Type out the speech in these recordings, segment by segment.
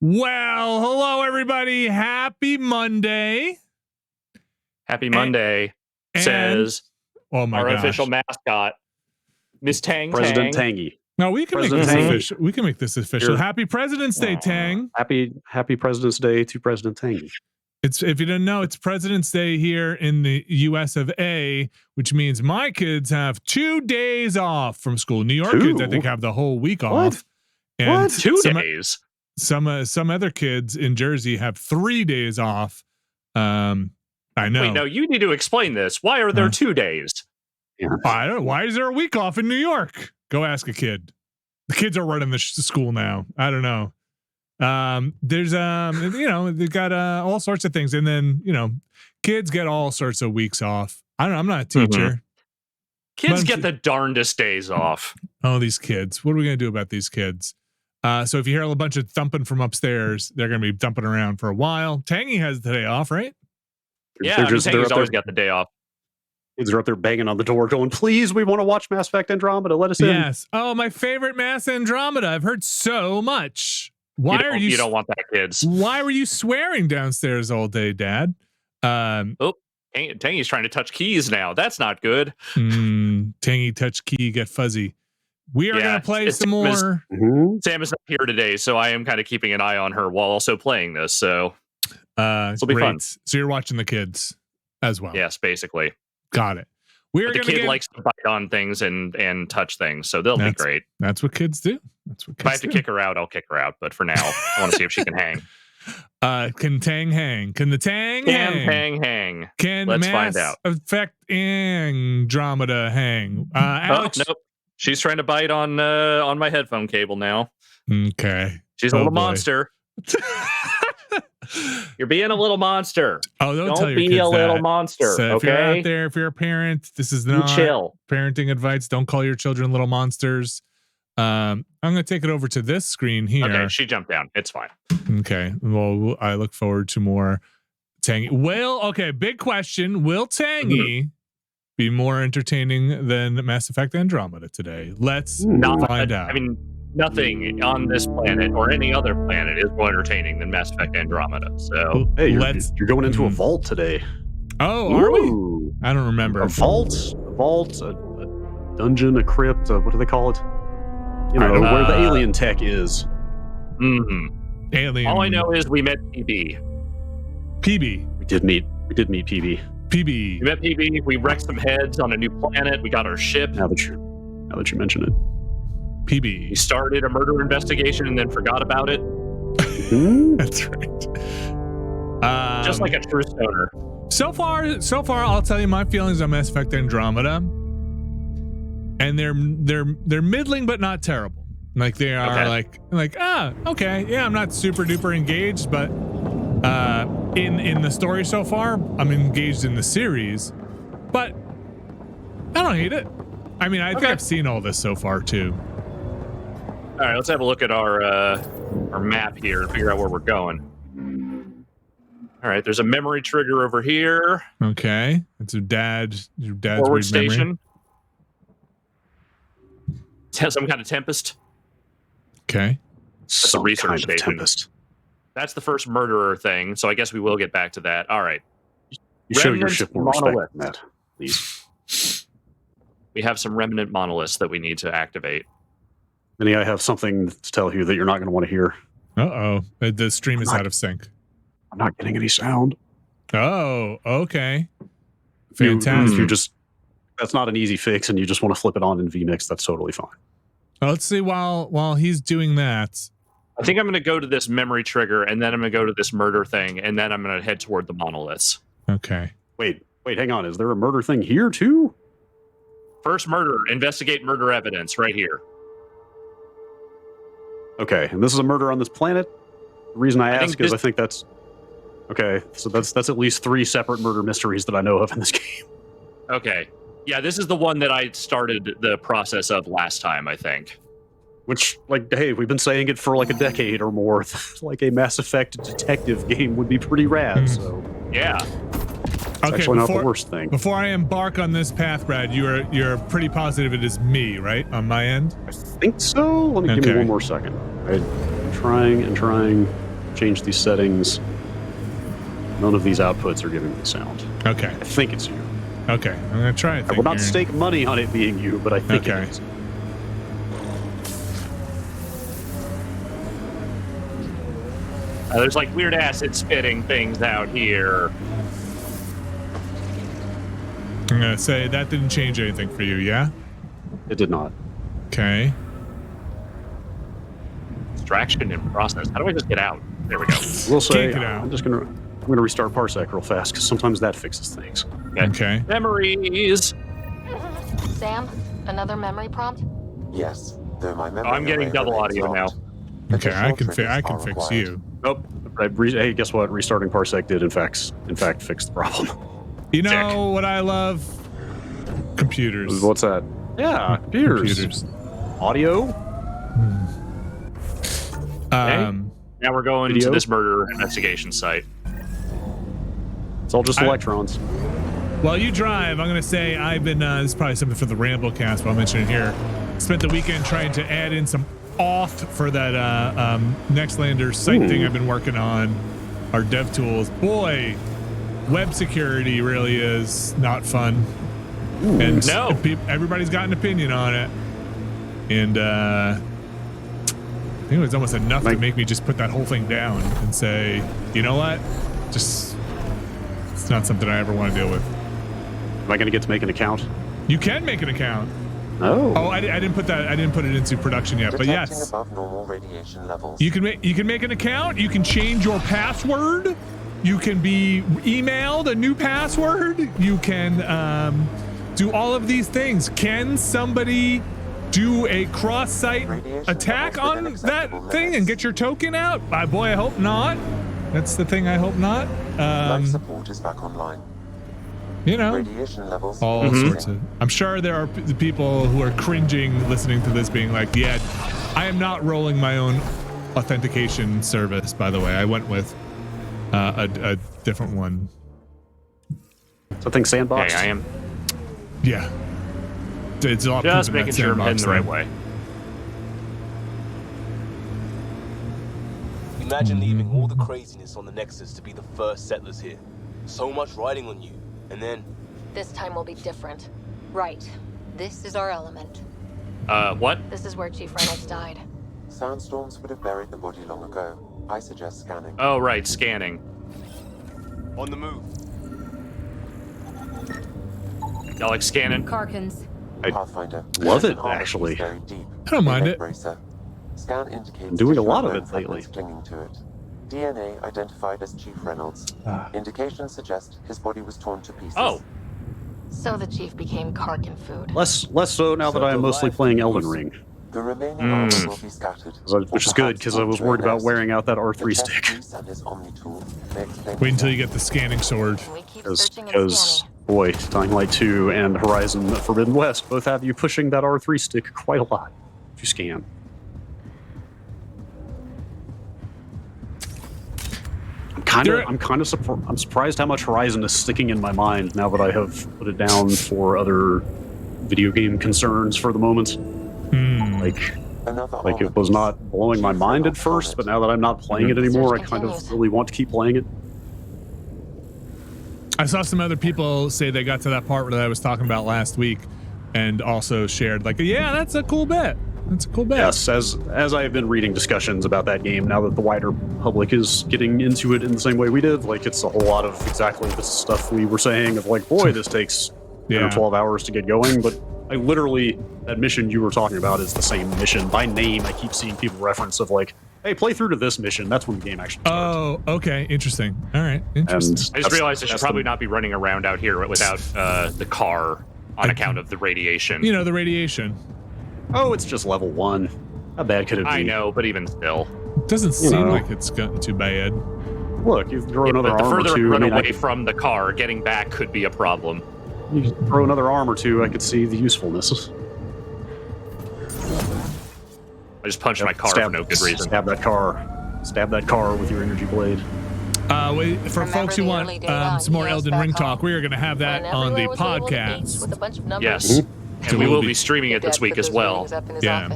Well, hello everybody. Happy Monday. Happy Monday, says oh my our gosh. official mascot, Miss Tang President Tang. Tangy. No, we can President make this Tangy. official. We can make this official. Here. Happy President's Day, Tang. Happy President's Day to President Tangy. It's, if you didn't know, it's President's Day here in the US of A, which means my kids have 2 days off from school. New York kids, I think, have the whole week off. And What? 2 days? Some other kids in Jersey have 3 days off. I know. Wait, no, you need to explain this. Why are there 2 days? Yeah. I don't know. Why is there a week off in New York? Go ask a kid. The kids are running the school now. I don't know. There's they've got all sorts of things, and then kids get all sorts of weeks off. I don't know. I'm not a teacher. Kids get the darndest days off. Oh, these kids. What are we gonna do about these kids? So if you hear a bunch of thumping from upstairs, they're gonna be thumping around for a while. Tangy has the day off, right? Yeah, Tangy's always got the day off. Kids are up there banging on the door going, please, we want to watch Mass Effect Andromeda. Let us in. Yes. Oh, my favorite Mass Andromeda. I've heard so much. You don't want that, kids. Why were you swearing downstairs all day, Dad? Tangy's trying to touch keys now. That's not good. Tangy touch key, get fuzzy. We are going to play some more. Sam is not here today, so I am kind of keeping an eye on her while also playing this. So this will be fun. So you're watching the kids as well. Yes, basically. Got it. The kid likes to bite on things and touch things, so they'll be great. That's what kids do. That's what kids If I have to kick her out, I'll kick her out. But for now, I want to see if she can hang. Can Tang hang? Can the Tang hang? Hang. Can Let's Mass find out. Effect Andromeda hang? Alex? Nope. She's trying to bite on my headphone cable now. Okay. She's a little monster. You're being a little monster. Oh, don't tell your be kids a little that. monster. So if okay, you're out there, if you're a parent, this is not chill. Parenting advice. Don't call your children little monsters. I'm going to take it over to this screen here. Okay, she jumped down. It's fine. Okay. Well, I look forward to more Tangy. Big question. Will Tangy be more entertaining than Mass Effect Andromeda today? Let's find out. I mean, nothing on this planet or any other planet is more entertaining than Mass Effect Andromeda. So, hey, you're going into a vault today. Oh, are we? I don't remember. A vault, a dungeon, a crypt. What do they call it? Where the alien tech is. Alien. All I know is we met PB. We did meet PB. We met PB. We wrecked some heads on a new planet. We got our ship. Now that you mention it. PB. We started a murder investigation and then forgot about it. That's right. Just like a true stoner. So far, I'll tell you my feelings on Mass Effect Andromeda, and they're middling but not terrible. Like they are okay, yeah, I'm not super duper engaged, but in the story so far, I'm engaged in the series, but I don't hate it. I mean, I think I've seen all this so far too. All right, let's have a look at our map here and figure out where we're going. All right, there's a memory trigger over here. Okay, it's your dad's forward station. Some kind of tempest. Okay, that's a research station. Tempest. That's the first murderer thing. So I guess we will get back to that. All right. You show your ship more respect than that, please. We have some remnant monoliths that we need to activate. Vinny, I have something to tell you that you're not going to want to hear. The stream is out of sync. I'm not getting any sound. Oh, okay. Fantastic. If you just, that's not an easy fix, and you just want to flip it on in vMix, that's totally fine. Well, let's see. While he's doing that, I think I'm going to go to this memory trigger, and then I'm going to go to this murder thing, and then I'm going to head toward the monoliths. Okay. Wait, hang on. Is there a murder thing here too? First murder. Investigate murder evidence right here. Okay, and this is a murder on this planet. The reason I ask is I think that's okay. So that's at least 3 separate murder mysteries that I know of in this game. Okay, yeah, this is the one that I started the process of last time, I think. Which, hey, we've been saying it for like a decade or more. Like a Mass Effect detective game would be pretty rad. So yeah. It's actually not the worst thing. Before I embark on this path, Brad, you're pretty positive it is me, right? On my end? I think so. Let me give me one more second. I'm trying. change these settings. None of these outputs are giving me sound. Okay. I think it's you. Okay. I'm going to try it. I will not stake money on it being you, but I think it is. There's like weird acid spitting things out here. I'm going to say that didn't change anything for you, yeah? It did not. Okay. Extraction in process. How do I just get out? There we go. We'll say Can't get out. I'm gonna restart Parsec real fast because sometimes that fixes things. Okay. Memories. Sam, another memory prompt? Yes, though my memory. I'm getting double audio now. Okay, I can fix you. Nope. Hey, guess what? Restarting Parsec did in fact fix the problem. You know what I love? Computers. What's that? Yeah, computers. Audio. Now we're going to this murder investigation site. It's all just electrons. While you drive, I'm going to say I've been, this is probably something for the Ramblecast, but I'll mention it here. Spent the weekend trying to add in some auth for that Nextlander site thing I've been working on, our dev tools. Boy, web security really is not fun. And everybody's got an opinion on it. And I think it was almost enough to make me just put that whole thing down and say, you know what? Just, it's not something I ever want to deal with. Am I going to get to make an account? You can make an account. Oh, I didn't put that. I didn't put it into production yet. But yes, above normal radiation levels. you can make an account. You can change your password. You can be emailed a new password. You can do all of these things. Can somebody do a cross-site attack on that thing and get your token out? Boy, I hope not. That's the thing. I hope not. Life support is back online. You know, radiation levels. All sorts of. I'm sure there are people who are cringing listening to this, being like, "Yeah, I am not rolling my own authentication service." By the way, I went with a different one. So I think Sandbox. Hey, I am. Yeah, it's a lot. Just making sure I'm heading the right way. Imagine leaving all the craziness on the Nexus to be the first settlers here. So much riding on you. And then... This time will be different. Right. This is our element. What? This is where Chief Reynolds died. Sandstorms would have buried the body long ago. I suggest scanning. Oh, right, scanning. On the move. Y'all like scanning? Karkins. Pathfinder. Love it, actually. Very deep. I don't mind it. Bracer. Scan indicates I'm doing a lot of bone it lately. fragments clinging to it. DNA identified as Chief Reynolds. Indications suggest his body was torn to pieces. Oh. So the Chief became Karkin food. Less so now that I am mostly playing Elden Ring. The remaining armor will be scattered. Which is good, because I was worried about wearing out that R3 stick. Wait until you get the scanning sword. We keep searching and Because, scanning. boy, Dying Light 2 and Horizon Forbidden West both have you pushing that R3 stick quite a lot if you scan. I'm surprised how much Horizon is sticking in my mind now that I have put it down for other video game concerns for the moment. Like it was not blowing my mind at first, but now that I'm not playing it anymore, I kind of really want to keep playing it. I saw some other people say they got to that part that I was talking about last week and also shared like, yeah, that's a cool bit. That's a cool bit. Yes, as I have been reading discussions about that game, now that the wider public is getting into it in the same way we did, like it's a whole lot of exactly the stuff we were saying of like, boy, this takes 10 or 12 hours to get going, but I literally, that mission you were talking about is the same mission. By name, I keep seeing people reference of like, hey, play through to this mission. That's when the game actually starts. Oh, okay. Interesting. All right. Interesting. I just realized I should probably not be running around out here without the car on account of the radiation. You know, the radiation. Oh, it's just level 1. How bad could it be? I know, but even still. It doesn't seem like it's gotten too bad. Look, you throw another arm or two. The further I run away from the car, getting back could be a problem. You throw another arm or two, I could see the usefulness. I just punched my car for no good reason. Stab that car with your energy blade. For folks who want some more Elden Ring talk, we are going to have that on the podcast. Yes. And we will be streaming it this week as well. Yeah.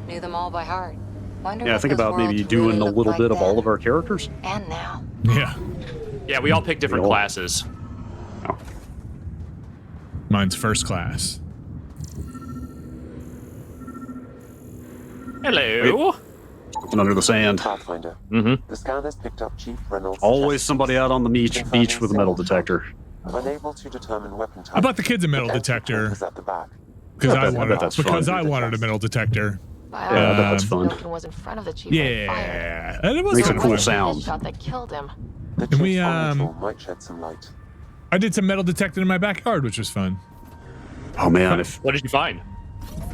Knew them all by heart. Wonder Yeah, if think those about maybe worlds doing really a look little like bit of all then of our characters. And now. Yeah. Yeah, we all pick different classes. Oh. Mine's first class. Hello. Something under the sand. Pathfinder. Mm-hmm. The scan has picked up Chief Reynolds' Always suggestions, somebody out on the beach with a metal detector. unable to determine weapon type. I bought the kids a metal The entry detector port is at the back. because I I bet wanted that's fun. a metal detector. By Yeah, I bet all that's fun. Milken was in front of the chief when he fired. Yeah, and it was Makes kind a of cool fun. sound. His shot that killed him. The And we, Chief's only tool might shed some light. I did some metal detecting in my backyard, which was fun. Oh man, if What did you find?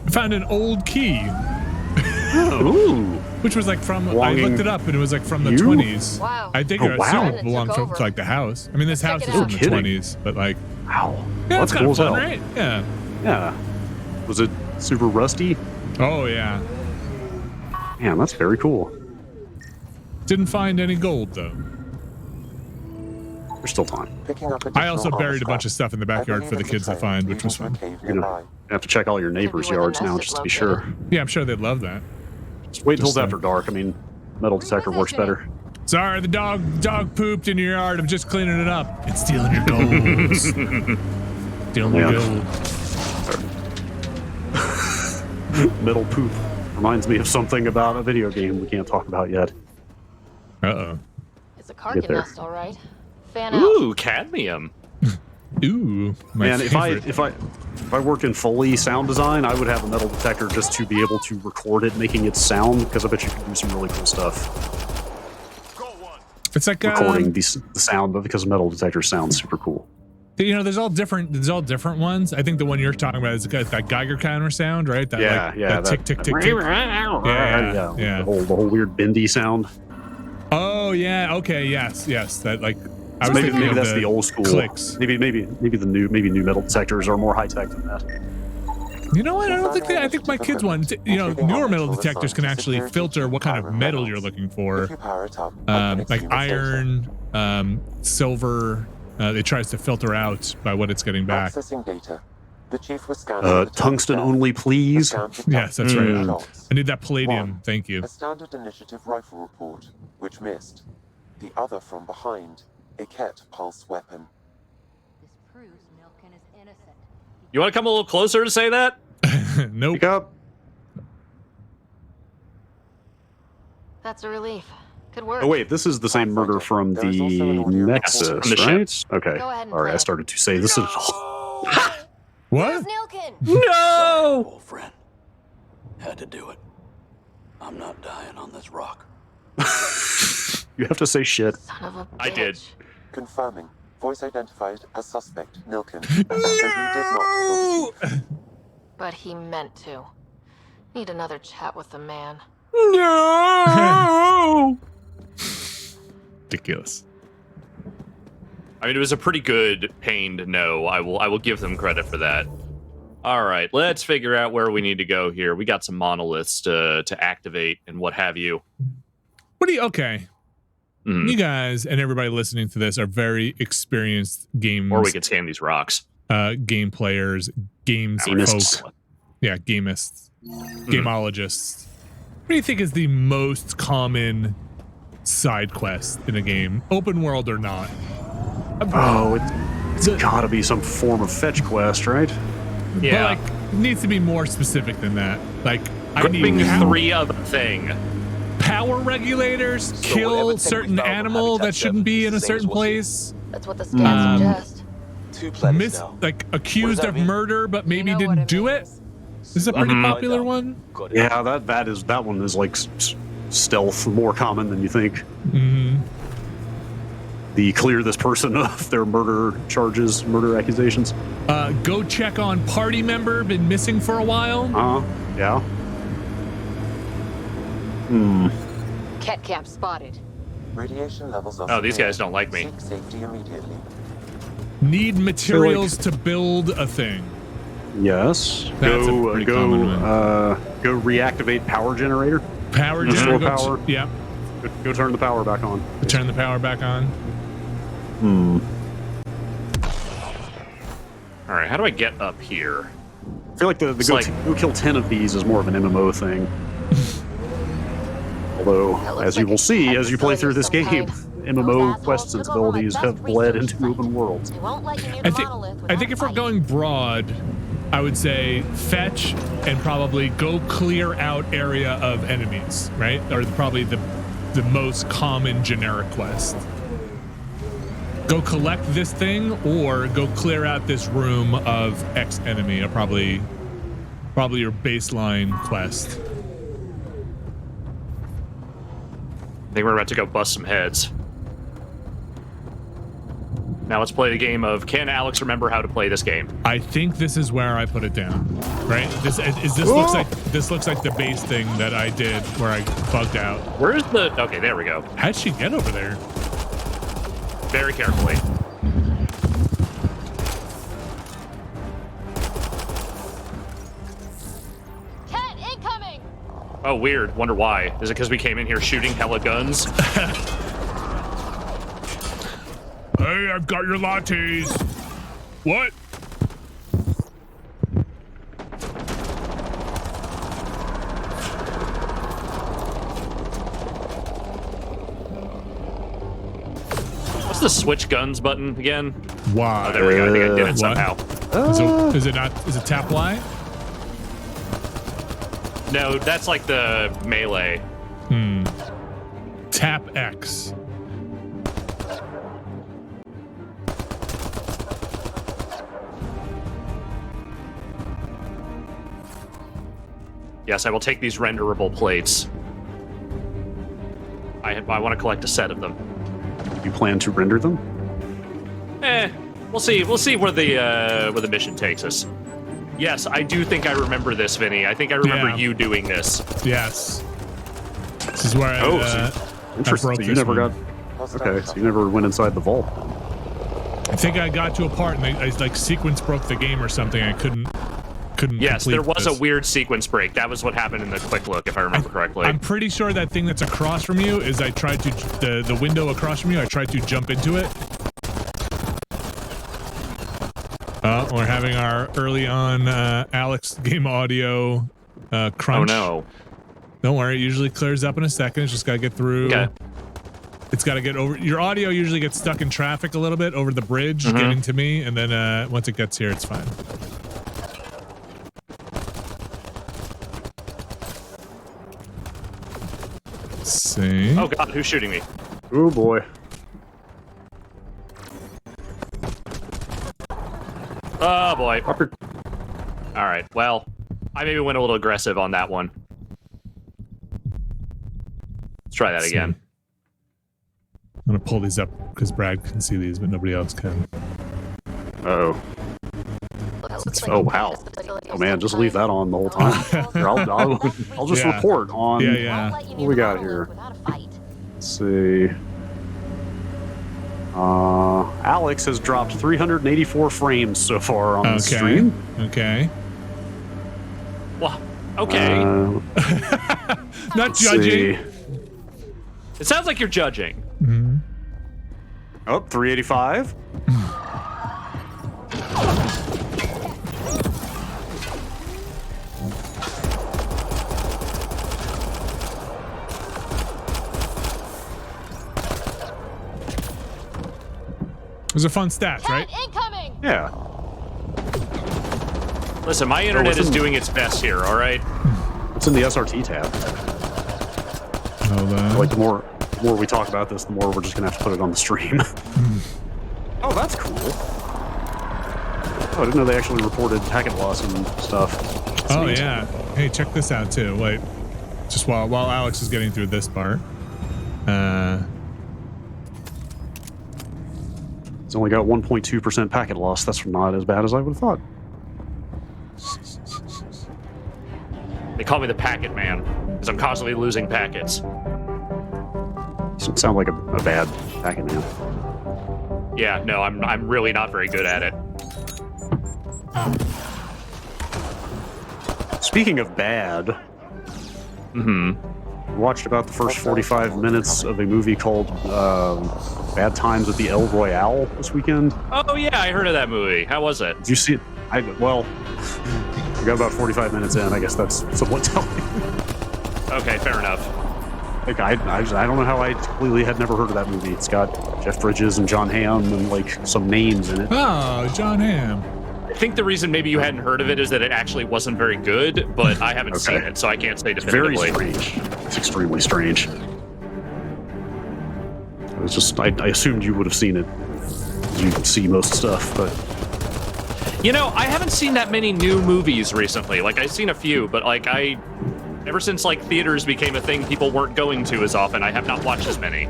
I found an old key, ooh, which was like from. I Belonging looked it up, and it was like from the you? 20s. Wow. I think Oh, I assume wow. it belonged Took to like the house. I mean, this Let's house check is it from out. the Kidding. 20s, but like, wow, yeah, that's it's kind cool of as fun, hell. right? Yeah. Yeah, was it super rusty? Oh yeah. Man, that's very cool. Didn't find any gold though. There's still time. Picking up I also additional buried a armor bunch of stuff in the scrap. backyard I for the believe kids to it's a trail find, which was leading fun. to a cave You're gonna nearby. have to check all your neighbors' where the yards nest now is just to be sure. Yeah, I'm sure they'd love that. Just wait till Just it's after dark. I mean, metal detector works better. Sorry, the dog pooped in your yard. I'm just cleaning it up. It's stealing your gold. Stealing your Yeah. gold. Metal poop reminds me of something about a video game we can't talk about yet. Uh-oh. It's a Get carcass there. nest, all right. Fan out. Ooh, cadmium. Ooh, my Man, favorite. if I worked in Foley sound design, I would have a metal detector just to be able to record it, making it sound, because I bet you could do some really cool stuff It's like recording the sound, but because metal detector sounds super cool. you know, there's all different ones. I think the one you're talking about is that Geiger counter sound, right? That, that tick tick tick tick. Yeah, yeah. The whole weird bendy sound. Oh yeah, okay, yes. That like I So was maybe thinking of that's the old school. clicks. Maybe new metal detectors are more high tech than that. You know what? I don't think that. I think my kids one. You know, newer metal detectors can actually filter what kind of metal you're looking for. If you power it up, I can Like exhume it iron, silver. It tries to filter out by what it's getting later. back. Accessing data. The chief was scanning the town Tungsten scan. only, The please. scan picked up Yes, that's right. two shots. I need that palladium. One, Thank you. A standard initiative rifle report, which missed. The other from behind, a Ket pulse weapon. This proves Milken is innocent. You want to come a little closer to say that? Nope. Pick up. That's a relief. Could work. Oh wait, this is the same murder from There is also an the audio Nexus, from the ship. right? Okay. Go ahead and All right, play I it. started to say this is all. What? Milken! No! Old friend. Had to do it. I'm not dying on this rock. You have to say shit. Son of a bitch. I did. Confirming. Voice identified as suspect, Nilken. So he did not kill the chief. But he meant to. Need another chat with the man. No! Ridiculous. I mean, it was a pretty good pained no. I will give them credit for that. All right, let's figure out where we need to go here. We got some monoliths to activate and what have you. What do you? Okay. Mhm. You guys and everybody listening to this are very experienced games. Or we could scan these rocks. Game players, games Gamists. folk. Yeah, gamists, gameologists. What do you think is the most common side quest in a game, open world or not? Oh, it's gotta be some form of fetch quest, right? Yeah. But like, it needs to be more specific than that. Like, I Gripping need three of a thing. power regulators, So kill everything we certain found on animal Habitat that shouldn't be 7 in a is the same as certain what's here? place. That's what the scans suggest. 2 planets now. Like accused that of mean? You murder, but maybe know what didn't it do it. means. This is a pretty Mhm. popular one. Got it. Yeah, that one is like stealth, more common than you think. Mm-hmm. The clear this person of their murder charges, murder accusations. Go check on party member, been missing for a while. Yeah. Ket camp spotted. Radiation levels are Oh, these severe. guys don't like me. Seek safety immediately. Need materials to build a thing. Yes. That's a pretty common one. Go reactivate power generator. Power Restore generator. power. Yeah. Go turn the power back on. Turn the power back on. All right, how do I get up here? I feel like the It's go, like- go kill 10 of these is more of an MMO thing. Although, as you will see as you play through this game, MMO quest sensibilities have bled into open worlds. I think if we're going broad, I would say fetch and probably go clear out area of enemies, right? Or probably the most common generic quest. Go collect this thing or go clear out this room of X enemy are probably your baseline quest. I think we're about to go bust some heads. Now let's play the game of, can Alex remember how to play this game? I think this is where I put it down, right? This looks like the base thing that I did where I bugged out. Where's the, okay, there we go. How'd she get over there? Very carefully. Cat incoming! Oh, weird. Wonder why. Is it because we came in here shooting hella guns? Hey, I've got your lattes. What? What's the switch guns button again? Why? Oh, there we go. I think I did it somehow. Is it tap Y? No, that's like the melee. Tap X. Yes, I will take these renderable plates. I want to collect a set of them. You plan to render them? We'll see. We'll see where the mission takes us. Yes, I do think I remember this, Vinny. I think I remember you doing this. Yes. This is where interesting. So you never got. Okay, so you never went inside the vault. I think I got to a part and I like sequence broke the game or something. I couldn't. Yes, there was a weird sequence break. That was what happened in the quick look, if I remember correctly. I'm pretty sure that thing that's across from you is I tried to the window across from you. I tried to jump into it. We're having our early on Alex game audio crunch. Oh no! Don't worry, it usually clears up in a second. It's just gotta get through. Okay. It's got to get over. Your audio usually gets stuck in traffic a little bit over the bridge, getting to me, and then once it gets here, it's fine. See. Oh god, who's shooting me? Oh boy. Oh boy. Alright, well, I maybe went a little aggressive on that one. Let's try that again. I'm gonna pull these up because Brad can see these, but nobody else can. Uh-oh. Oh wow. Oh man, just leave that on the whole time. Here, I'll just report on what we got here. Let's see. Alex has dropped 384 frames so far on the stream. Okay. Well, okay. Not judging. It sounds like you're judging. Oh, 385. It was a fun stats, right? Incoming! Yeah. Listen, my internet is doing its best here, alright? It's in the SRT tab. Like the more we talk about this, the more we're just gonna have to put it on the stream. Oh, that's cool. Oh, I didn't know they actually reported packet loss and stuff. That's neat. Yeah. Hey, check this out too. Wait, just while Alex is getting through this part. It's only got 1.2% packet loss. That's not as bad as I would have thought. They call me the packet man, because I'm constantly losing packets. Doesn't sound like a bad packet man. Yeah, no, I'm really not very good at it. Speaking of bad, watched about the first 45 minutes of a movie called Bad Times at the El Royale this weekend. Oh yeah, I heard of that movie. How was it? Did you see it? Well, we got about 45 minutes in. I guess that's somewhat telling. Okay, fair enough. Like I don't know how I completely had never heard of that movie. It's got Jeff Bridges and John Hamm and like some names in it. Oh, John Hamm. I think the reason maybe you hadn't heard of it is that it actually wasn't very good, but I haven't seen it, so I can't say definitively. Very strange. It's extremely strange. It was just I assumed you would have seen it. You can see most stuff, but You know, I haven't seen that many new movies recently. Like, I've seen a few, but like ever since like theaters became a thing people weren't going to as often, I have not watched as many.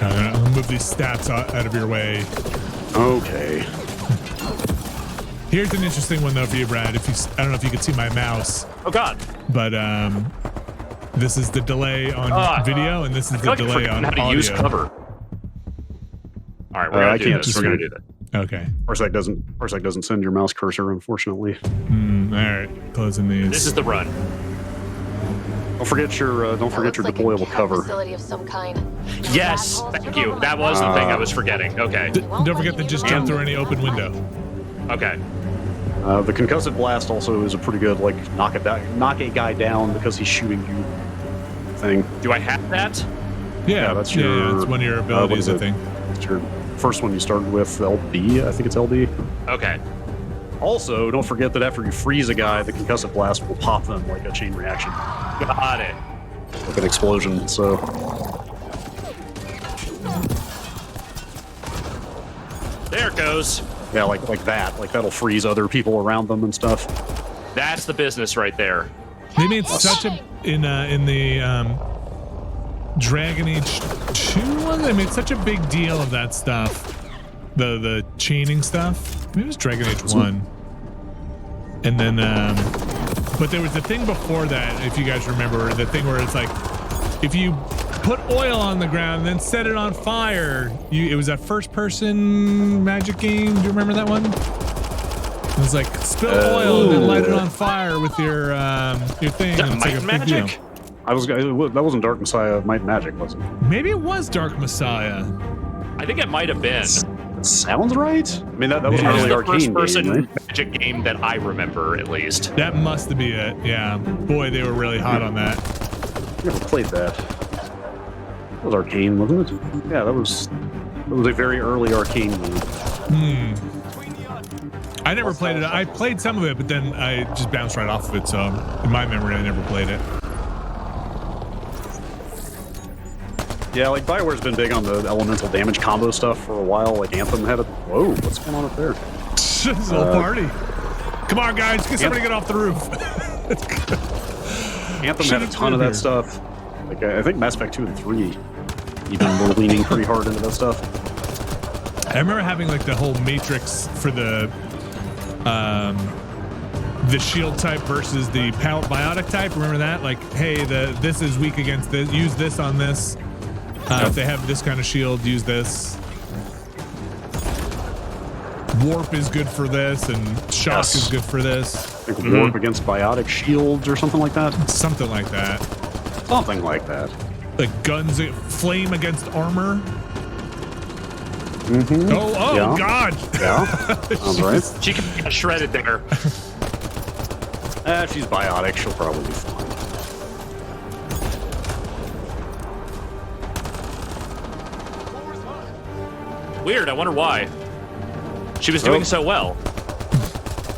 I'll move these stats out of your way. okay. Here's an interesting one though for you, Brad. I don't know if you can see my mouse. Oh God! But this is the delay on video, and this is the delay on how to audio. use cover. All right, we're gonna do this. We're gonna do that. Okay. Parsec doesn't send your mouse cursor, unfortunately. All right, closing these. This is the run. Don't forget your deployable cover. Facility of some kind. Yes, thank you. That was the thing I was forgetting. Okay. Don't forget to just jump through any open window. Okay. The concussive blast also is a pretty good like knock a guy down because he's shooting you thing. Do I have that? Yeah, that's your. it's one of your abilities, I think. It's your first one you started with, LB. I think it's LB. Okay. Also, don't forget that after you freeze a guy, the concussive blast will pop them like a chain reaction, Got it. like an explosion. So. There it goes. Yeah, like that. Like that'll freeze other people around them and stuff. That's the business right there. They made such a in the Dragon Age 2 one. They made such a big deal of that stuff, the chaining stuff. Maybe it was Dragon Age 1, and then but there was the thing before that. If you guys remember, the thing where it's like if you put oil on the ground and then set it on fire. It was that first-person magic game. Do you remember that one? It was like spill oil and then light it on fire with your thing. Is that It's like a Might big deal. Magic? That wasn't Dark Messiah Might and Magic, was it? Maybe it was Dark Messiah. I think it might have been. Sounds right. I mean, that was an Yeah. early It's the arcane first-person game, right? magic game that I remember, at least. That must be it. Yeah. Boy, they were really hot on that. Never played that. That was arcane, wasn't it? Yeah, that was a very early arcane game. I never played it. I played some of it, but then I just bounced right off of it. So in my memory, I never played it. Yeah, like BioWare's been big on the elemental damage combo stuff for a while. Like Anthem had a whoa, what's going on up there? This is a party. Come on, guys, get somebody get off the roof. Anthem had a ton of that stuff. Like I think Mass Effect 2 and 3 even were leaning pretty hard into that stuff. I remember having like the whole matrix for the shield type versus the biotic type. Remember that? Like, hey, this is weak against this. Use this on this. If they have this kind of shield, use this. Warp is good for this, and shock is good for this. I think warp against biotic shields or something like that. Something like that. Something like that. Like guns, flame against armor. Oh Yeah. God! Yeah, sounds right. She can get shredded there. If she's biotic, she'll probably be fine. Weird, I wonder why. She was doing so well.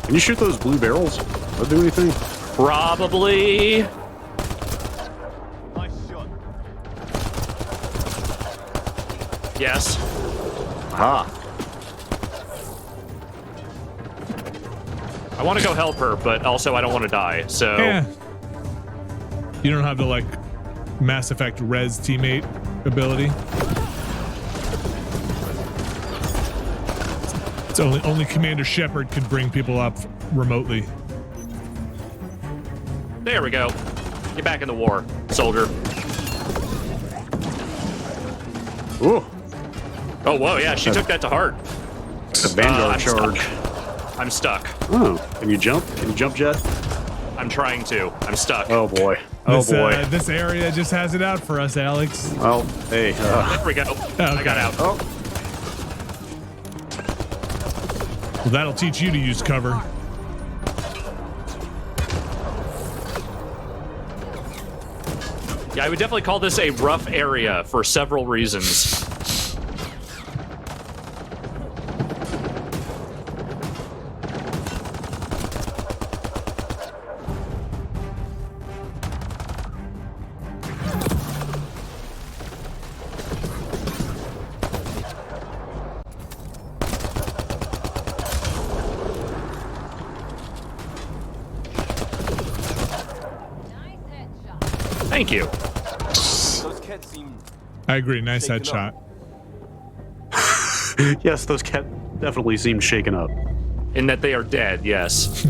Can you shoot those blue barrels? Does that do anything? Probably. Yes. Aha. I want to go help her, but also I don't want to die, so... Yeah. You don't have the like Mass Effect res teammate ability. It's only Commander Shepard could bring people up remotely. There we go. Get back in the war, soldier. Ooh. Oh, whoa, yeah, she took that to heart. It's a Vanguard I'm charge. Stuck. I'm stuck. Oh, can you jump? Can you jump, Jet? I'm trying to. I'm stuck. Oh boy. Oh boy. This area just has it out for us, Alex. Well, hey. There we go. I got out. Oh. Well, that'll teach you to use cover. Yeah, I would definitely call this a rough area for several reasons. Thank you. Those cats seem I agree. Nice shaken headshot. Yes, those cat definitely seemed shaken up. In that they are dead, yes.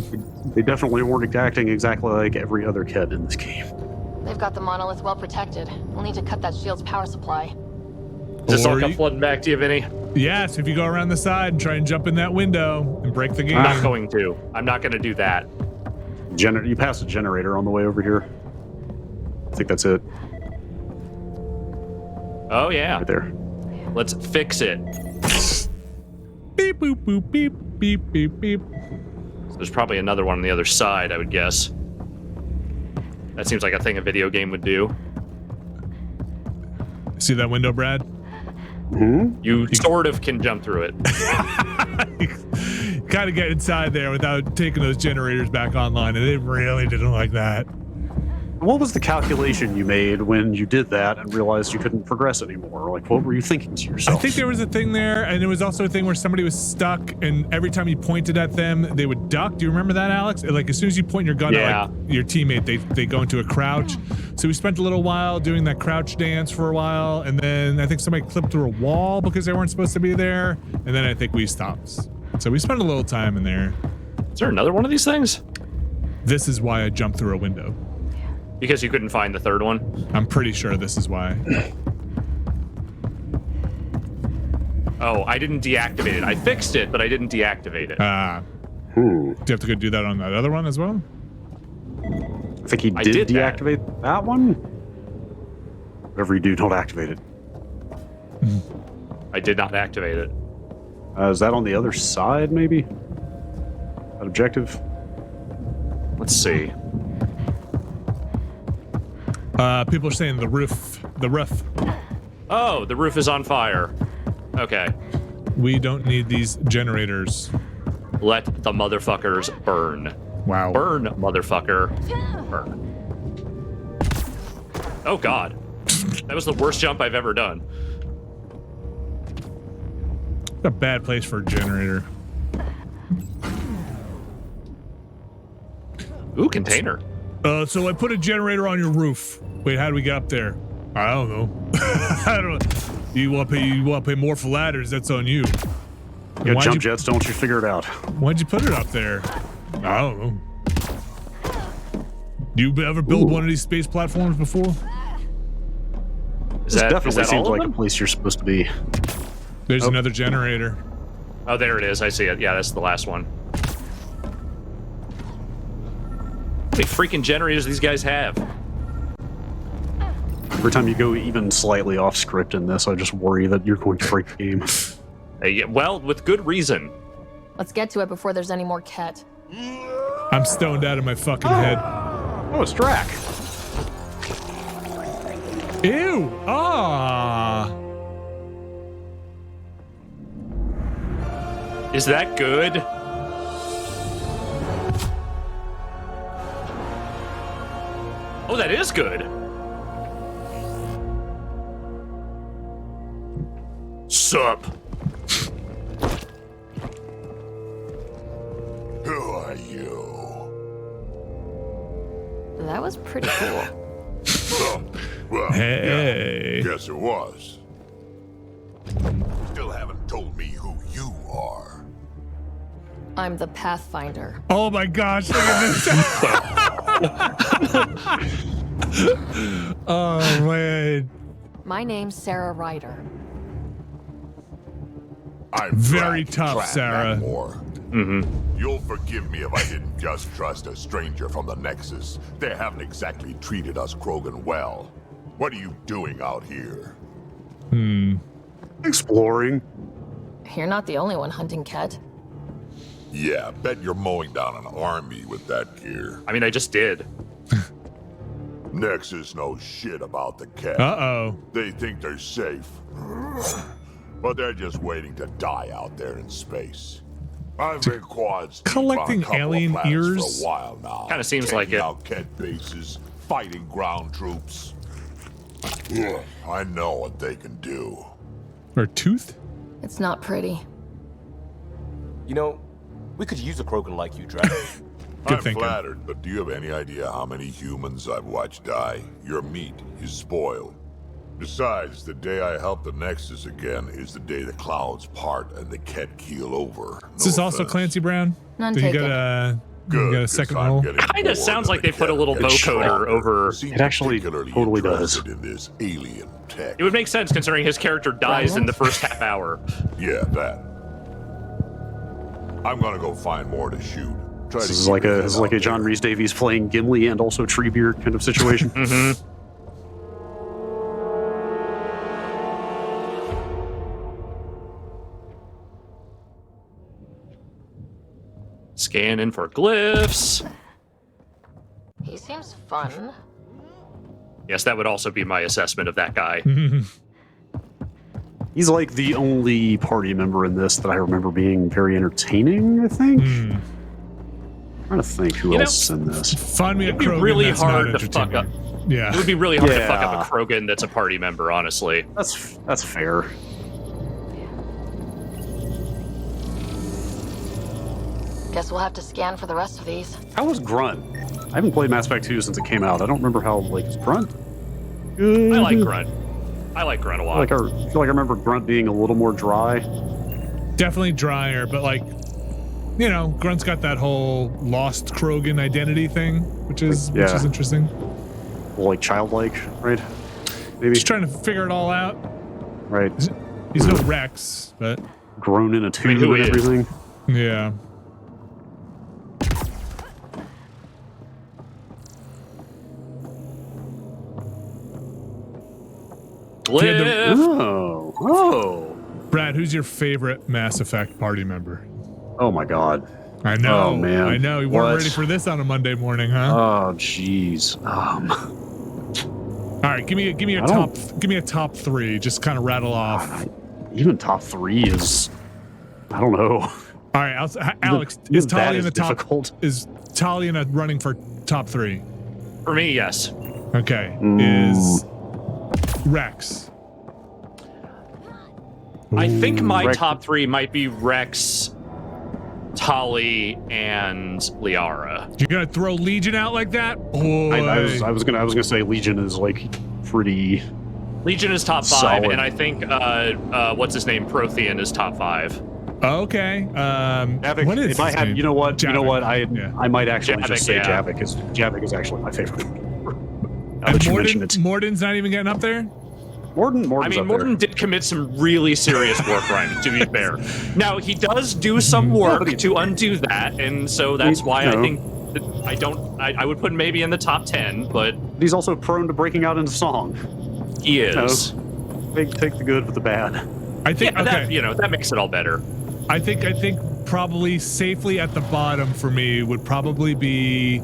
They definitely weren't acting exactly like every other cat in this game. They've got the monolith well protected. We'll need to cut that shield's power supply. Does this all Or come you- flooding back to you, Vinny? Yes, if you go around the side and try and jump in that window and break the game. I'm not going to. I'm not going to do that. You passed a generator on the way over here. I think that's it. Oh, yeah. Right there. Let's fix it. Beep, boop, boop, beep, beep, beep, beep. So there's probably another one on the other side, I would guess. That seems like a thing a video game would do. See that window, Brad? Mm-hmm. You sort of can jump through it. Kind of get inside there without taking those generators back online, and they really didn't like that. What was the calculation you made when you did that and realized you couldn't progress anymore? Like, what were you thinking to yourself? I think there was a thing there, and there was also a thing where somebody was stuck, and every time you pointed at them, they would duck. Do you remember that, Alex? Like, as soon as you point your gun Yeah. at like, your teammate, they go into a crouch. So we spent a little while doing that crouch dance for a while, and then I think somebody clipped through a wall because they weren't supposed to be there, and then I think we stopped. So we spent a little time in there. Is there another one of these things? This is why I jumped through a window. Because you couldn't find the third one? I'm pretty sure this is why. Oh, I didn't deactivate it. I fixed it, but I didn't deactivate it. Do you have to go do that on that other one as well? I think he I did did that. deactivate that one. Whatever you do, don't activate it. I did not activate it. Is that on the other side, maybe? That objective? Let's see. People are saying the roof. The roof. Oh, the roof is on fire. Okay. We don't need these generators. Let the motherfuckers burn. Wow. Burn, motherfucker. Burn. Oh, God. That was the worst jump I've ever done. It's a bad place for a generator. Ooh, container. So I put a generator on your roof. Wait, how do we get up there? I don't know. I don't know. You want to pay more for ladders? That's on you. You got jump jets, don't you? Figure it out. Why'd you put it up there? I don't know. You ever build one of these space platforms before? Is This that, definitely is that seems all like of a them? place you're supposed to be. There's another generator. Oh, there it is. I see it. Yeah, that's the last one. How many freaking generators these guys have? Every time you go even slightly off script in this, I just worry that you're going to break the game. Yeah, well, with good reason. Let's get to it before there's any more Ket. I'm stoned out of my fucking head. Oh, it's Drac. Ew! Ah! Is that good? Oh, that is good. Sup? Who are you? That was pretty cool. Well, Hey. yeah, guess it was. Still haven't told me who you are. I'm the Pathfinder. Oh my gosh, look at this. Oh man. My name's Sarah Ryder. I'm Very Drac tough, Clan Sarah. More. You'll forgive me if I didn't just trust a stranger from the Nexus. They haven't exactly treated us Krogan well. What are you doing out here? Exploring. You're not the only one hunting Ket. Yeah, bet you're mowing down an army with that gear. I mean, I just did. Nexus knows shit about the Kett. Uh-oh. They think they're safe. But they're just waiting to die out there in space. I've been quads collecting alien ears for a while now. Kind of seems like it. Out Kett bases, fighting ground troops. I know what they can do. Or tooth? It's not pretty. You know, we could use a Krogan like you, Drac. I'm thinking. flattered, but do you have any idea how many humans I've watched die? Your meat is spoiled. Besides, the day I help the Nexus again is the day the clouds part and the Kett keel over. Is this also Clancy Brown? None Did you taken. get a, Good, you got a 'cause second I'm role? getting Kind of bored sounds like the they put a Kett little getting vocoder stronger. over. Seem It actually particularly totally does. interested in this alien tech. It would make sense considering his character dies in the first half hour. Yeah, that. I'm gonna go find more to shoot. Try This to is keep like your a head this is like out a John there. Rhys Davies playing Gimli and also Treebeard kind of situation. Mm-hmm. Scanning for glyphs. He seems fun. Yes, that would also be my assessment of that guy. He's like the only party member in this that I remember being very entertaining, I think. I'm trying to think who You know, else is in this. Find me a It'd be Krogan really that's not hard to fuck entertaining. up. Yeah. It would be really hard to fuck Yeah. up a Krogan that's a party member, honestly. That's fair. Guess we'll have to scan for the rest of these. How was Grunt? I haven't played Mass Effect 2 since it came out. I don't remember how, like, is Grunt? I like Grunt. I like Grunt a lot. I feel like I remember Grunt being a little more dry. Definitely drier, but like, you know, Grunt's got that whole lost Krogan identity thing, which is interesting. Like childlike, right? Maybe. He's trying to figure it all out. Right. He's no Rex, but Grown in a tube who and is? everything. yeah. Glyph. Oh. Brad, who's your favorite Mass Effect party member? Oh my god. I know. Oh, man. I know. You weren't What? ready for this on a Monday morning, huh? Oh jeez. All right, give me a top three. Just kind of rattle off. Even top 3 is, I don't know. All right, Alex, Even is that Talia in is the top? difficult. Is Talia in a running for top 3? For me, yes. Okay. Is Rex? I think my Rex- top 3 might be Rex, Tali, and Liara. You're gonna throw Legion out like that? Boy. I was gonna say Legion is like pretty. Legion is top 5, Solid. and I think what's his name, Prothean, is top 5. Okay. Javik, What is if I his had, name? you know what, Javik. I might actually Javik, just say yeah. Javik, because Javik is actually my favorite. Now And that you mention it, Morden's not even getting up there? Morden's I mean, up Morden there. did commit some really serious war crimes, to be fair. Now, he does do some work to undo that, and so that's why I think that I would put him maybe in the top 10, but He's also prone to breaking out into song. he is. Take the good with the bad. I think Yeah, okay. that makes it all better. I think probably safely at the bottom for me would probably be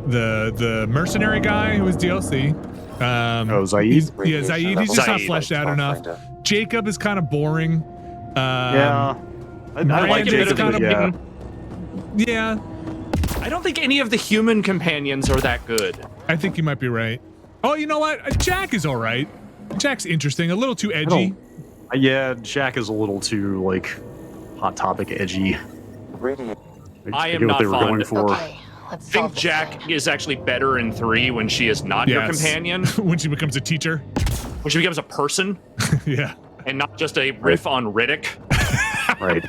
the mercenary guy who was DLC. Zaid? Zaid. He's just not Zaid. fleshed out enough. Jacob is kind of boring. Yeah. I like Miranda is Jacob, kind of yeah. yeah. I don't think any of the human companions are that good. I think you might be right. Oh, you know what? Jack is all right. Jack's interesting. A little too edgy. Yeah, Jack is a little too, like, hot topic edgy. I am get what not they were fond going of- for. Okay, let's I solve think this Jack thing. is actually better in 3 when she is not your Yes. companion, When she becomes a teacher. when she becomes a person Yeah. and not just a riff on Riddick. Right.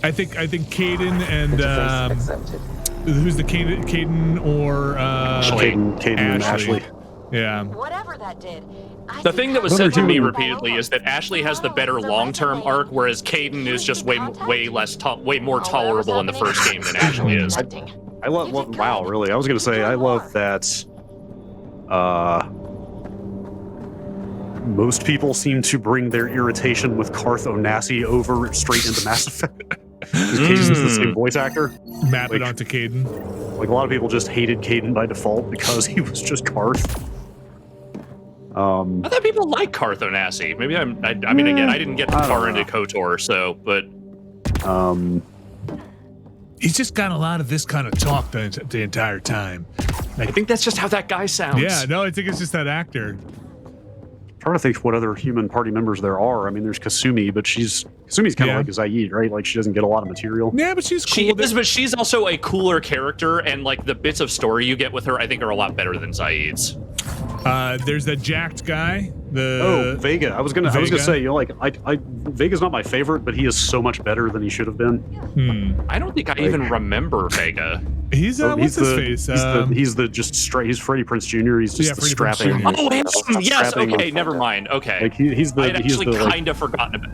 I think Caden and Accepted. who's the Caden or Caden and Ashley. Yeah. Whatever that did. The thing that was said to me two. repeatedly is that Ashley has the better long-term arc, whereas Caden is just way more tolerable in the first game than Ashley is. I love, wow, really? I was going to say, I love that most people seem to bring their irritation with Karth Onassi over straight into Mass Effect. Caden's the same voice actor. Map it onto Caden. Like, a lot of people just hated Caden by default because he was just Karth. I thought people like Karth Onasi. Maybe I mean, again, I didn't get that far into KOTOR, so, but... He's just got a lot of this kind of talk the entire time. Like, I think that's just how that guy sounds. Yeah, no, I think it's just that actor. I'm trying to think what other human party members there are. I mean, there's Kasumi, but Kasumi's kind of like Zaid, right? Like, she doesn't get a lot of material. Yeah, but she's cool. She is, but she's also a cooler character, and like the bits of story you get with her, I think are a lot better than Zaid's. There's that jacked guy. Vega. I was gonna say, you know, like Vega's not my favorite, but he is so much better than he should have been. I don't think I even remember Vega. He's what's his face? He's Freddie Prinze Jr. He's just the strapping. Oh, him! Yes. Okay, never mind. Okay. Like I'd actually kind of forgotten about.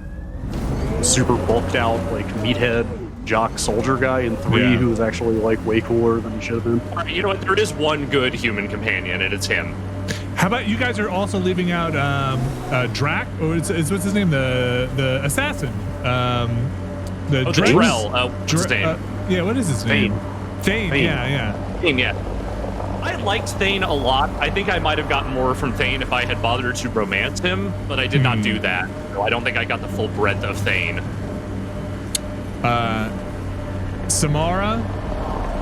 Super bulked out, like meathead jock soldier guy in 3 who is actually like way cooler than he should have been. All right, you know what? There is one good human companion, and it's him. How about you guys are also leaving out Drac, or what's his name? The assassin. The Drell. What's his name? Yeah, what is his name? Thane. Yeah. Thane, yeah. I liked Thane a lot. I think I might have gotten more from Thane if I had bothered to romance him, but I did not do that. So I don't think I got the full breadth of Thane. Samara,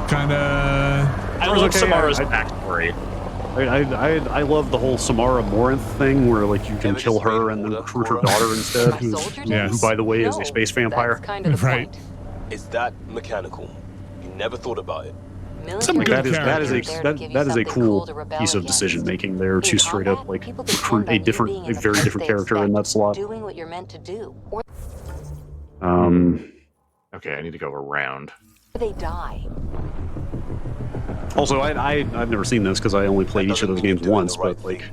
kind of. I love Samara's backstory. I love the whole Samara Morinth thing, where like you can kill her and then recruit her daughter instead, who by the way is a space vampire. Kind of right. Is that mechanical? You never thought about it. Some good that is a cool piece of decision making there to straight up like recruit a very different character in that slot. Doing what you're meant to do. Okay, I need to go around. They die. Also, I've never seen this because I only played each of those games once, but like,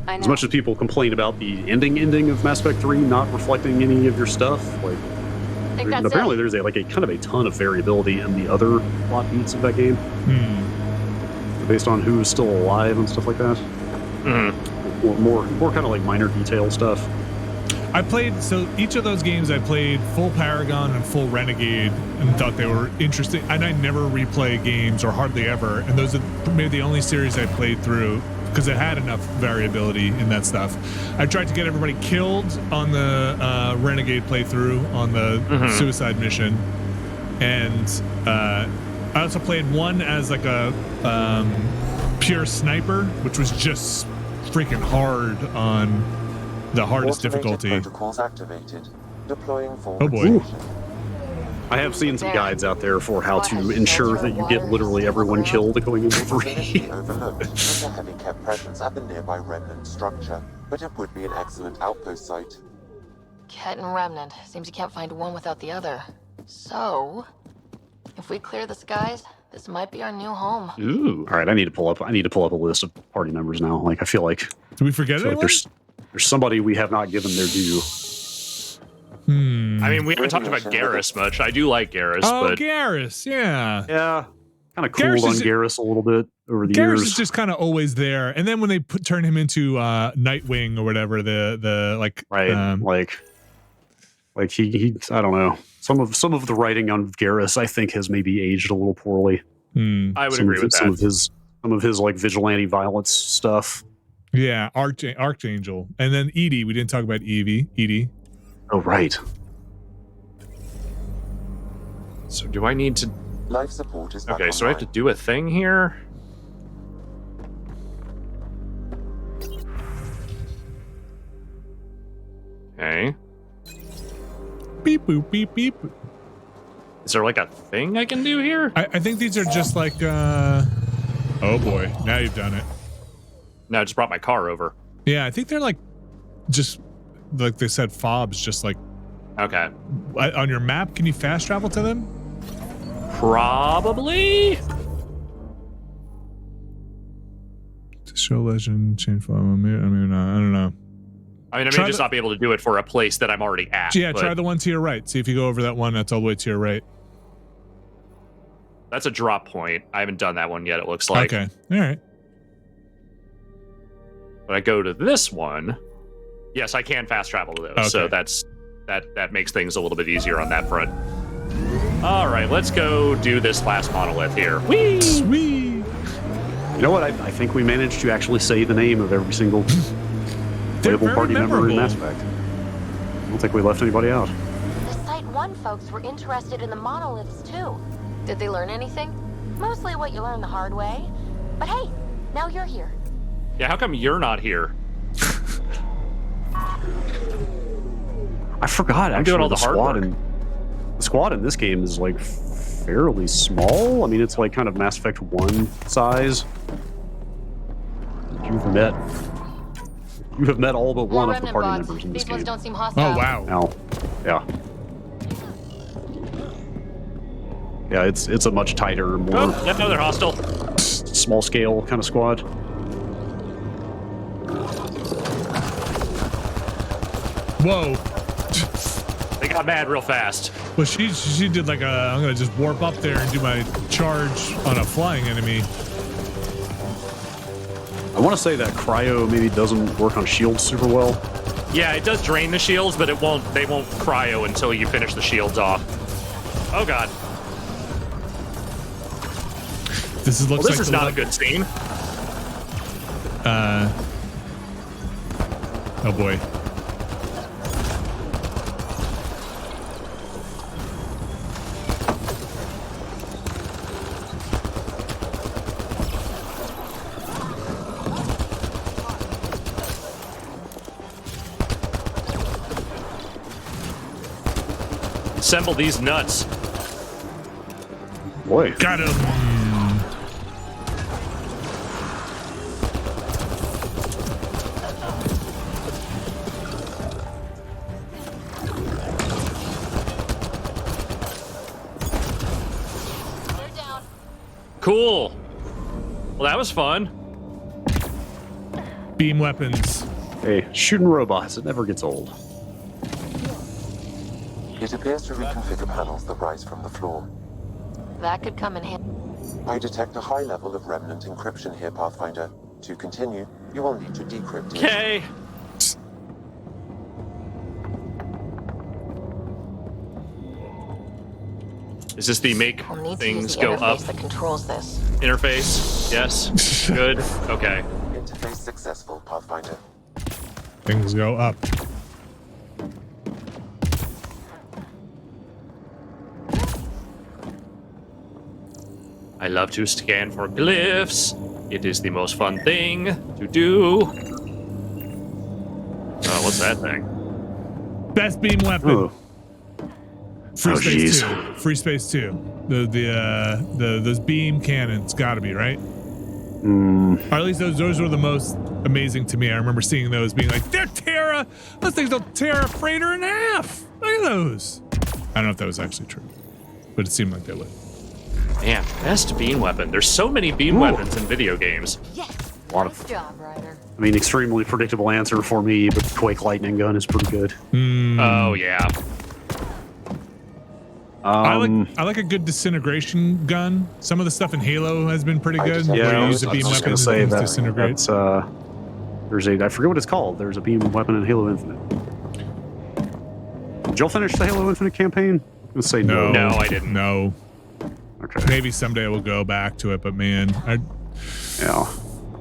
as much as people complain about the ending of Mass Effect 3 not reflecting any of your stuff, like, apparently there's a kind of a ton of variability in the other plot beats of that game, based on who is still alive and stuff like that. More kind of like minor detail stuff. Each of those games I played full Paragon and full Renegade and thought they were interesting. And I never replay games, or hardly ever. And those are maybe the only series I played through because it had enough variability in that stuff. I tried to get everybody killed on the Renegade playthrough on the suicide mission. And I also played one as like a pure sniper, which was just freaking hard on the hardest difficulty. Protocols activated. Deploying oh boy. I have seen some guides out there for how to ensure that you get literally everyone killed going into 3. Overlooked with a heavy kept presence at the nearby remnant structure, but it would be an excellent outpost site. Ket and Remnant. Seems you can't find one without the other. So, if we clear the skies, this might be our new home. Ooh. All right, I need to pull up a list of party members now. Like, I feel like. Did we forget anyone? Like there's somebody we have not given their due. I mean, we haven't talked about Garrus much. I do like Garrus, but Garrus, yeah. Yeah. Kind of cooled on Garrus a little bit over the Garrus years. is just kind of always there. And then when they turn him into Nightwing or whatever, the like like he I don't know. Some of the writing on Garrus I think has maybe aged a little poorly. I would agree with that. Some of his like vigilante violence stuff. Yeah, Archangel. And then Edie. We didn't talk about Edie. Oh, right. So do I need to... Life support is back okay, so I have to online. do a thing here? Okay. Beep, boop, beep, beep. Is there like a thing I can do here? I think these are just like... oh boy, now you've done it. No, I just brought my car over. Yeah, I think they're like... just... like they said, fobs, just like... Okay. On your map, can you fast travel to them? Probably? Show legend, change form, I mean, I don't know. I may just not be able to do it for a place that I'm already at. Yeah, try the one to your right. See if you go over that one that's all the way to your right. That's a drop point. I haven't done that one yet, it looks like. Okay, all right. But I go to this one. Yes, I can fast travel to those. Okay. So that makes things a little bit easier on that front. All right, let's go do this last monolith here. Whee! Sweet. You know what? I think we managed to actually say the name of every single playable party member in Mass Effect. I don't think we left anybody out. The Site 1 folks were interested in the monoliths too. Did they learn anything? Mostly what you learn the hard way. But hey, now you're here. Yeah, how come you're not here? I forgot. I'm doing all the hard work. The squad in this game is like fairly small. I mean, it's like kind of Mass Effect 1 size. You have met all but one of the party members in this These game. ones don't seem hostile. Oh wow. Now, yeah. Yeah, it's a much tighter, more Oh, yep, no, they're hostile. small scale kind of squad. Whoa. They got mad real fast. Well, she did like I'm gonna just warp up there and do my charge on a flying enemy. I want to say that cryo maybe doesn't work on shields super well. Yeah, it does drain the shields, but they won't cryo until you finish the shields off. Oh god. This is not a good scene. Oh boy. Assemble these nuts. Boy. Got him. Cool. Well, that was fun. Beam weapons. Hey, shooting robots, it never gets old. It appears to reconfigure panels that rise from the floor. That could come in handy. I detect a high level of remnant encryption here, Pathfinder. To continue, you will need to decrypt it. Okay. Is this the make We'll need things to use the go interface up that controls this. interface? Yes. Good. Okay. Interface successful, Pathfinder. Things go up. I love to scan for glyphs. It is the most fun thing to do. Oh, what's that thing? Best beam weapon. Oh. Free Oh, space jeez. 2. Free space 2. Those beam cannons gotta be right. Or at least those were the most amazing to me. I remember seeing those being like, those things will tear a freighter in half. Look at those. I don't know if that was actually true, but it seemed like they would. Man, best beam weapon. There's so many beam weapons in video games. Yes. A lot Nice job, Ryder. I mean, extremely predictable answer for me, but the Quake Lightning Gun is pretty good. Oh yeah. I like a good disintegration gun. Some of the stuff in Halo has been pretty good. Yeah, where I you was use a beam just weapon gonna say and things that disintegrate. that's I forget what it's called. There's a beam weapon in Halo Infinite. Did y'all finish the Halo Infinite campaign? I'm gonna say no. No, I didn't. No. Okay. Maybe someday we'll go back to it, but man, Yeah.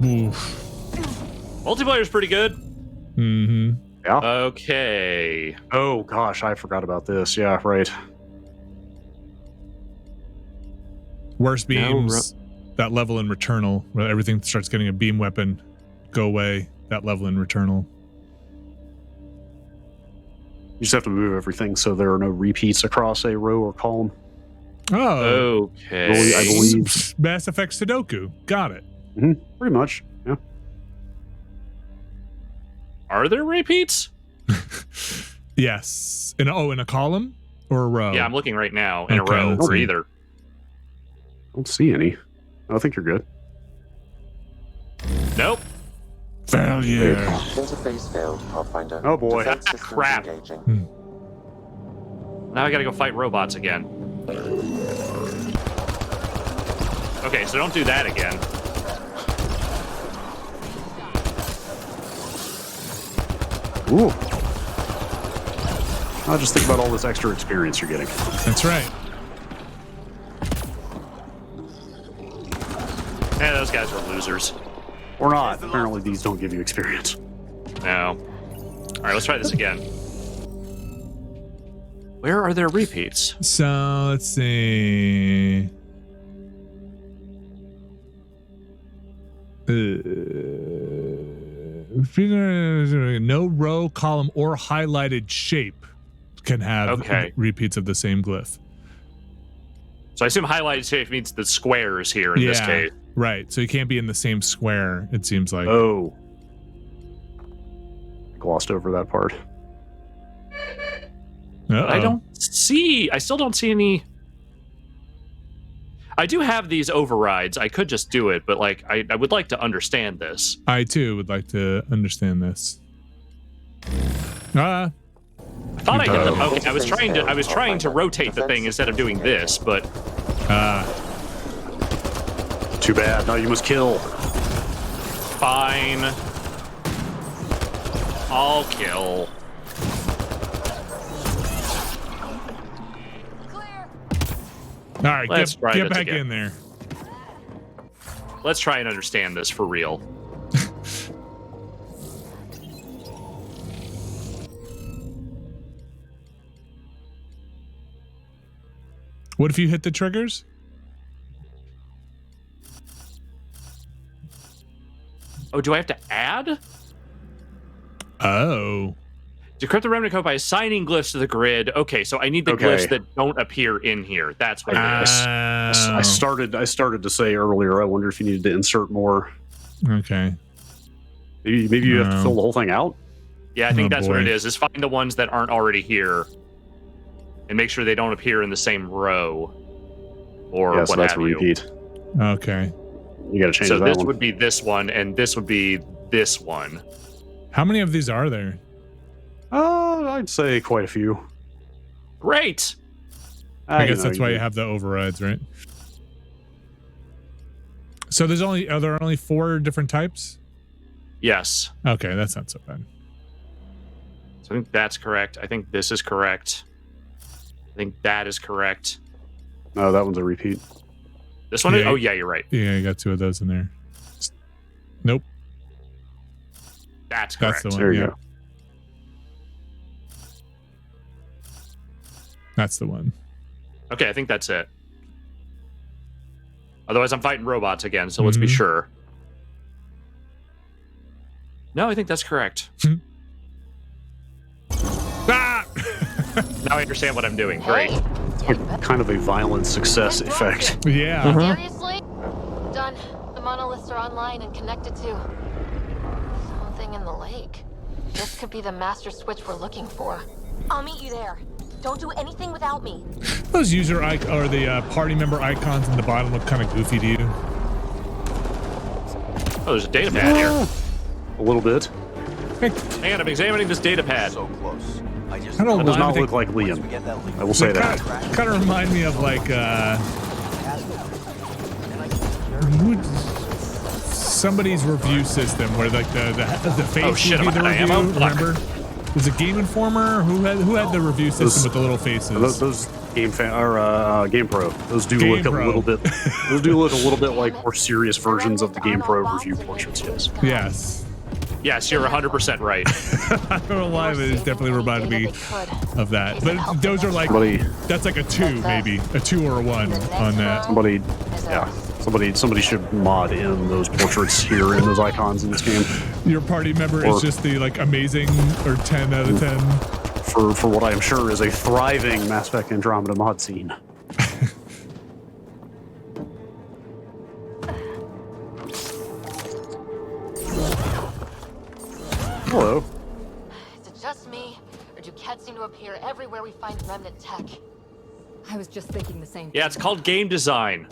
oof. Multiplayer's pretty good. Mm-hmm. Yeah. Okay. Oh gosh, I forgot about this. Yeah, right. Worst beams, that level in Returnal, where everything starts getting a beam weapon, go away. That level in Returnal. You just have to move everything so there are no repeats across a row or column. Oh, Okay. I believe. Mass Effect Sudoku. Got it. Pretty much. Yeah. Are there repeats? Yes. In a column or a row? Yeah, I'm looking right now in Okay, a row let's or see. either. I don't see any. I think you're good. Nope. Failure. Interface failed, Pathfinder. Oh, boy. Defense systems Crap. engaging. Now I gotta go fight robots again. Okay, so don't do that again. Ooh. I'll just think about all this extra experience you're getting. That's right. Yeah, those guys are losers. Or not. Apparently these don't give you experience. No. All right, let's try this again. Where are there repeats? So let's see. No row, column, or highlighted shape can have repeats of the same glyph. So I assume highlighted shape means the squares here in this case. Right. So you can't be in the same square, it seems like. Oh. Glossed over that part. I still don't see any. I do have these overrides. I could just do it, but like I would like to understand this. I too would like to understand this. I thought I hit them. Okay, I was trying to rotate the thing instead of doing this, but too bad. Now you must kill. Fine. I'll kill. All right, get back in there. Let's try and understand this for real. What if you hit the triggers? Oh, do I have to add? Oh. Decrypt the remnant code by assigning glyphs to the grid. Okay, so I need the glyphs that don't appear in here. That's what it is. I started to say earlier, I wonder if you needed to insert more. Okay. Maybe you have to fill the whole thing out? Yeah, I think that's what it is find the ones that aren't already here and make sure they don't appear in the same row or what that's have a repeat. You. Okay. You gotta change that one. So this would be this one, and this would be this one. How many of these are there? I'd say quite a few. Great. I guess that's why you have the overrides, right? So are there only 4 different types? Yes. Okay, that's not so bad. So I think that's correct. I think this is correct. I think that is correct. No, that one's a repeat. This one is? Oh, yeah, you're right. Yeah, you got 2 of those in there. Nope. That's correct. That's the one. There you go. That's the one. Okay, I think that's it. Otherwise, I'm fighting robots again, so let's be sure. No, I think that's correct. Ah! Now I understand what I'm doing. Great. Kind of a violent success effect. Yeah. Seriously? Done. The monoliths are online and connected to something in the lake. This could be the master switch we're looking for. I'll meet you there. Don't do anything without me. Those user or the party member icons in the bottom look kind of goofy to you. Oh, there's a data pad here. A little bit. Hang on, I'm examining this data pad. So close. It does not look like Liam. I will say that. Kind of remind me of like somebody's review system where like the face would be the review. Remember? Was it Game Informer? Who had the review system with the little faces? Those Game Pro. Those do look a little bit. Those do look a little bit like more serious versions of the Game Pro review portraits. Yes. Yes, you're 100% right. I don't know why, but it definitely reminded me of that. But those are like that's like a 2 maybe, a 2 or a 1 on that. Somebody should mod in those portraits here in those icons in this game. Your party member is just the like amazing or 10 out of 10 for what I am sure is a thriving Mass Effect Andromeda mod scene. Hello. Is it just me, or do cats seem to appear everywhere we find remnant tech? I was just thinking the same thing. Yeah, it's called game design.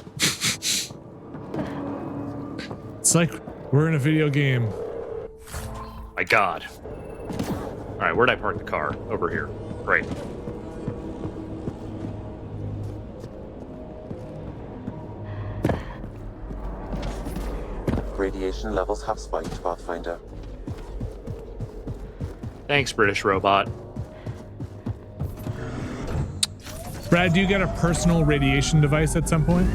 It's like we're in a video game. My God. All right, where'd I park the car? Over here. Great. Radiation levels have spiked, Pathfinder. Thanks, British robot. Brad, do you get a personal radiation device at some point?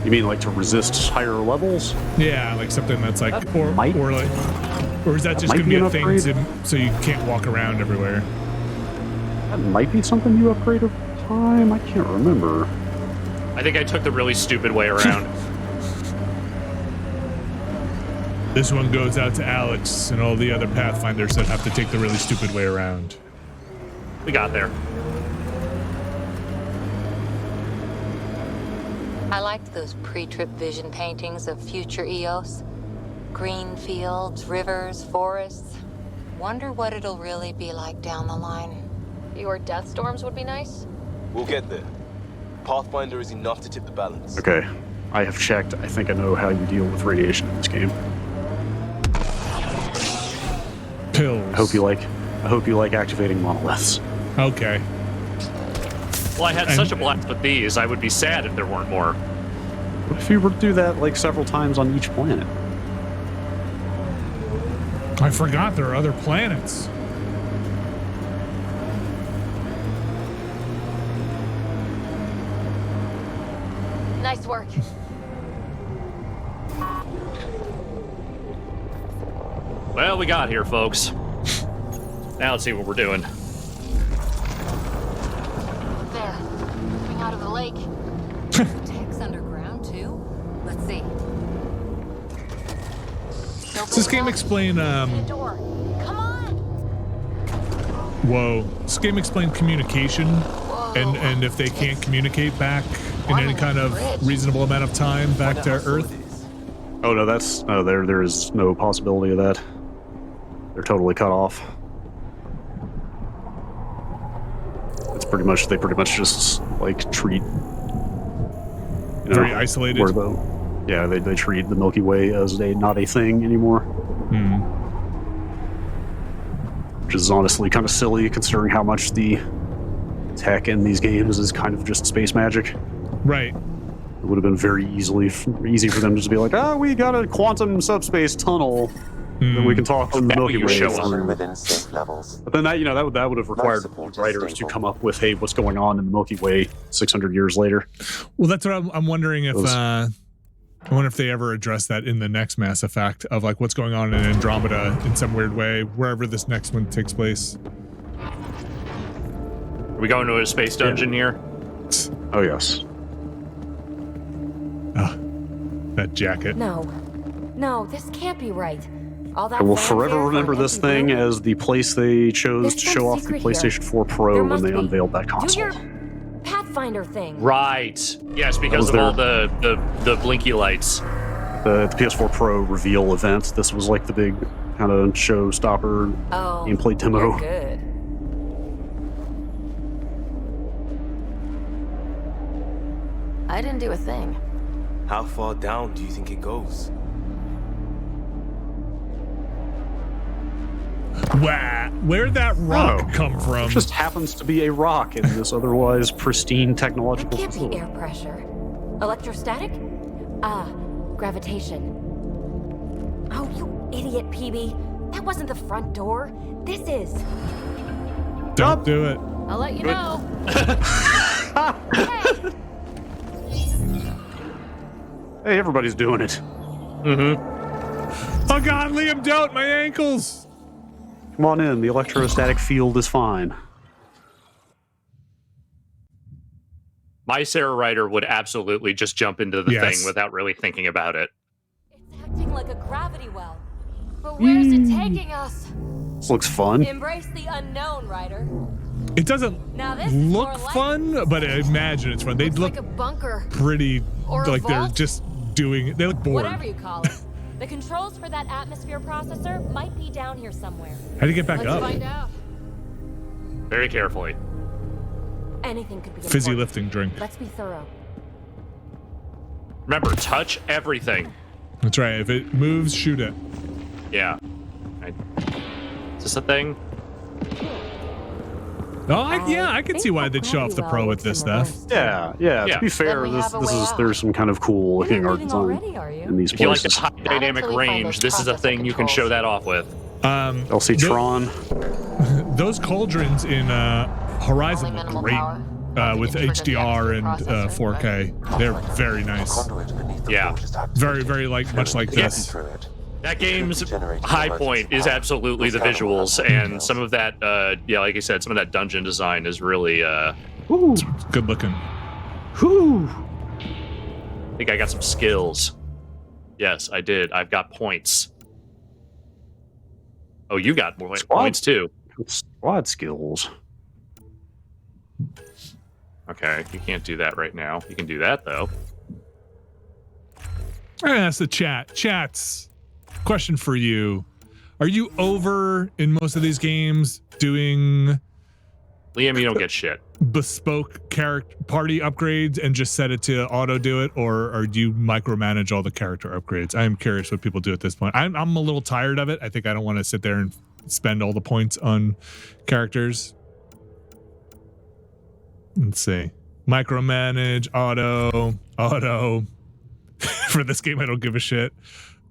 You mean like to resist higher levels? Yeah, like something that's like, or is that just might gonna be be an a thing upgrade. so you can't walk around everywhere? That might be something you upgrade over time. I can't remember. I think I took the really stupid way around. This one goes out to Alex and all the other Pathfinders that have to take the really stupid way around. We got there. I liked those pre-trip vision paintings of future Eos. Green fields, rivers, forests. Wonder what it'll really be like down the line. Fewer death storms would be nice. We'll get there. Pathfinder is enough to tip the balance. Okay, I have checked. I think I know how you deal with radiation in this game. Pills. I hope you like activating monoliths. Okay. Well, I had such a blast with these. I would be sad if there weren't more. What if you were to do that like several times on each planet? I forgot there are other planets. Nice work. Well, we got here, folks. Now let's see what we're doing. There. Coming out of the lake. Tech's underground too. Let's see. Does this game explain Door. Come on. whoa. This game explain communication and if they can't communicate back in any kind of reasonable amount of time back to Earth. Oh no, there is no possibility of that. They're totally cut off. It's they pretty much just like treat Very isolated. They treat the Milky Way as not a thing anymore. Which is honestly kind of silly considering how much the tech in these games is kind of just space magic. Right. It would have been very easy for them just to be like, we got a quantum subspace tunnel that we can talk from the Milky Way. Within safe levels. But then that would have required writers to come up with, hey, what's going on in the Milky Way 600 years later? Well, that's what I'm wondering if I wonder if they ever address that in the next Mass Effect of like what's going on in Andromeda in some weird way, wherever this next one takes place. Are we going to a space dungeon here? Oh yes. That jacket. No, this can't be right. All that I will fanfare forever for remember an this empty thing room? as the place they chose There's to some show off the secret PlayStation here. 4 Pro There when must they be. unveiled that Do console. your Pathfinder thing. Right. Yes, because of all the blinky lights. The PS4 Pro reveal event. This was like the big kind of showstopper gameplay demo. You're good. I didn't do a thing. How far down do you think it goes? Wow, where'd that rock come from? It just happens to be a rock in this otherwise pristine technological That can't be facility. air pressure. Electrostatic? Gravitation. Oh, you idiot, PB. That wasn't the front door. This is. Don't do it. I'll let you know. Hey, everybody's doing it. Oh God, Liam, don't! My ankles! Come on in. The electrostatic field is fine. My Sarah Ryder would absolutely just jump into the Yes. thing without really thinking about it. It's acting like a gravity well. But where's it taking us? This looks fun. Embrace the unknown, Ryder. It doesn't Now this is look more like fun, but I imagine it's fun. They Looks look like a bunker. pretty Or a like they're vault? just doing it. They look bored. whatever you call it. The controls for that atmosphere processor might be down here somewhere. How do you get back Let's up? find out. Very carefully. Anything could be Fizzy important. lifting drink. Let's be thorough. Remember, touch everything. That's right. If it moves, shoot it. Yeah. Is this a thing? Oh, I can see why they'd show off the Pro with this stuff. Yeah. Yeah. To be fair, Then we have a way out. there's some kind of cool looking art leaving design already, are you? in these If you like places. the high dynamic until we find range, those this is a processor thing you can show controls. that off with. LC Tron. Those cauldrons in Horizon Only look minimal great. power. with HDR and 4K. They're very nice. Yeah. Very, very much like this. That game's high point is absolutely the visuals, and some of that, like I said, some of that dungeon design is really good looking. Whew. I think I got some skills. Yes, I did. I've got points. Oh, you got more points too. Squad skills. Okay, you can't do that right now. You can do that though. That's the chat. Chats. Question for you. Are you over in most of these games doing Liam, you don't get shit. Bespoke character party upgrades and just set it to auto do it, or do you micromanage all the character upgrades? I am curious what people do at this point. I'm a little tired of it. I think I don't want to sit there and spend all the points on characters. Let's see. Micromanage, auto. For this game, I don't give a shit.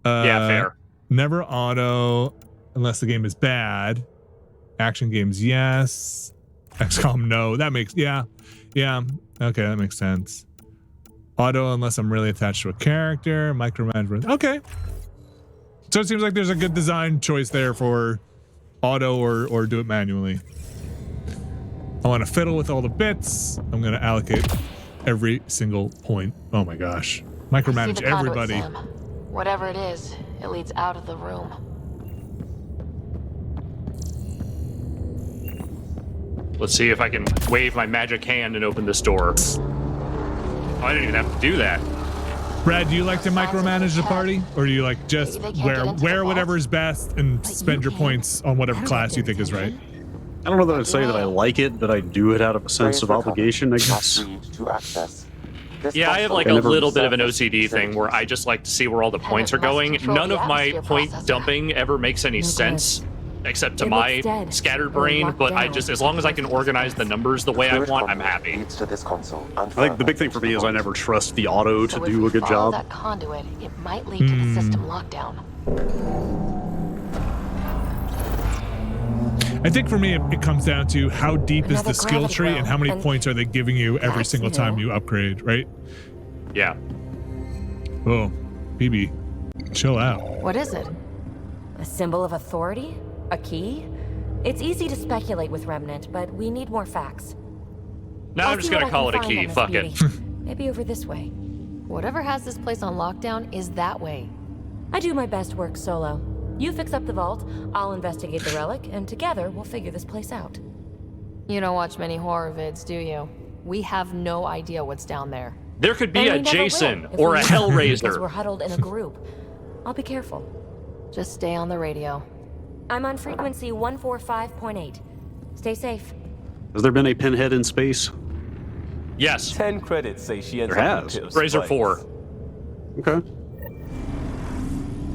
Yeah, fair. Never auto unless the game is bad. Action games, yes. XCOM, no. That makes, yeah. Okay, that makes sense. Auto unless I'm really attached to a character. Micromanagement, okay. So it seems like there's a good design choice there for auto or do it manually. I want to fiddle with all the bits. I'm going to allocate every single point. Oh my gosh. Micromanage everybody. Sam. Whatever it is, it leads out of the room. Let's see if I can wave my magic hand and open this door. Oh, I didn't even have to do that. Brad, do you like to micromanage the party, or do you like just wear whatever is best and spend your points on whatever class you think is right? I don't know that I'd say that I like it, but I do it out of a sense of obligation, I guess. Yeah, I have like a little bit of an OCD thing where I just like to see where all the points are going. None of my point dumping ever makes any sense, except to my scattered brain, but I just, as long as I can organize the numbers the way I want, I'm happy. I think the big thing for me is I never trust the auto to do a good job. That conduit, it might lead to the system lockdown. I think for me, it comes down to how deep is the skill tree and how many points are they giving you every single time you upgrade, right? Yeah. Oh, BB, chill out. What is it? A symbol of authority? A key? It's easy to speculate with Remnant, but we need more facts. Now I'm just gonna call it a key. Fuck it. Maybe over this way. Whatever has this place on lockdown is that way. I do my best work solo. You fix up the vault, I'll investigate the relic, and together we'll figure this place out. You don't watch many horror vids, do you? We have no idea what's down there. There could be a Jason or a Hellraiser. Because we're huddled in a group. I'll be careful. Just stay on the radio. I'm on frequency 145.8. Stay safe. Has there been a pinhead in space? Yes. 10 credits say she ends There up has. in Razor 4. Okay.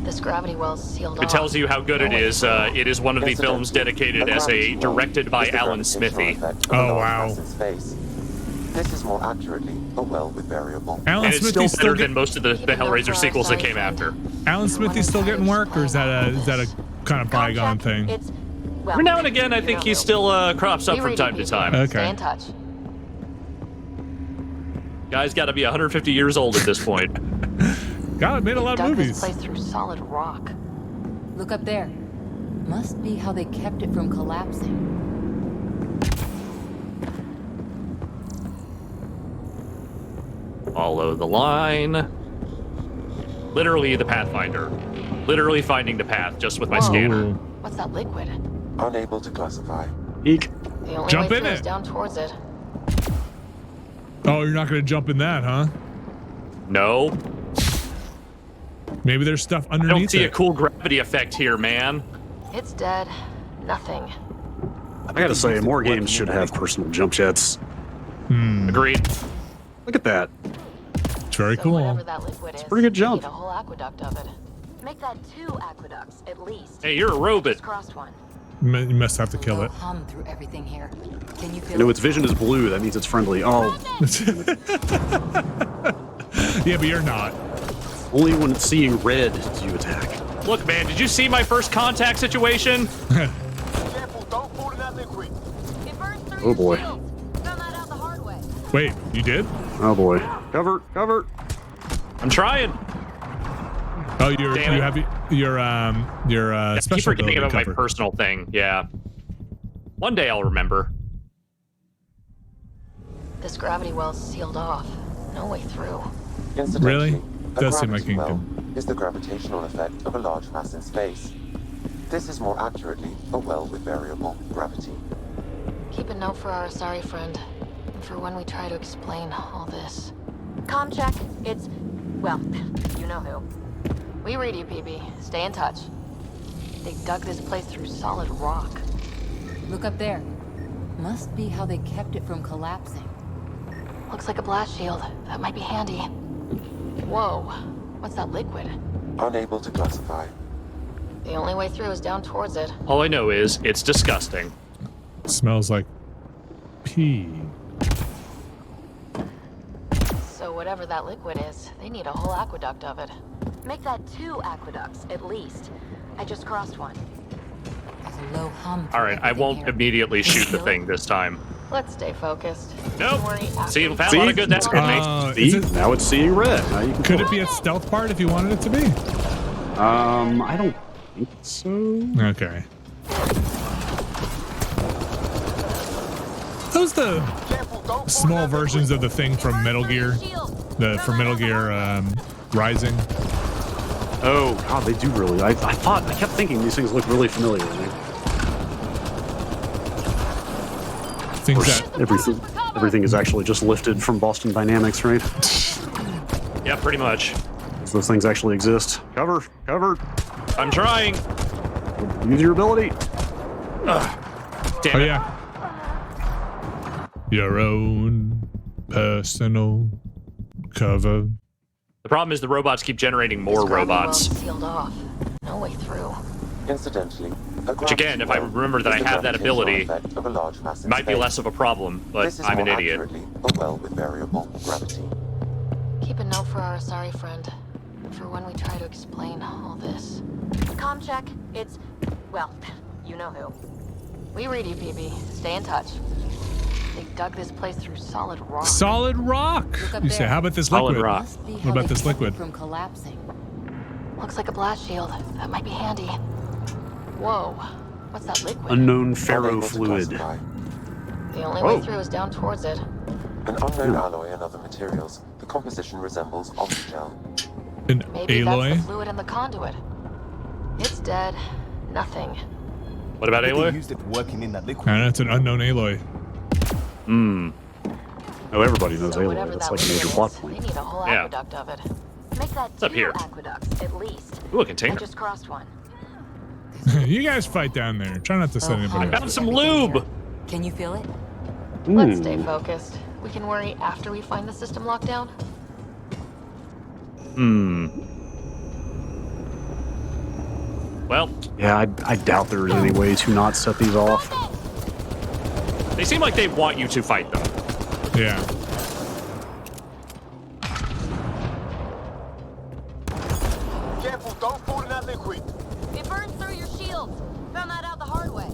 This gravity well's sealed off. It tells you how good it is. It is one of the films dedicated as a directed by Alan Smithy. Oh, wow. This is more accurately a well with variable. Alan And it's Smithy's still better than most of the Hellraiser sequels that came after. Alan Smithy's still getting work, or is that a kind of bygone thing? Every now and again, I think he still crops up from time to time. Okay. Stay in touch. Guy's got to be 150 years old at this point. God, made a lot of Dug movies. this place through solid rock. Look up there. Must be how they kept it from collapsing. Follow the line. Literally the Pathfinder. Literally finding the path just with my scanner. What's that liquid? Unable to classify. Eek. The only Jump way in through is it. down towards it. Oh, you're not going to jump in that, huh? No. Maybe there's stuff I underneath don't see a it. cool gravity effect here, man. It's dead. Nothing. I gotta say, more games should have personal jump jets. Agreed. Look at that. It's very So cool. whatever that liquid is, pretty good we jump. need a whole aqueduct of it. Make that 2 aqueducts at least. Hey, you're a robot. Just crossed one. You must have to kill it. Hum through everything here. Can you feel You know, its vision is blue. That means it's friendly. Oh, Yeah, but you're not. only when it's seeing red do you attack. Look, man, did you see my first contact situation? Careful, don't fall in that liquid. Oh boy. Found that out the hard way. Wait, you did? Oh boy. Cover, cover. I'm trying. Oh, you have your I keep special forgetting about my cover. personal thing. Yeah. One day I'll remember. This gravity well's sealed off. No way through. Incidentally, Really? a Does seem like gravity well Kingdom. is the gravitational effect of a large mass in space. This is more accurately a well with variable gravity. Keep a note for our sorry friend. And for when we try to explain all this. Comm check. It's, well, you know who. We read you, PB. Stay in touch. They dug this place through solid rock. Look up there. Must be how they kept it from collapsing. Looks like a blast shield. That might be handy. Whoa. What's that liquid? Unable to classify. The only way through is down towards it. All I know is it's disgusting. It smells like pee. So whatever that liquid is, they need a whole aqueduct of it. Make that 2 aqueducts, at least. I just crossed one. There's a low hum. All right, I won't immediately shoot the thing this time. Let's stay focused. Nope. Don't worry, after See, we found a lot of good that script, mate. See? Now it's seeing red. Now you can Could it be a stealth part if you wanted it to be? I don't think so. Okay. Those the small versions of the thing from Metal Gear, from Metal Gear Rising. Oh god, they do really. I kept thinking these things look really familiar. Things that everything is actually just lifted from Boston Dynamics, right? Yeah, pretty much. Those things actually exist. Cover, cover. I'm trying. Use your ability. Damn it. Yeah. Your own personal cover. The problem is the robots keep generating more This gravity robots. well's sealed off. No way through. Incidentally, Which again, if I remember that I have that ability, it might be less of a problem, but I'm an idiot. A well with variable gravity. Keep a note for our sorry friend. And for when we try to explain all this. Comm check. It's, well, you know who. We read you, PB. Stay in touch. They dug this place through solid rock. Solid rock. Look up You say, there. how about this Solid liquid? rock. Must be What how about they this kept it liquid? from collapsing. Looks like a blast shield. That might be handy. Whoa. What's that liquid? Unknown Unable to ferrofluid. classify. The only way through is down towards it. An unknown alloy and other materials. The composition resembles omnigel. An Maybe alloy? that's the fluid in the conduit. It's dead. Nothing. What about They Aloy? used it for working in that liquid. And it's an unknown alloy. Hmm. Oh, everybody knows So alloy. whatever That's that like a liquid major plot is, point. they need a whole Yeah. aqueduct of it. Make that up 2 here? aqueducts, at least. Ooh, a I container. just crossed one. You guys fight down there. Try not to set anybody up. Found some lube. Can you feel it? Let's stay focused. We can worry after we find the system lockdown. Well, Yeah, I doubt there is any way to not set these off. they seem like they want you to fight them. Yeah. Careful, don't fall in that liquid. It burns through your shields. Found that out the hard way.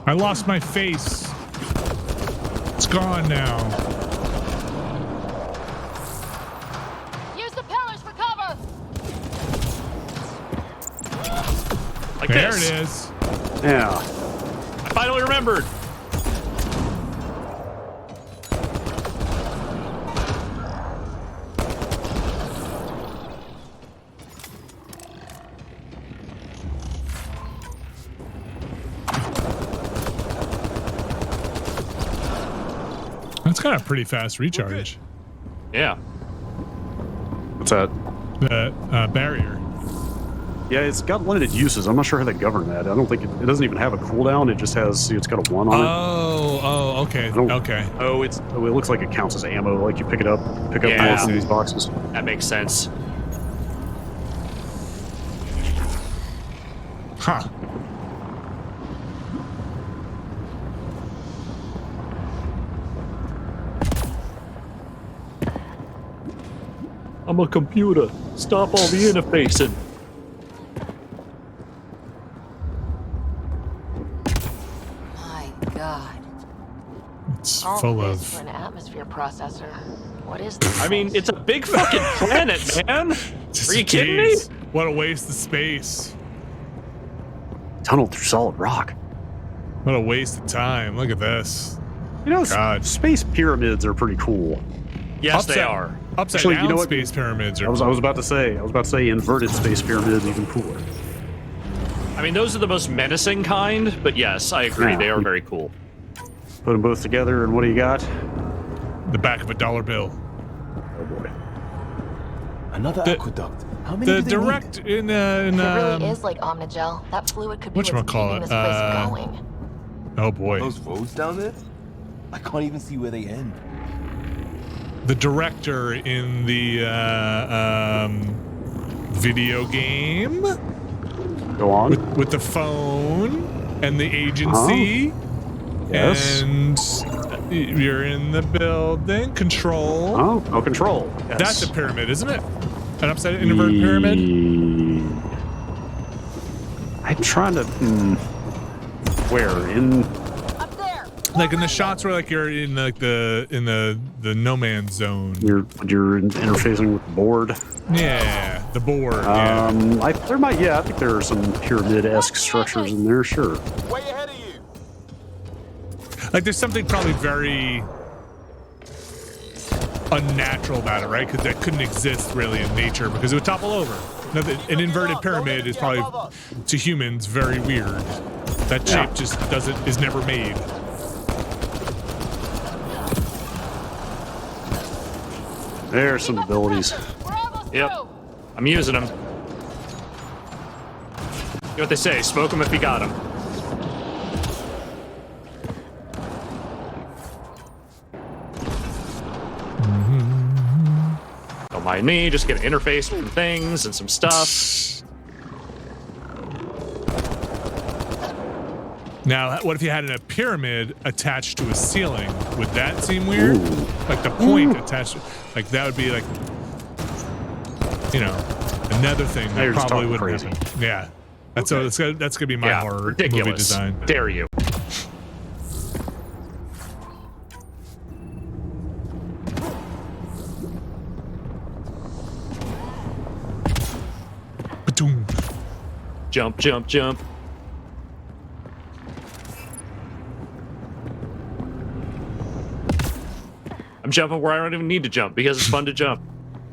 I lost my face. It's gone now. Use the pillars for cover! Like There this. it is. Yeah. I finally remembered. That's got a pretty fast recharge. Yeah. What's that? The barrier. Yeah, it's got limited uses. I'm not sure how they govern that. I don't think it doesn't even have a cooldown. It just has, see, it's got a 1 on it. Oh, okay. Okay. Oh, it looks like it counts as ammo. Like you pick up Yeah. more from these boxes. That makes sense. Huh. I'm a computer. Stop all the interfacing. My God. It's All full this of. for an atmosphere processor. What is this? I mean, it's a big fucking planet, man. Are you kidding me? What a waste of space. Tunnel through solid rock. What a waste of time. Look at this. You know, God. space pyramids are pretty cool. Yes, they are. Upside Actually, down you know what? space pyramids are. I was about to say inverted space pyramids even cooler. I mean, those are the most menacing kind, but yes, I agree. Yeah. They are very cool. Put them both together, and what do you got? The back of a dollar bill. Oh boy. Another aqueduct. How many The do they direct need? in It really is like Omnigel. That fluid could be what's keeping Whatchamacallit? this place going. Oh boy. Those roads down there? I can't even see where they end. The director in the video game Go on. with the phone and the agency. Yes. And you're in the building. Control. Oh, control. Yes. That's a pyramid, isn't it? An upside inverted pyramid. I'm trying to. Where in? Like in the shots where like you're in like the no man's zone. You're interfacing with the board. Yeah, the board. I think there are some pyramid-esque structures in there. Sure. Way ahead of you. Like there's something probably very unnatural about it, right? Because that couldn't exist really in nature because it would topple over. Now, an inverted pyramid is probably to humans very weird. That shape just is never made. There's some abilities. Yep. I'm using them. You know what they say, smoke them if you got them. Don't mind me, just get an interface with some things and some stuff. Now, what if you had a pyramid attached to a ceiling? Would that seem weird? Ooh. Like the point attached, like that would be like, you know, another thing Now that you're just probably talking wouldn't crazy. happen. Yeah, that's gonna be my horror ridiculous. movie design. Dare you? Ba-doom. Jump, jump, jump. I'm jumping where I don't even need to jump because it's fun to jump.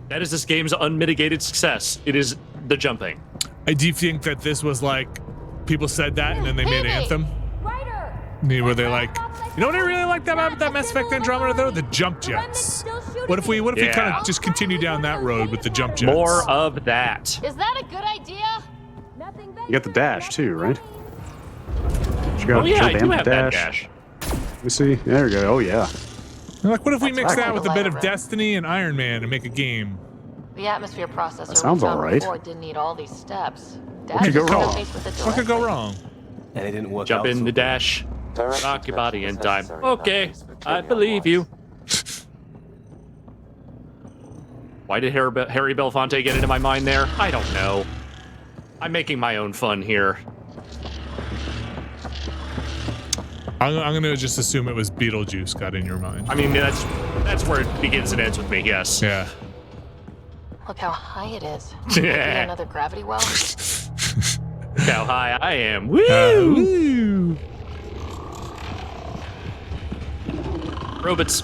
That is this game's unmitigated success. It is the jumping. Do you think that this was like people said that and then they made Anthem? Were they like, you know what I really like about that Mass Effect Andromeda though? The jump jets. What if we kind of just continue down that road with the jump jets? More of that. Is that a good idea? You got the dash too, right? You got Oh yeah, I jump do and have that dash. Let me see. There you go. Oh yeah. Like, what if we mix right. that with a bit of Destiny and Iron Man and make a game? The atmosphere processor That sounds we found alright. before didn't need all these steps. What could go wrong? What could go wrong? And it didn't work Jump out. in the dash. Direct Rock your body protection in is time. necessary Okay, nowadays for I trivial believe you. wars. Why did Harry Belafonte get into my mind there? I don't know. I'm making my own fun here. I'm gonna just assume it was Beetlejuice got in your mind. I mean, that's where it begins and ends with me. Yes. Yeah. Look how high it is. Could be Yeah. another gravity well. Look how high I am. Woo! Woo! Robots.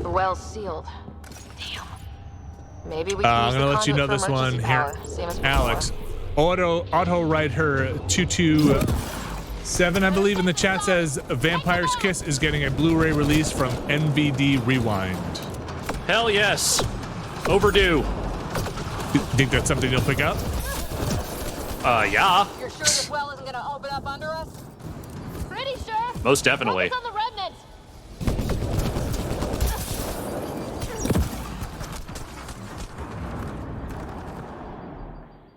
The well's sealed. Damn. Maybe we can I'm use gonna the let you know conduit this for one emergency here, power, same as before. Alex. Auto write her 227, I believe, in the chat says Vampire's Kiss is getting a Blu-ray release from NVD Rewind. Hell yes. Overdue. You think that's something you'll pick up? Yeah. You're sure this well isn't gonna open up under us? Pretty sure. Most definitely. Focus on the remnant.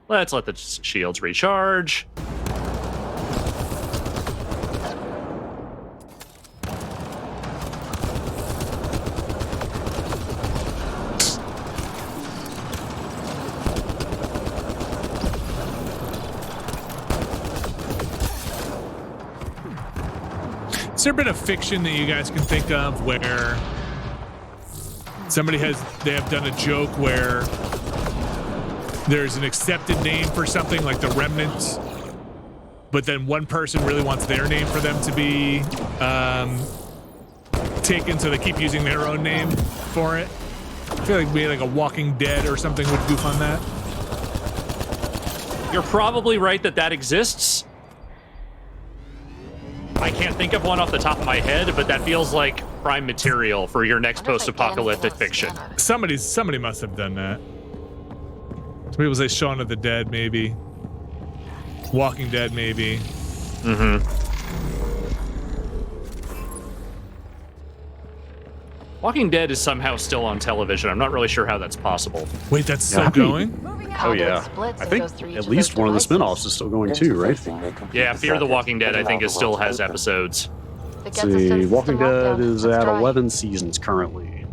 Let's let the shields recharge. Has there been a fiction that you guys can think of where they have done a joke where there's an accepted name for something like the Remnant, but then one person really wants their name for them to be taken, so they keep using their own name for it? I feel like maybe like a Walking Dead or something would goof on that. You're probably right that exists. I can't think of one off the top of my head, but that feels like prime material for your next post-apocalyptic fiction. Somebody must have done that. Some people say Shaun of the Dead, maybe. Walking Dead, maybe. Walking Dead is somehow still on television. I'm not really sure how that's possible. Wait, that's still going? Oh yeah, I think at least one of the spin-offs is still going too, right? Yeah, Fear the Walking Dead, I think, still has episodes. Let's see, Walking Dead is at 11 seasons currently.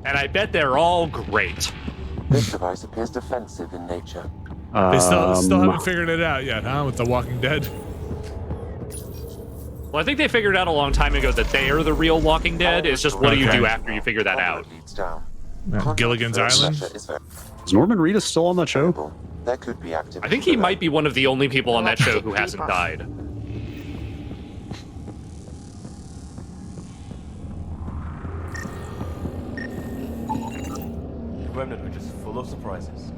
And I bet they're all great. This device appears defensive in nature. They still haven't figured it out yet, huh, with the Walking Dead? Well, I think they figured out a long time ago that they are the real Walking Dead. It's just what do you do after you figure that out? Gilligan's Island? Is Norman Reedus still on that show? There could be activity. I think he might be one of the only people on that show who hasn't died. Remnant are just full of surprises.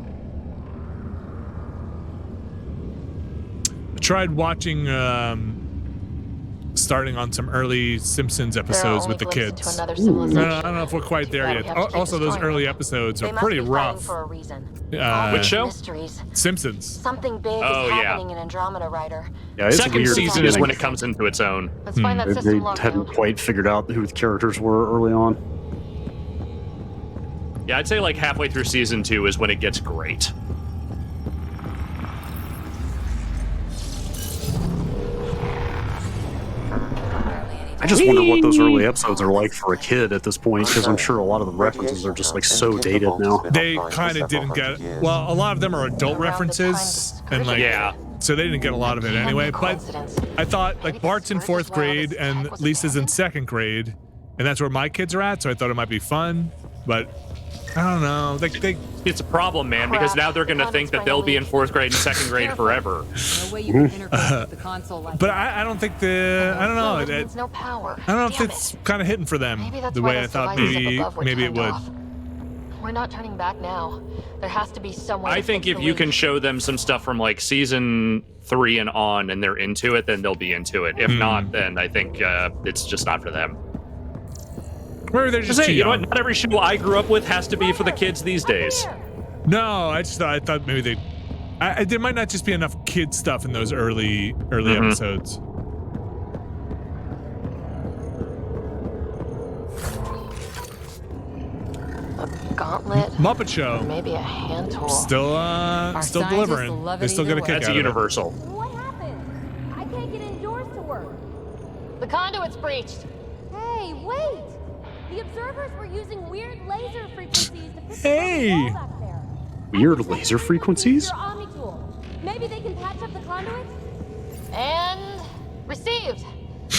I tried watching, starting on some early Simpsons episodes with the kids. I don't know if we're quite there yet. Also, those early episodes are pretty rough. For a reason. Which show? Mysteries. Simpsons. Something big is happening in Andromeda, Ryder. Yeah, it's Second weird season is when it comes into its own. Let's find that They system lockdown. hadn't quite figured out who the characters were early on. Yeah, I'd say like halfway through season 2 is when it gets great. I just wonder what those early episodes are like for a kid at this point, because I'm sure a lot of the references are just like so dated now. They kind of didn't get it. Well, a lot of them are adult references, and like, so they didn't get a lot of it anyway. But I thought like Bart's in 4th grade and Lisa's in 2nd grade, and that's where my kids are at. So I thought it might be fun, but I don't know. It's a problem, man, because now they're going to think that they'll be in 4th grade and 2nd grade forever. No way you can interface with the console like but I don't think I don't know. There's no power. I don't know if it's kind of hitting for them the way I thought maybe it would. We're not turning back now. There has to be someone. I think if you can show them some stuff from like season 3 and on, and they're into it, then they'll be into it. If not, then I think it's just not for them. Maybe they're just too you know young. what? Not every show I grew up with has to be for the kids these days. No, I thought maybe there might not just be enough kid stuff in those early episodes. A gauntlet. Muppet Show. Maybe a hand tool. Still delivering. They still get a kick out of it. That's a Universal. What happened? I can't get indoors to work. The conduit's breached. Hey, wait! The observers were using weird laser frequencies to fix Hey! the wall back there. Weird laser frequencies? Your Omni tool. Maybe they can patch up the conduit? And received.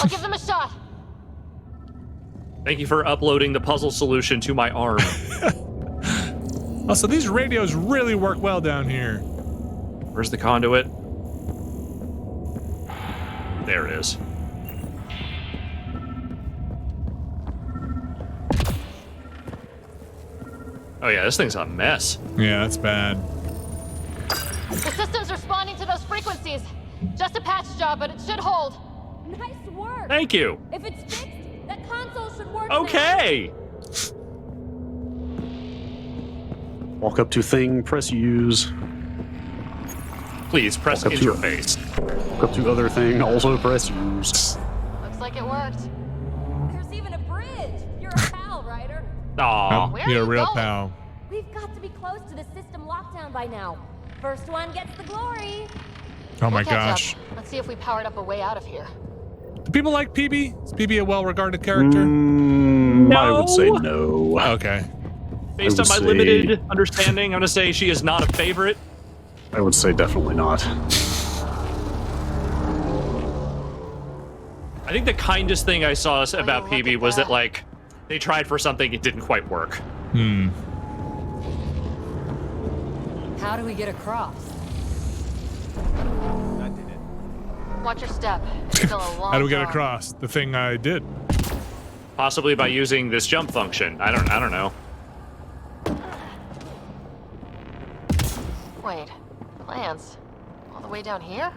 I'll give them a shot. Thank you for uploading the puzzle solution to my arm. Also, these radios really work well down here. Where's the conduit? There it is. Oh yeah, this thing's a mess. Yeah, that's bad. The system's responding to those frequencies. Just a patch job, but it should hold. Nice work. Thank you. If it's fixed, that console should work. Okay. Walk up to thing, press use. Please press interface. Walk up to other thing, also press use. Looks like it worked. There's even a bridge. You're a pal, Ryder. Aw. You're a real pal. We've got to be close to the system lockdown by now. First one gets the glory. Oh my We'll catch gosh. up. Let's see if we powered up a way out of here. Do people like PB? Is PB a well-regarded character? I would say no. Okay. Based on my limited understanding, I'm gonna say she is not a favorite. I would say definitely not. I think the kindest thing I saw about PB was that, like, they tried for something, it didn't quite work. How do we get across? I did it. Watch your step. It's still a long How do we get jog. across? The thing I did. Possibly by using this jump function. I don't know. Wait, plants? All the way down here?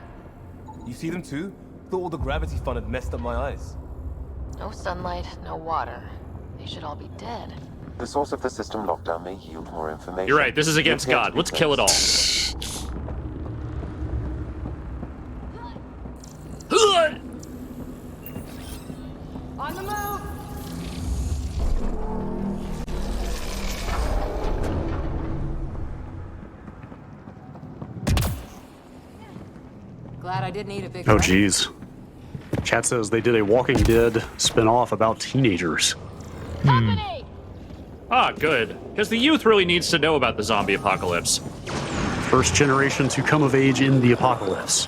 You see them too? Thought all the gravity fun had messed up my eyes. No sunlight, no water. They should all be dead. The source of the system lockdown may yield more information. You're right, this is against It appears God. to be Let's kill it all. On the move! Glad I didn't eat a big Oh, breakfast. geez. Chat says they did a Walking Dead spin-off about teenagers. Company! Ah, good. Because the youth really needs to know about the zombie apocalypse. First generation to come of age in the apocalypse.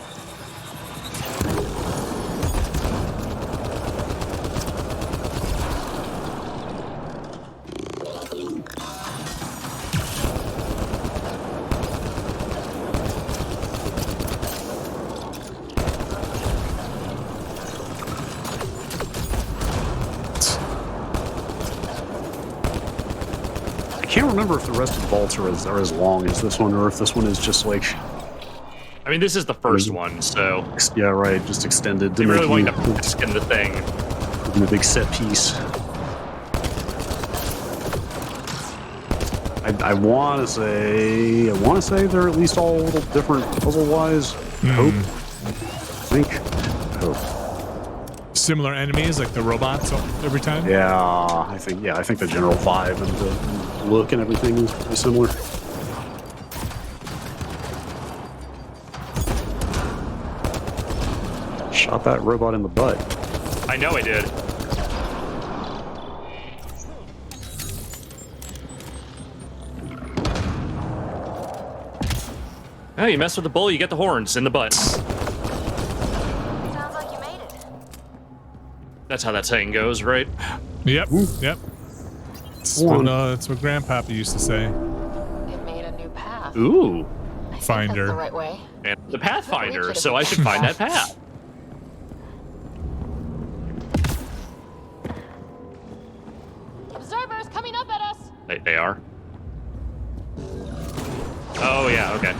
I can't remember if the rest of the vaults are as long as this one, or if this one is just like... I mean, this is the first one, so... Yeah, right, just extended to They really make wanted to risk in the thing. a big set piece. I want to say they're at least all a little different puzzle-wise. Hope. I think. Hope. Similar enemies, like the robots every time? Yeah, I think the general vibe and the look and everything is pretty similar. Shot that robot in the butt. I know I did. Oh, you mess with the bull, you get the horns in the butt. Sounds like you made it. That's how that saying goes, right? Yep, yep. That's what Grandpapa used to say. It made a new path. Ooh. I think Finder. that's the right way. And the Pathfinder, so I should find that path. Observers coming up at us! They are? Oh, yeah, okay.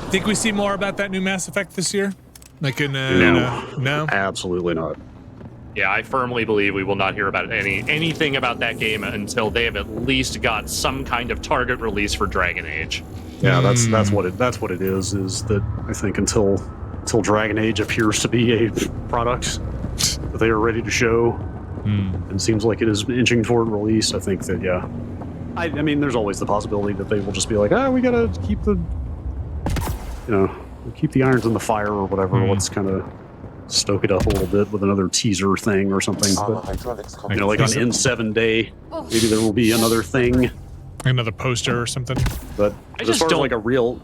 Think we see more about that new Mass Effect this year? Like in no? Absolutely not. Yeah, I firmly believe we will not hear about anything about that game until they have at least got some kind of target release for Dragon Age. Yeah, that's what it is. Is that I think until Dragon Age appears to be a product that they are ready to show, and seems like it is inching toward release. I think that I mean, there's always the possibility that they will just be like, we gotta keep the keep the irons in the fire or whatever. Let's kind of stoke it up a little bit with another teaser thing or something. But, like on N7 Day, maybe there will be another thing, another poster or something. But as far as like a real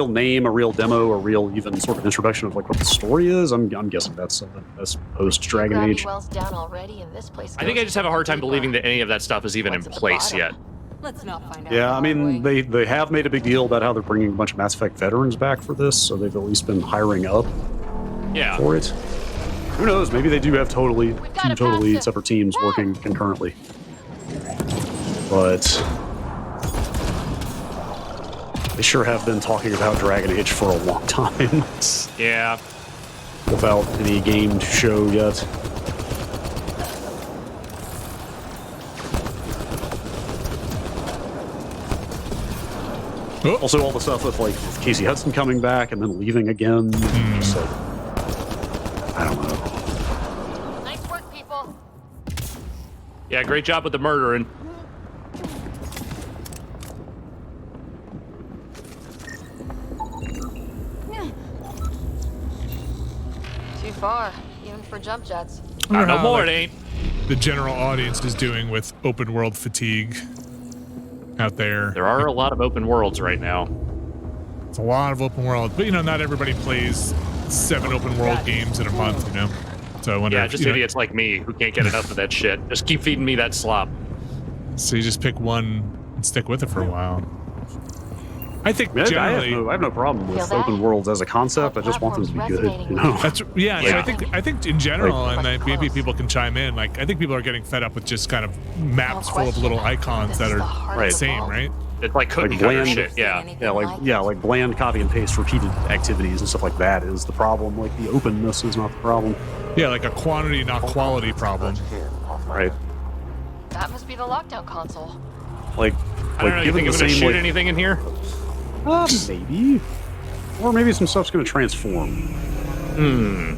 name, a real demo, a real even sort of introduction of like what the story is, I'm guessing that's post Dragon Age. Well's down already, and this place I think I just have a hard time believing that any of that stuff is even in place yet. Let's not find out. Yeah, I mean, they have made a big deal about how they're bringing a bunch of Mass Effect veterans back for this, so they've at least been hiring up for it. Who knows? Maybe they do have two totally separate teams working concurrently. But they sure have been talking about Dragon Age for a long time. Yeah. Without any game to show yet. Also, all the stuff with like Casey Hudson coming back and then leaving again. Just like, I don't know. Nice work, people. Yeah, great job with the murdering. far, even for jump jets. No more, it ain't. The general audience is doing with open world fatigue out there. There are a lot of open worlds right now. It's a lot of open world, but not everybody plays 7 open world games in a month, So I wonder. Yeah, just idiots like me who can't get enough of that shit. Just keep feeding me that slop. So you just pick one and stick with it for a while. I think generally, I have no problem with open worlds as a concept. I just want them to be good. That's So I think in general, and then maybe people can chime in. I think people are getting fed up with just kind of maps full of little icons that are the same, right? It's like cookie cutter shit. Yeah, like bland copy and paste repeated activities and stuff like that is the problem. Like the openness is not the problem. Yeah, like a quantity, not quality problem. Right. That must be the lockdown console. I don't know. You think it's gonna shoot anything in here? Maybe. Or maybe some stuff's gonna transform. And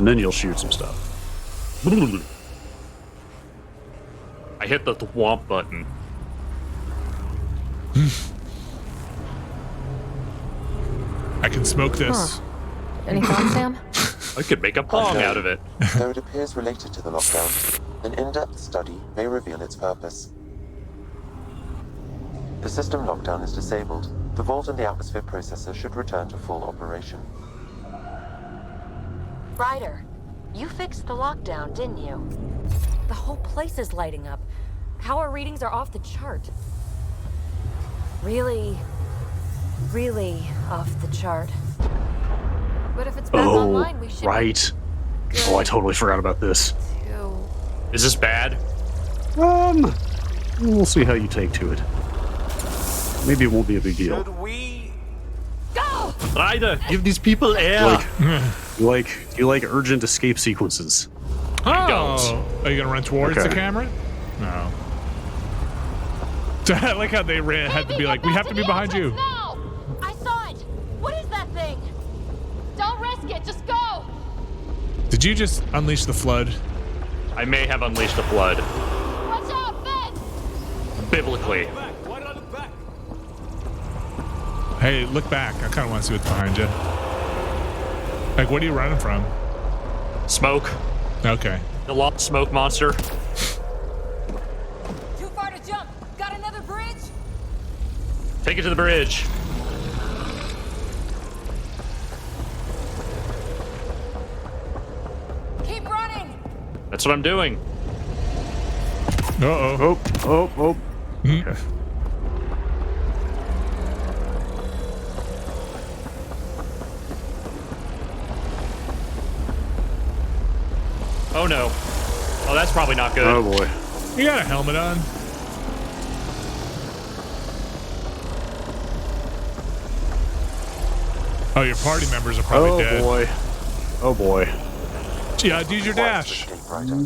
then you'll shoot some stuff. I hit the thwomp button. I can smoke this. Any thoughts, Sam? I could make a bong out of it. Though it appears related to the lockdown, an in-depth study may reveal its purpose. The system lockdown is disabled. The vault and the atmosphere processor should return to full operation. Ryder, you fixed the lockdown, didn't you? The whole place is lighting up. Power readings are off the chart. Really off the chart. But if it's back online, we should. Right. Oh, I totally forgot about this. Is this bad? We'll see how you take to it. Maybe it won't be a big deal. Go! Ryder, give these people air. Do you like urgent escape sequences? Oh, are you gonna run towards the camera? No. I like how they had to be like, we have to be behind you. Now! I saw it! What is that thing? Don't risk it, just go! Did you just unleash the flood? I may have unleashed a flood. Watch out, Ben! Biblically. Hey, look back. I kind of want to see what's behind you. Like, what are you running from? Smoke. Okay. The lost smoke monster. Too far to jump. Got another bridge? Take it to the bridge. Keep running. That's what I'm doing. Uh-oh. Oh. Okay. Oh no. Oh, that's probably not good. Oh boy. You got a helmet on? Oh, your party members are probably dead. Oh boy. Yeah, use your dash. I know,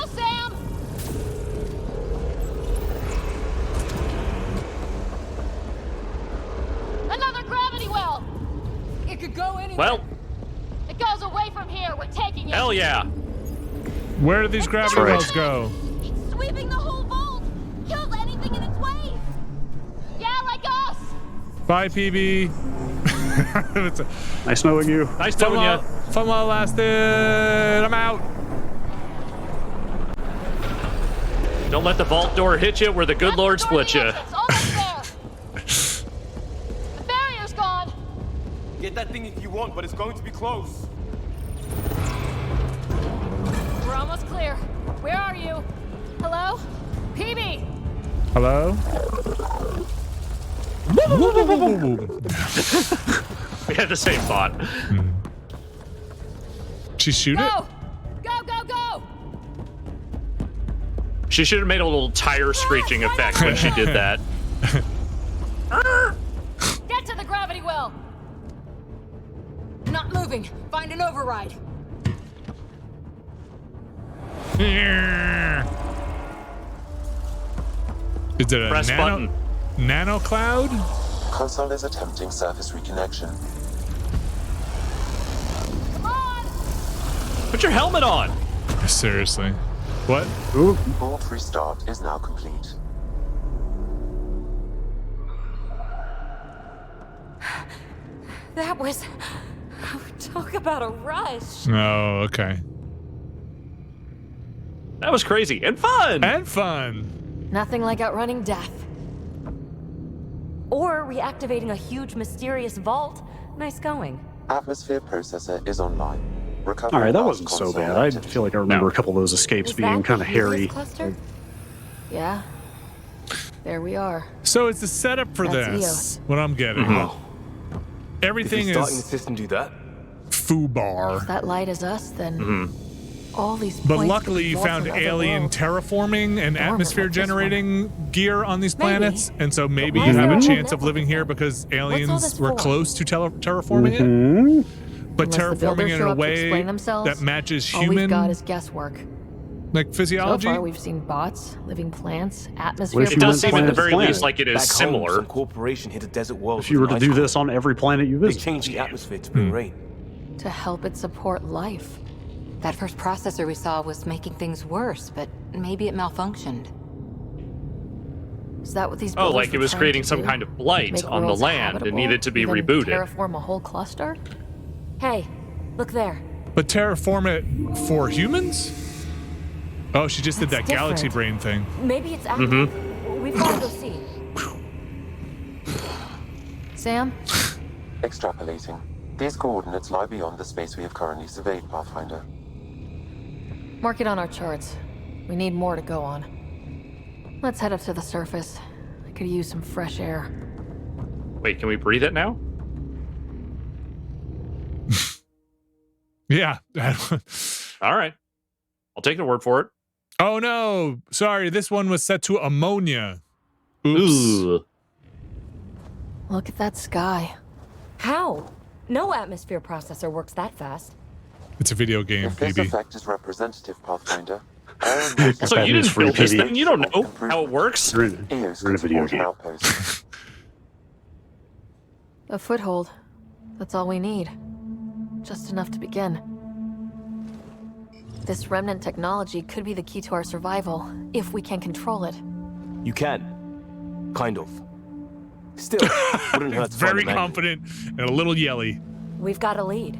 Sam! Another gravity well! It could go anywhere. Well, It goes away from here, we're taking it! hell yeah. Where do these gravity wells go? It's sweeping the whole vault! Kills anything in its way! Yeah, like us! Bye, PB. Nice knowing you. Nice knowing you. Fun while it lasted. I'm out. Don't let the vault door hit you where the good Lord split you. It's almost there! The barrier's gone! Get that thing if you want, but it's going to be close. We're almost clear. Where are you? Hello? PB! Hello? We had the same thought. She shoot it? Go! Go! She should have made a little tire screeching effect when she did that. Get to the gravity well! Not moving. Find an override. Is it a Press button. nano cloud? Console is attempting surface reconnection. Come on! Put your helmet on. Seriously. What? Vault restart is now complete. That was... Talk about a rush. Oh, okay. That was crazy and fun. And fun. Nothing like outrunning death. Or reactivating a huge mysterious vault. Nice going. Atmosphere processor is online. All right, that wasn't so bad. I feel like I remember a couple of those escapes being kind of hairy. Yeah. There we are. So it's the setup for That's this. EOS. What I'm getting. Everything If starting the is system do that? foobar. If that light is us, then all these. But points luckily, could you be vaults found of other alien worlds. terraforming and atmosphere like this one. generating gear on these Maybe. planets, and so maybe Why you is have there a a chance whole of living here because aliens this were for? close to terraforming it. But Unless the terraforming builders it in show a up to way explain themselves, that matches all we've human, got is guesswork. like So physiology. far, we've seen bots, living plants, atmosphere. What if It you does went seem at the planet very to planet? least like it is Back home, similar. some corporation hit a desert world. If you were with to an do ice this on every planet you They visit. changed the atmosphere to bring rain. to help it support life. That first processor we saw was making things worse, but maybe it malfunctioned. Is that what these? Oh, builders like it were was trying creating to some do? kind of blight Make on the worlds land and habitable, needed to be even rebooted. Terraform a whole cluster? Hey, look there. But terraform it for humans? Oh, she just did that That's galaxy different. brain thing. Maybe it's active. We've got to go see. Sam, Extrapolating. These coordinates lie beyond the space we have currently surveyed, Pathfinder. mark it on our charts. We need more to go on. Let's head up to the surface. I could use some fresh air. Wait, can we breathe it now? Yeah. All right. I'll take the word for it. Oh no! Sorry, this one was set to ammonia. Oops. Ooh. Look at that sky. How? No atmosphere processor works that fast. It's a video game, If this PB. effect is representative, Pathfinder, So you didn't build this thing. You don't know how it works. You're in a video game. A foothold. That's all we need. Just enough to begin. This remnant technology could be the key to our survival, if we can control it. You can. Kind of. Still, wouldn't hurt to find Very a manual. confident and a little yelly. We've got a lead.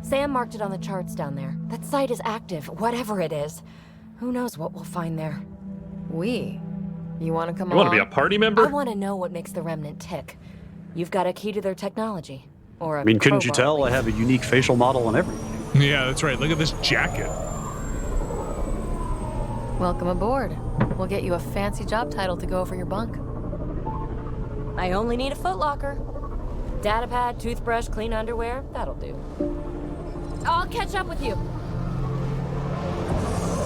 Sam marked it on the charts down there. That site is active, whatever it is. Who knows what we'll find there. We? You want to come You want to be a along? party I member? want to know what makes the Remnant tick. You've got a key to their technology. Or a I mean, couldn't you crowbar, tell? at I have a unique facial model and everything. Yeah, that's right. Look at this jacket. Welcome aboard. We'll get you a fancy job title to go over your bunk. I only need a footlocker. Datapad, toothbrush, clean underwear, that'll do. I'll catch up with you.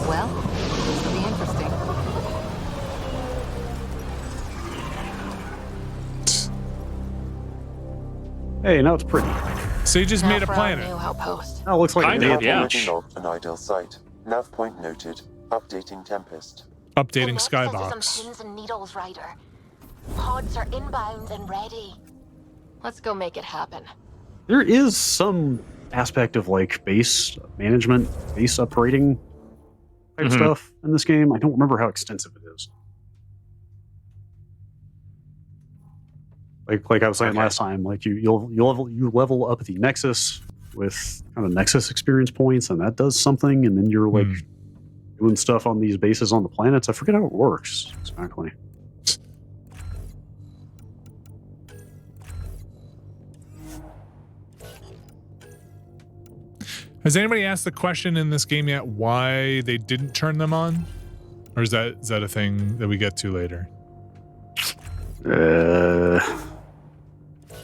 Well, this will be interesting. Hey, now it's pretty. So you just Now made a for our planet. new outpost. Now it looks like Kind a of, day yeah. beach. Logged an ideal site. Nav point noted. Updating Tempest. Updating Connect us to Skybox. some pins and needles, Ryder. Pods are inbound and ready. Let's go make it happen. There is some aspect of like base management, base upgrading type stuff in this game. I don't remember how extensive it is. Like I was saying last time, like you level up the Nexus with kind of Nexus experience points, and that does something, and then you're like doing stuff on these bases on the planets. I forget how it works exactly. Has anybody asked the question in this game yet why they didn't turn them on? Or is that a thing that we get to later?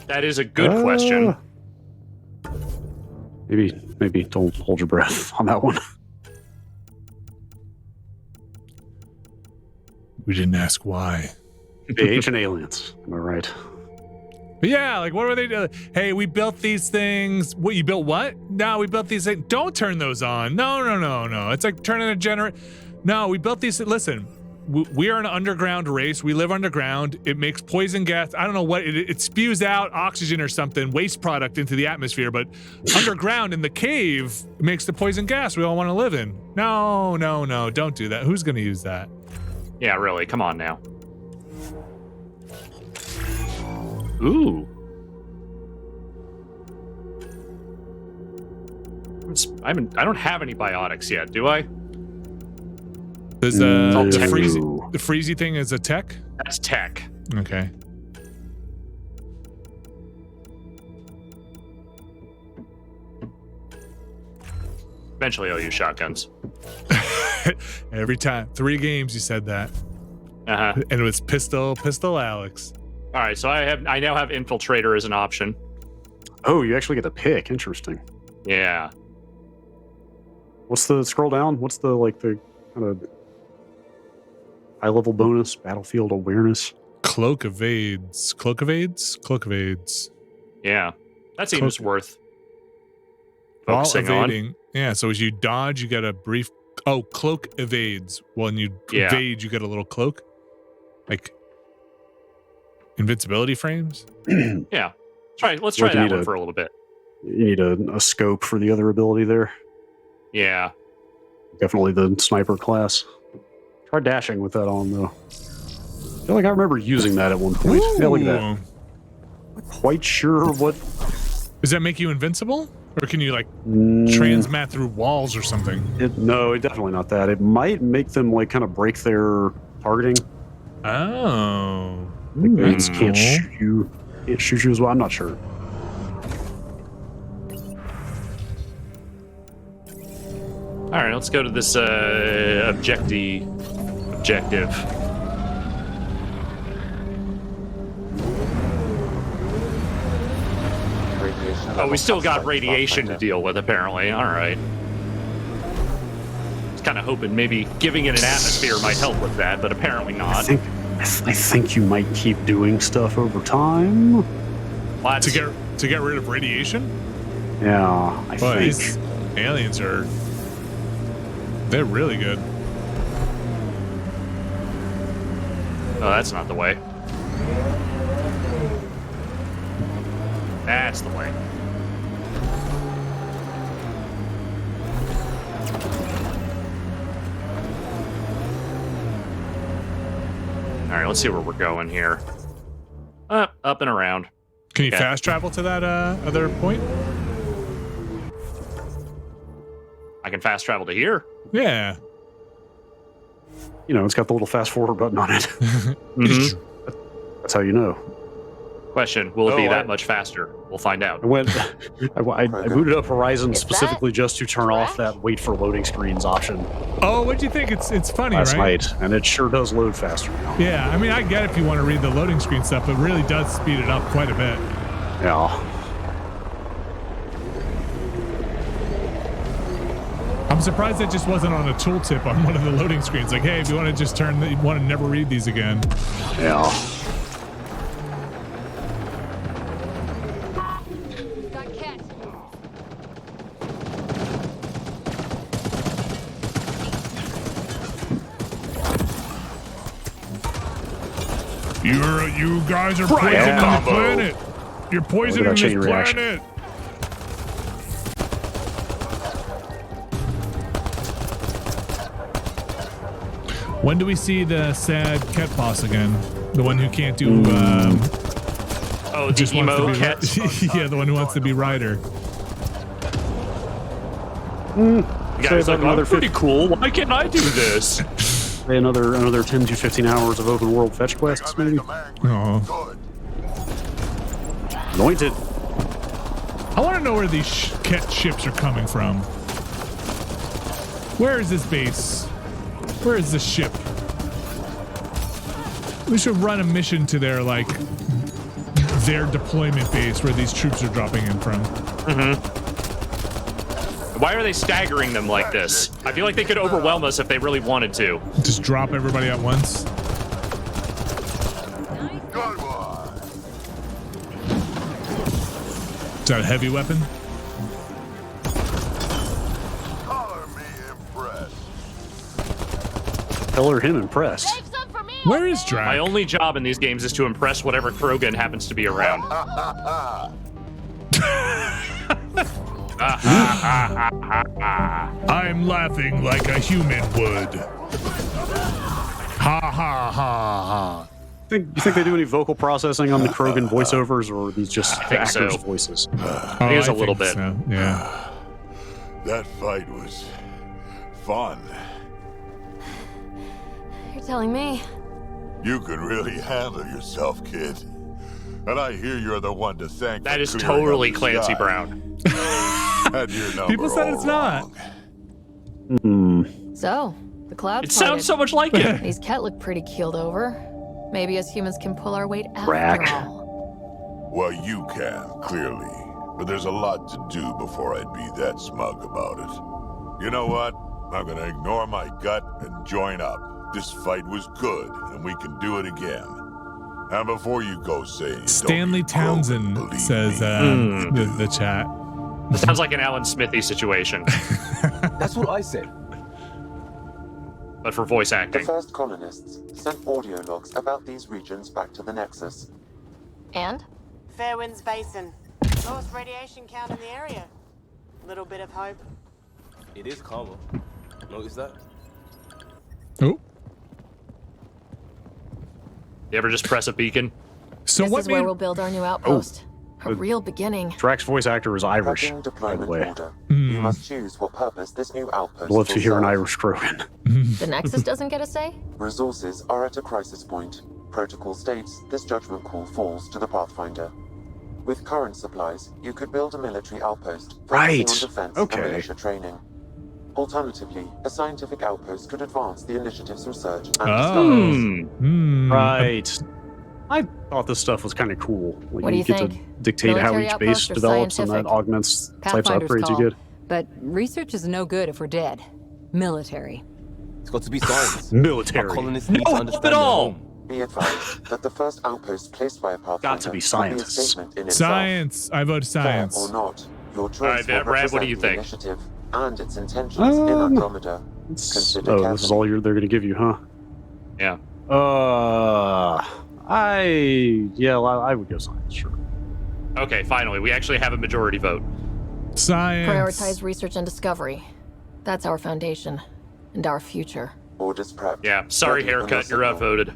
That is a good question. Maybe don't hold your breath on that one. We didn't ask why. The ancient aliens. Am I right? But yeah, like what were they doing? Hey, we built these things. What, you built what? No, we built these things. Don't turn those on. No. It's like turning a generator. No, we built these. Listen, we are an underground race. We live underground. It makes poison gas. I don't know what it spews out oxygen or something, waste product into the atmosphere. But underground in the cave makes the poison gas we all want to live in. No. Don't do that. Who's going to use that? Yeah, really. Come on now. Ooh. I don't have any biotics yet, do I? Does the freezy thing is a tech? That's tech. Okay. Eventually I'll use shotguns. Every time. 3 games you said that. Uh-huh. And it was pistol Alex. All right, so I now have infiltrator as an option. Oh, you actually get to pick. Interesting. Yeah. What's the scroll down? What's the kind of high level bonus? Battlefield awareness. Cloak evades. Yeah. That seems worth while focusing evading. on. Yeah, so as you dodge, you get a brief cloak evades. When you evade, you get a little cloak. Like invincibility frames? Yeah. Let's try that one for a little bit. You need a scope for the other ability there. Yeah. Definitely the sniper class. Try dashing with that on, though. I feel like I remember using that at one point. Ooh. Yeah, look at that. I'm not quite sure what... Does that make you invincible? Or can you, transmat through walls or something? No, definitely not that. It might make them, kind of break their targeting. Oh. They can't shoot you as well. I'm not sure. All right, let's go to this objective. Oh, we still got radiation to deal with, apparently. All right. I was kind of hoping maybe giving it an atmosphere might help with that, but apparently not. I think you might keep doing stuff over time. What? To get rid of radiation? Yeah, I think. These aliens they're really good. Oh, that's not the way. That's the way. All right, let's see where we're going here. Up and around. Can you fast travel to that other point? I can fast travel to here. Yeah. It's got the little fast forward button on it. Mm-hmm. That's how you know. Question: will it be that much faster? We'll find out. I booted up Horizon specifically just to turn off that wait for loading screens option. Oh, what'd you think? It's funny, last right? night, and it sure does load faster now. Yeah, I mean, I get if you want to read the loading screen stuff, but it really does speed it up quite a bit. Yeah. I'm surprised that just wasn't on a tooltip on one of the loading screens. Like, hey, if you want to just you want to never read these again. Yeah. You guys are poisoning the planet. You're poisoning this planet. When do we see the sad Ket boss again? The one who can't do. The emo Ket. Yeah, the one who wants to be Ryder. Guys, I'm pretty cool. Why can't I do this? Another 10 to 15 hours of open world fetch quests, maybe. Oh. Anointed. I want to know where these Ket ships are coming from. Where is this base? Where is this ship? We should run a mission to their deployment base where these troops are dropping in from. Mm-hmm. Why are they staggering them like this? I feel like they could overwhelm us if they really wanted to. Just drop everybody at once. Is that a heavy weapon? Color him impressed. Where is Drac? My only job in these games is to impress whatever Krogan happens to be around. I'm laughing like a human would. Ha ha ha ha. You think they do any vocal processing on the Krogan voiceovers, or are these just actors' voices? I think it's a little bit. So. Yeah. That fight was fun. You're telling me. You can really handle yourself, kid. And I hear you're the one to thank. That for is clearing totally up the Clancy sky. Brown. Had your number People said all it's not. wrong. So, the clouds It sounds so much like it. These Ket look pretty keeled over. Maybe us humans can pull our weight after Rack. all. Well, you can, clearly. But there's a lot to do before I'd be that smug about it. You know what? I'm gonna ignore my gut and join up. This fight was good, and we can do it again. And before you go saying Stanley Townsend says the chat. This sounds like an Alan Smithy situation, That's what I said. but for voice The acting. first colonists sent audio logs about these regions back to the Nexus. And? Fairwinds Basin. Lowest radiation count in the area. Little bit of hope. It is calmer. Notice that? Oh. You ever just press a beacon? So This what is where made we'll build our new outpost. A real beginning. Drax's voice actor is Irish, Tracking by the deployment way. order. You must choose what purpose this new outpost I'd love to will hear an serve. Irish Krogan. The Nexus doesn't get a say? Resources are at a crisis point. Protocol states this judgment call falls to the Pathfinder. With current supplies, you could build a military outpost Right. focusing on defense Okay. and militia training. Alternatively, a scientific outpost could advance the initiative's research and discoveries. Right. I thought this stuff was kind of cool. Like, What do you get think? to dictate how Military each base outpost or develops, and that scientific? augments the types of Pathfinder's upgrades call. you get. But research is no good if we're dead. Military. It's got to be science. Military. Our colonists need to No, understand at their all. home. Be advised that the first outpost placed by a Pathfinder Got to be will scientists. a statement in itself. Science. I vote science. Fair or not, your choice All right, will Brad, what represent do you the think? initiative and its intentions in Andromeda. Consider Oh, this is all they're going to give you, huh? Yeah. I would go science, sure. Okay, finally, we actually have a majority vote. Science. Prioritize research and discovery. That's our foundation. And our future. Orders prepped. Yeah, sorry, Ready when haircut, you're you're outvoted.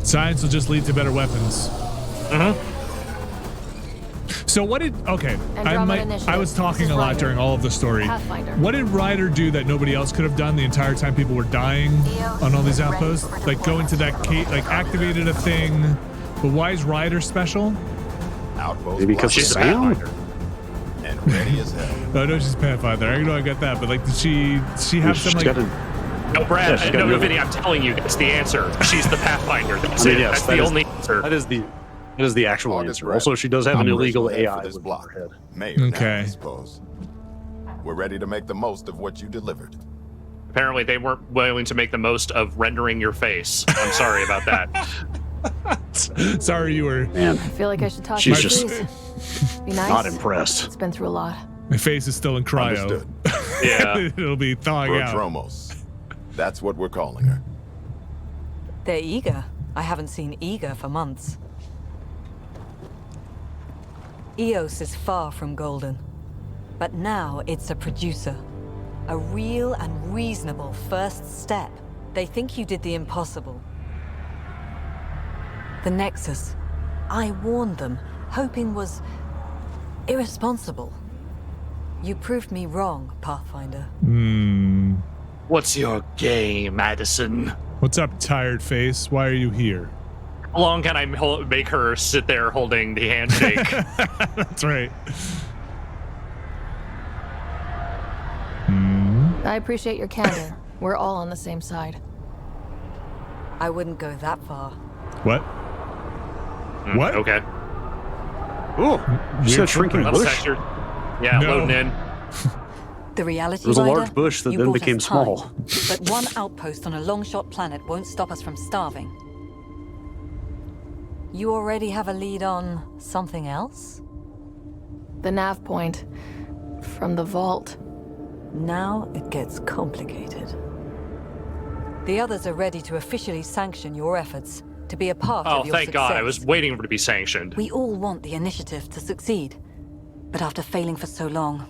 Science will just lead to better weapons. So what did I was talking a lot during all of the story. Pathfinder. What did Ryder do that nobody else could have done the entire time people were dying on all these outposts? Like go into that activated a thing. But why is Ryder special? Outpost. Maybe because She's of a sound? Pathfinder. And ready as hell. Oh no, she's Pathfinder. I know I got that, but like did she have some She's like got a- No, Brad, Yeah, she's got no, really- Vinny, I'm telling you, that's the answer. She's the Pathfinder. That's I mean, it. yes, That's that the is- only answer. That is the actual August answer. Red. Also, she does have an illegal Operational head AI for this living in block. her head. Mayor now, Okay. I suppose. We're ready to make the most of what you delivered. Apparently, they weren't willing to make the most of rendering your face. I'm sorry about that. Sorry you were Man, I feel like I should talk She's to just please. Be nice. not impressed. It's been through a lot. my face is still in cryo. Understood. Yeah. It'll be thawing out. Prodromos. That's what we're calling her. They're eager. I haven't seen eager for months. Eos is far from golden. But now it's a producer. A real and reasonable first step. They think you did the impossible. The Nexus. I warned them, hoping was irresponsible. You proved me wrong, Pathfinder. What's your game, Madison? What's up, tired face? Why are you here? How long can I make her sit there holding the handshake? That's right. I appreciate your candor. We're all on the same side. I wouldn't go that far. What? What? Okay. Oh, you said shrinking Little bush? texture. Yeah, No. loading in. The reality, There was a Rider, large bush that you then bought us became time, small. But one outpost on a long-shot planet won't stop us from starving. You already have a lead on something else? The nav point. From the vault. Now it gets complicated. The others are ready to officially sanction your efforts, to be a part Oh, of your thank success. God. I was waiting for it to be sanctioned. We all want the initiative to succeed. But after failing for so long,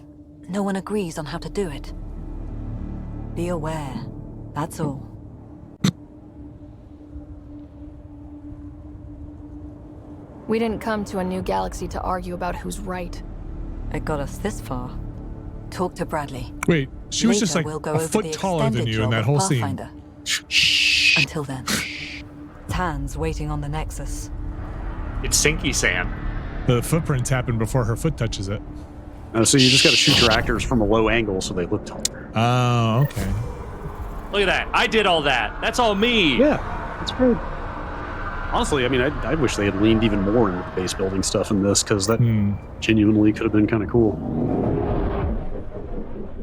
no one agrees on how to do it. Be aware. That's all. We didn't come to a new galaxy to argue about who's right. It got us this far. Talk to Bradley. Wait, she was just like We'll go a over foot the taller than extended you in job that of whole scene. Pathfinder. Until then, Tan's waiting on the Nexus. It's Sinky Sam. The footprints happen before her foot touches it. So you just got to shoot your actors from a low angle so they look taller. Oh, okay. Look at that. I did all that. That's all me. Yeah, that's great. Honestly, I mean, I wish they had leaned even more into the base building stuff in this, because that genuinely could have been kind of cool.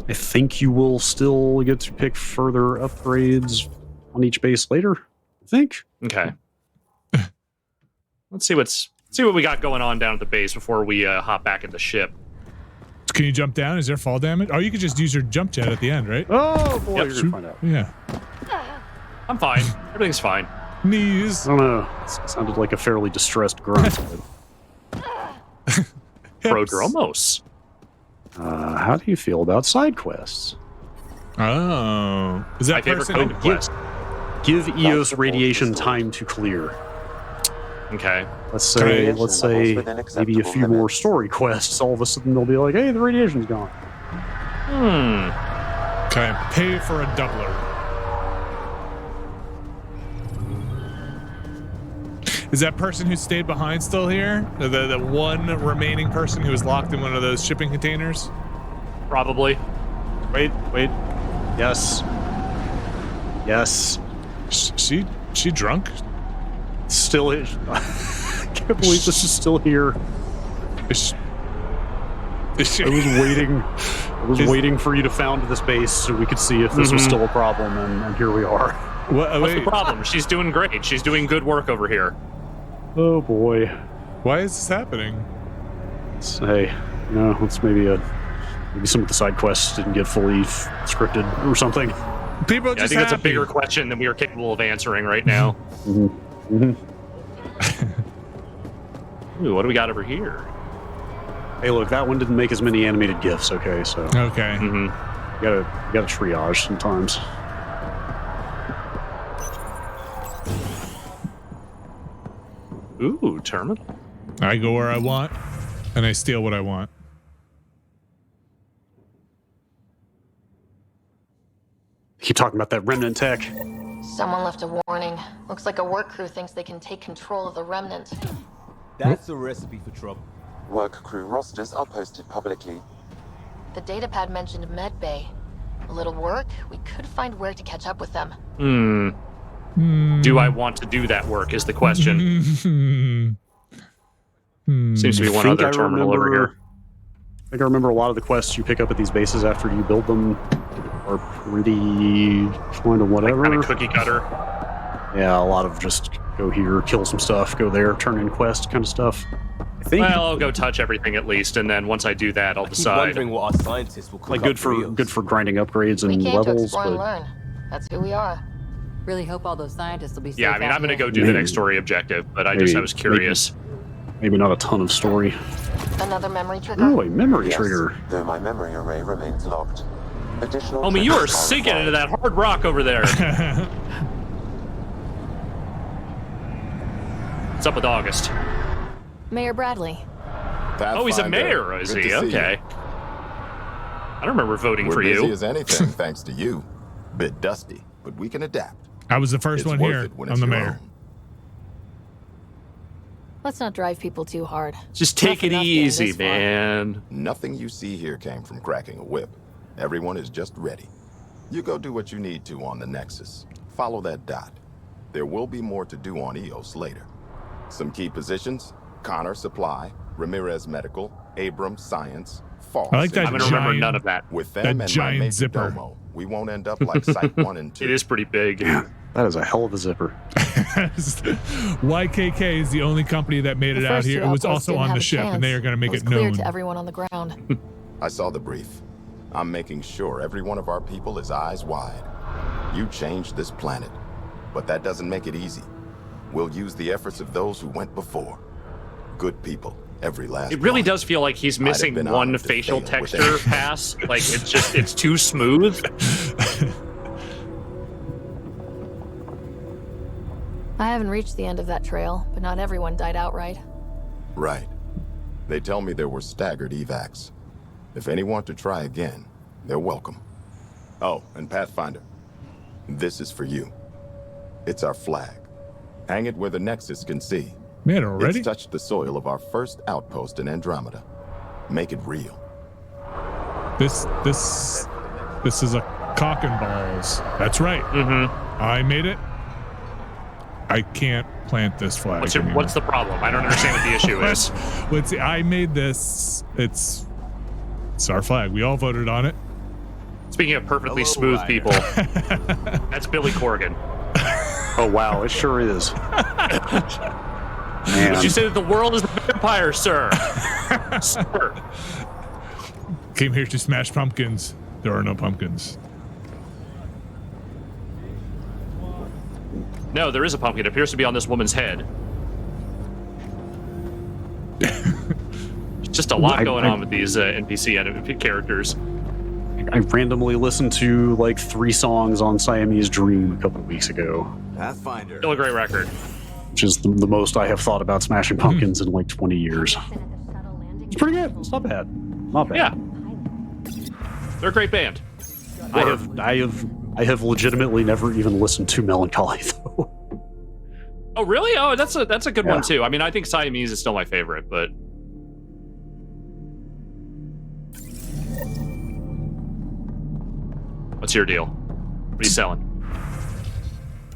I think you will still get to pick further upgrades on each base later, I think. Okay. Let's see what we got going on down at the base before we hop back in the ship. Can you jump down? Is there fall damage? Oh, you could just use your jump jet at the end, right? Oh, boy, Yep. you're going to find out. Yeah. I'm fine. Everything's fine. Knees. I don't know. It sounded like a fairly distressed grunt. Prodromos. How do you feel about side quests? Oh. Is that My favorite person? kind of quest. Give EOS radiation time to clear. Okay. Let's say maybe a few more story quests. All of a sudden they'll be like, hey, the radiation's gone. Okay. Pay for a doubler. Is that person who stayed behind still here? The one remaining person who was locked in one of those shipping containers? Probably. Wait. Yes. She drunk? Still is. I can't believe this is still here. I was waiting for you to found this base so we could see if this was still a problem, and here we are. What's the problem? She's doing great. She's doing good work over here. Oh boy. Why is this happening? Let's maybe some of the side quests didn't get fully scripted or something. People I think that's a bigger question than we are capable of answering right now. Ooh, what do we got over here? Hey, look, that one didn't make as many animated GIFs. Okay, so okay, you gotta triage sometimes. Ooh, terminal. I go where I want, and I steal what I want. Keep talking about that remnant tech. Someone left a warning. Looks like a work crew thinks they can take control of the remnant. That's a recipe for trouble. Work crew rosters are posted publicly. The datapad mentioned med bay. A little work, we could find where to catch up with them. Do I want to do that work is the question. Seems to be one other terminal over here. I think I remember a lot of the quests you pick up at these bases after you build them are pretty kind of whatever. Like kind of cookie cutter. Yeah, a lot of just go here, kill some stuff, go there, turn in quest kind of stuff. I think. Well, I'll go touch everything at least, and then once I do that, I'll decide. Wondering what our scientists will cook like up good for grinding upgrades and we came levels. to explore and But learn. That's who we are. Really hope all those scientists will be safe. Yeah, I mean, out I'm going to here. go do the next story objective, but I was curious. Maybe not a ton of story. Another memory trigger? Oh, a memory Yes, trigger. though my memory array remains locked. Additional Homie, you are triggers sinking required. into that hard rock over there. What's up with August? Mayor Bradley. Oh, he's a mayor, is he? Okay. I don't remember voting for you. We're busy as anything, thanks to you. Bit dusty, but we can adapt. I was the first one here. I'm the mayor. Let's not drive people too hard. Just take it easy, man. Nothing you see here came from cracking a whip. Everyone is just ready. You go do what you need to on the Nexus. Follow that dot. There will be more to do on EOS later. Some key positions: Connor Supply, Ramirez Medical, Abrams Science, False. I like that. I'm going to remember none of that. With them and my major zipper. domo, we won't end up like Site 1 and 2. It is pretty big. Yeah, that is a hell of a zipper. YKK is the only company that made it out here. It was also on the ship, and they are going to make it clear known. to everyone on the ground. I saw the brief. I'm making sure every one of our people is eyes wide. You changed this planet, but that doesn't make it easy. We'll use the efforts of those who went before. Good people, every last It really one. does feel like he's missing been one honored to facial fail with texture it. pass. Like, it's too smooth. I haven't reached the end of that trail, but not everyone died outright. Right. They tell me there were staggered evacs. If any want to try again, they're welcome. Oh, and Pathfinder, this is for you. It's our flag. Hang it where the Nexus can see. Man, already? It's touched the soil of our first outpost in Andromeda. Make it real. This is a cock and balls. That's right. Mm-hmm. I made it. I can't plant this flag. What's the problem? I don't understand what the issue is. I made this. It's our flag. We all voted on it. Speaking of perfectly smooth people, that's Billy Corgan. Oh wow, it sure is. Man. Would you say that the world is a vampire, sir? Sir. Came here to smash pumpkins. There are no pumpkins. No, there is a pumpkin. It appears to be on this woman's head. Just a lot going on with these NPC characters. I randomly listened to like 3 songs on Siamese Dream a couple of weeks ago. Pathfinder. Still a great record. Which is the most I have thought about Smashing Pumpkins in like 20 years. It's pretty good. It's not bad. Not bad. Yeah. They're a great band. I have legitimately never even listened to Melancholy though. Oh really? Oh, that's a good one too. I mean, I think Siamese is still my favorite, but what's your deal? What are you selling?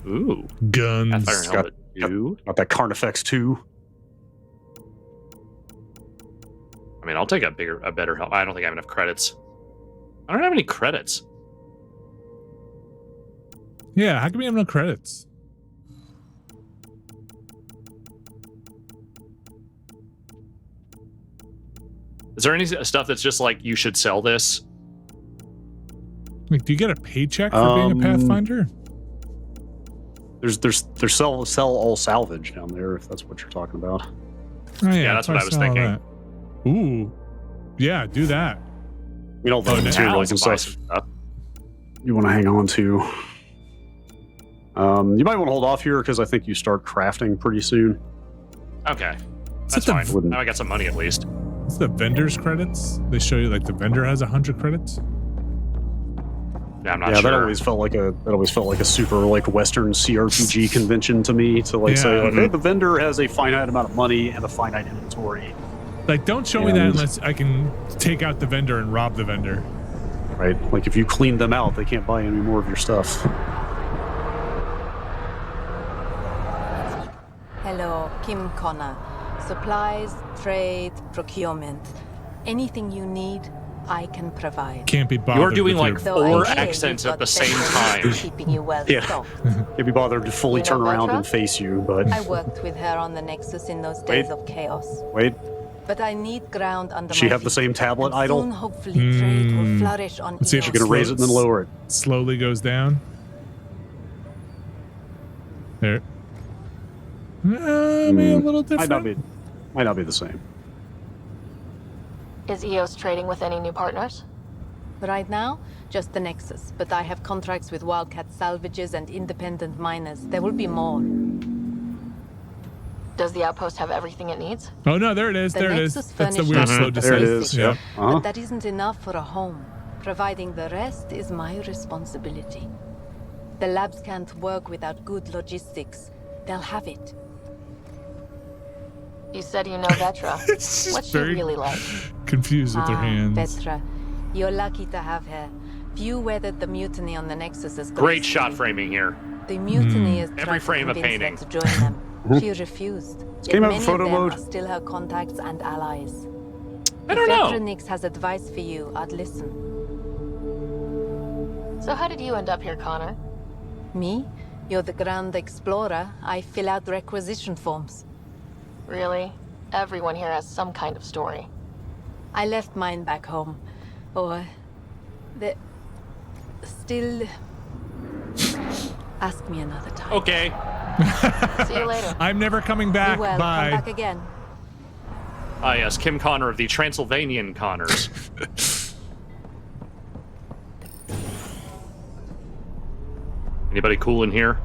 Ooh, guns. Pathfinder helmet. Got that Carnifex 2. I mean, I'll take a better helmet. I don't think I have enough credits. I don't have any credits. Yeah, how come we have no credits? Is there any stuff that's just like, you should sell this? Like, do you get a paycheck for being a Pathfinder? There's sell all salvage down there, if that's what you're talking about. Oh, Yeah, that's what I was thinking. That. Ooh, yeah, do that. You know, the materials and stuff you want to hang on to. You might want to hold off here because I think you start crafting pretty soon. Okay, that's fine. Now I got some money at least. It's the vendor's credits. They show you like the vendor has 100 credits. Yeah, I'm not sure. That always felt like a super like Western CRPG convention to me to like say like, hey, the vendor has a finite amount of money and a finite inventory. Like, don't show me that unless I can take out the vendor and rob the vendor. Right. Like if you clean them out, they can't buy any more of your stuff. Hello, Kim Connor. Supplies, trade, procurement. Anything you need, I can provide. Can't be bothered. You're doing like 4 accents at the same time. Keeping you well stocked. Can't be bothered to fully turn around and face you, but I worked with her on the Nexus in those days of chaos. Wait. But I need ground under she my have the same tablet idle? Soon, hopefully, trade will flourish on Let's see if you're gonna raise it and then lower it. Slowly goes down. There. Maybe a little different. Might not be the same. Is EOS trading with any new partners? Right now, just the Nexus, but I have contracts with Wildcat salvages and independent miners. There will be more. Does the outpost have everything it needs? Oh no, there it is. There it is. Nexus That's the weird slow descent. There it is. Yeah. But that isn't enough for a home. Providing the rest is my responsibility. The labs can't work without good logistics. They'll have it. You said you know Vetra. What's she really like? Confused with her hands. Vetra. You're lucky to have her. Few weathered the mutiny on the Nexus as Great shot framing here. The mutiny is every frame a painting. To join them. She refused. Yet many of them are still her contacts and allies. I don't know. If Vetranix has advice for you, I'd listen. So how did you end up here, Connor? Me? You're the Grand Explorer. I fill out requisition forms. Really? Everyone here has some kind of story. I left mine back home. Or... still... Ask me another time. Okay. See you later. I'm never coming back. Be well. Bye. Come back again. Ah, yes, Kim Connor of the Transylvanian Connors. Anybody cool in here?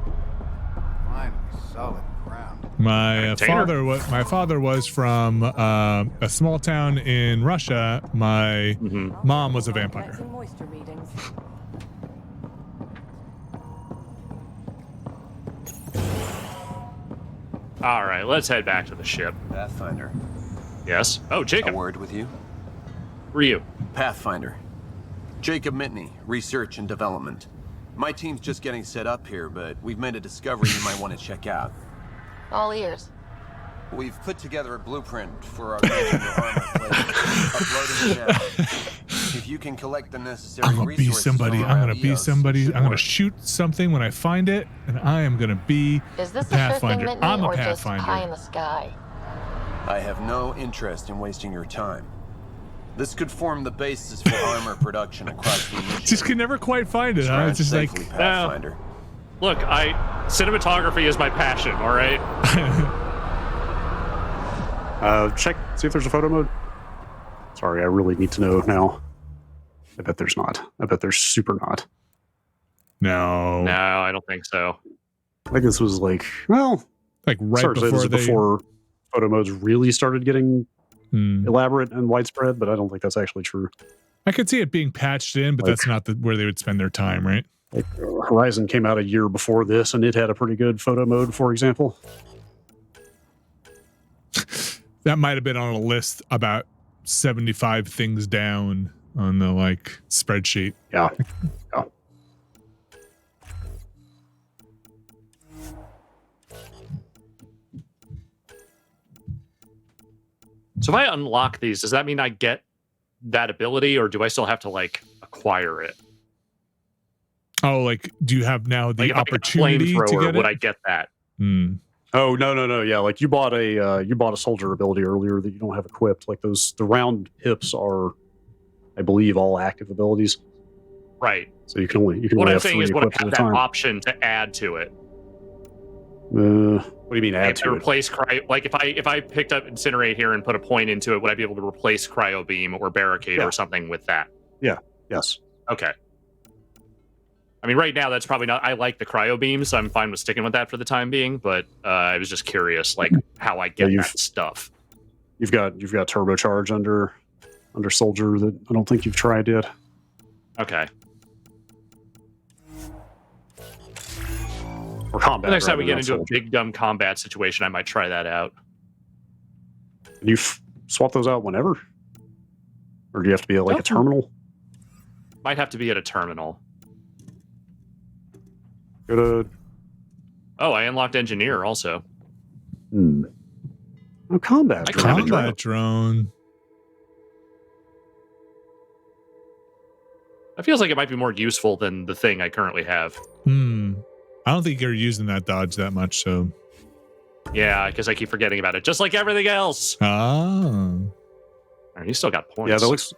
Finally, solid ground. My father was from a small town in Russia. My mom was a vampire. All right, let's head back to the ship. Pathfinder. Yes? Oh, Jacob. A word with you? Who are you? Pathfinder. Jacob Mitney, Research and Development. My team's just getting set up here, but we've made a discovery you might want to check out. All ears. We've put together a blueprint for our armor plate. Uploading it now. If you can collect the necessary I'm gonna be somebody. I'm gonna be somebody. I'm gonna shoot something when I find it, and I am gonna be Is this a Pathfinder. A sure thing, I'm a or Pathfinder. Just pie in the sky? I have no interest in wasting your time. This could form the basis for armor production across the initiative. Just can never quite find it, huh? It's just like, Pathfinder. Look, cinematography is my passion, all right? Check, see if there's a photo mode. Sorry, I really need to know now. I bet there's not. I bet there's super not. No. No, I don't think so. I think this was like, well, like right before photo modes really started getting elaborate and widespread, but I don't think that's actually true. I could see it being patched in, but that's not where they would spend their time, right? Like Horizon came out a year before this, and it had a pretty good photo mode, for example. That might have been on a list about 75 things down on the spreadsheet. Yeah. So if I unlock these, does that mean I get that ability, or do I still have to acquire it? Oh, do you have now the opportunity to get it? Would I get that? Oh, no. Yeah, you bought a soldier ability earlier that you don't have equipped. The round hips are, I believe, all active abilities. Right. So you can only what I'm have saying 3 is, would I equipped have at a that time. option to add to it? What do you mean add to it? Replace if I picked up Incinerate here and put a point into it, would I be able to replace Cryo Beam or Barricade or something with that? Yeah. Yes. Okay. I mean, right now that's probably not. I like the Cryo Beam, so I'm fine with sticking with that for the time being. But I was just curious, how I get that stuff. You've got turbocharge under soldier that I don't think you've tried yet. Okay. Or combat. Next time we get into a big dumb combat situation, I might try that out. Can you swap those out whenever? Or do you have to be at a terminal? Might have to be at a terminal. Go to... Oh, I unlocked Engineer also. Oh, combat drone. Combat drone. That feels like it might be more useful than the thing I currently have. I don't think you're using that dodge that much, so... Yeah, because I keep forgetting about it, just like everything else. Oh. You still got points. Yeah, that looks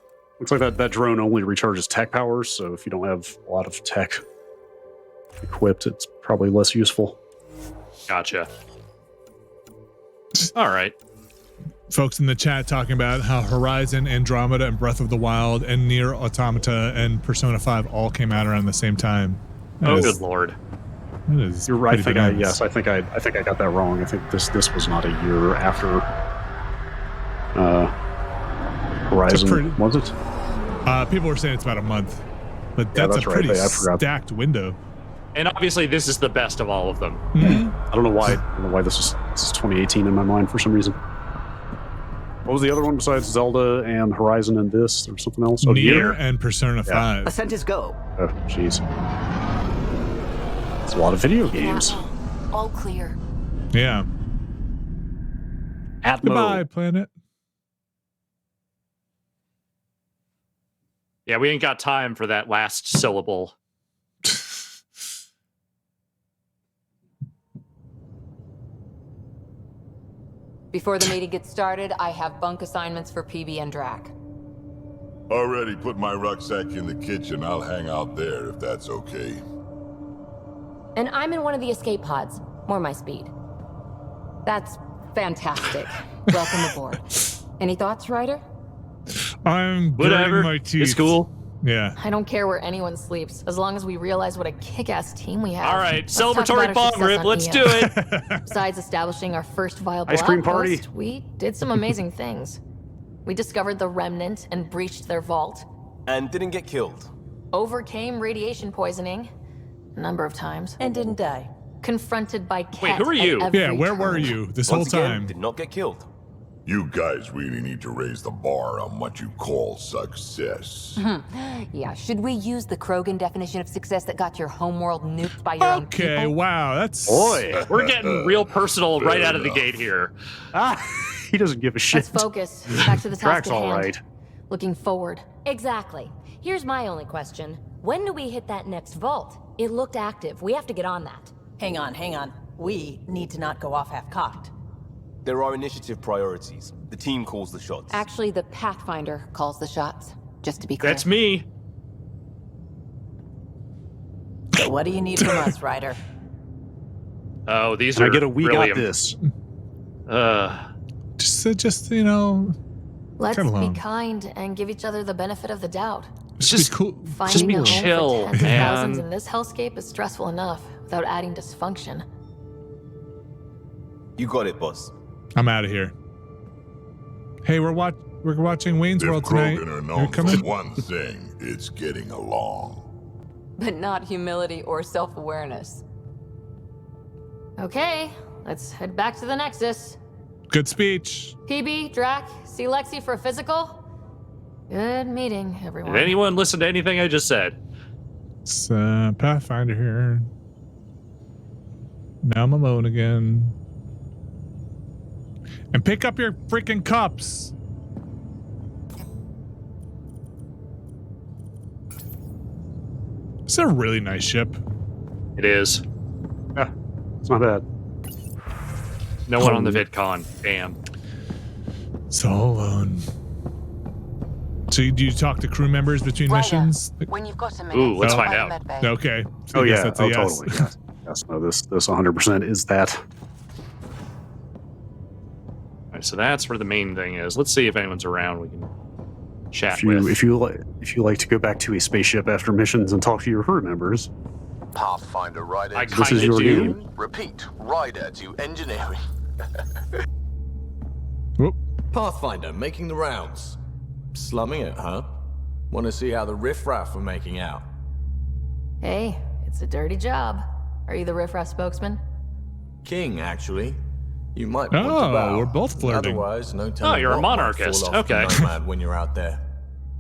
like that drone only recharges tech powers, so if you don't have a lot of tech equipped, it's probably less useful. Gotcha. All right. Folks in the chat talking about how Horizon, Andromeda, and Breath of the Wild, and Nier Automata, and Persona 5 all came out around the same time. Good lord. You're right. I think I got that wrong. I think this was not a year after Horizon, was it? People were saying it's about a month, but that's a pretty stacked window. And obviously, this is the best of all of them. I don't know why this is 2018 in my mind for some reason. What was the other one besides Zelda and Horizon and this, or something else? Oh, Nier and Persona 5. Ascent is go. Oh, jeez. It's a lot of video games. All clear. Yeah. Goodbye, planet. Yeah, we ain't got time for that last syllable. Before the meeting gets started, I have bunk assignments for PB and Drac. Already put my rucksack in the kitchen. I'll hang out there if that's okay. And I'm in one of the escape pods. More my speed. That's fantastic. Welcome aboard. Any thoughts, Ryder? I'm gritting my teeth. It's cool. Yeah. I don't care where anyone sleeps, as long as we realize what a kick-ass team we have. All right, Let's talk celebratory about our bong rip. success on Let's EO. do it. Besides establishing our first viable Ice cream outpost, party. we did some amazing things. We discovered the Remnant and breached their vault. And didn't get killed. Overcame radiation poisoning a number of times. And didn't die. Confronted by Ket. Wait, who are at you? every Yeah, where turn. were you this Once whole again, time? did not get killed. You guys really need to raise the bar on what you call success. Yeah, should we use the Krogan definition of success that got your homeworld nuked by your own Okay, people? wow, that's... Boy. We're getting real personal right out of the gate here. He doesn't give a shit. Let's focus. Back to the task Track's at hand. all right. Looking forward. Exactly. Here's my only question. When do we hit that next vault? It looked active. We have to get on that. Hang on. We need to not go off half-cocked. There are initiative priorities. The team calls the shots. Actually, the Pathfinder calls the shots, just to be clear. That's me. So what do you need from us, Ryder? Oh, these Can are I get a we really got this? Just you know... Let's Come be along. kind and give each other the benefit of the doubt. Just be cool. Finding be a home chill, for tens of thousands man. in this hellscape is stressful enough without adding dysfunction. You got it, boss. I'm out of here. Hey, we're watching Wayne's If World tonight. Krogan are You're known for coming? one thing, it's getting along. But not humility or self-awareness. Okay, let's head back to the Nexus. Good speech. PB, Drac, see Lexi for a physical? Good meeting, everyone. Did anyone listen to anything I just said? It's Pathfinder here. Now I'm alone again. And pick up your freaking cups. It's a really nice ship. It is. Yeah, it's not bad. No one on the VidCon. Damn. So alone. So do you talk to crew members between missions? When you've got a minute, Ooh, let's Oh. find out. Okay. So Oh I guess yeah, that's a yes. totally. Yes. Yes, no, this 100% is that. All right, so that's where the main thing is. Let's see if anyone's around we can chat If you like to go back to a spaceship after missions and talk to your crew members, Pathfinder Rider I to this is kinda your do. game. Repeat, Rider to engineering. Whoop. Pathfinder, making the rounds. Slumming it, huh? Want to see how the riffraff are making out? Hey, it's a dirty job. Are you the riffraff spokesman? King, actually. You might want to Oh, bow. we're both flirting. Otherwise, no telling you're a what might monarchist. fall off the Okay. nomad when you're out there.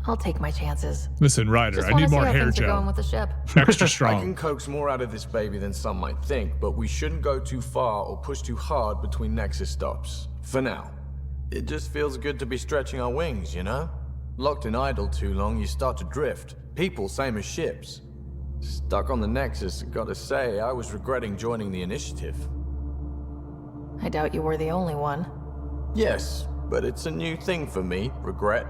I'll take my chances. Listen, Ryder, Just I wanna need see more how hair things are going gel. with the ship. Extra I strong. can coax more out of this baby than some might think, but we shouldn't go too far or push too hard between Nexus stops. For now. It just feels good to be stretching our wings, you know? Locked in idle too long, you start to drift. People, same as ships. Stuck on the Nexus, gotta say, I was regretting joining the initiative. I doubt you were the only one. Yes, but it's a new thing for me, regret.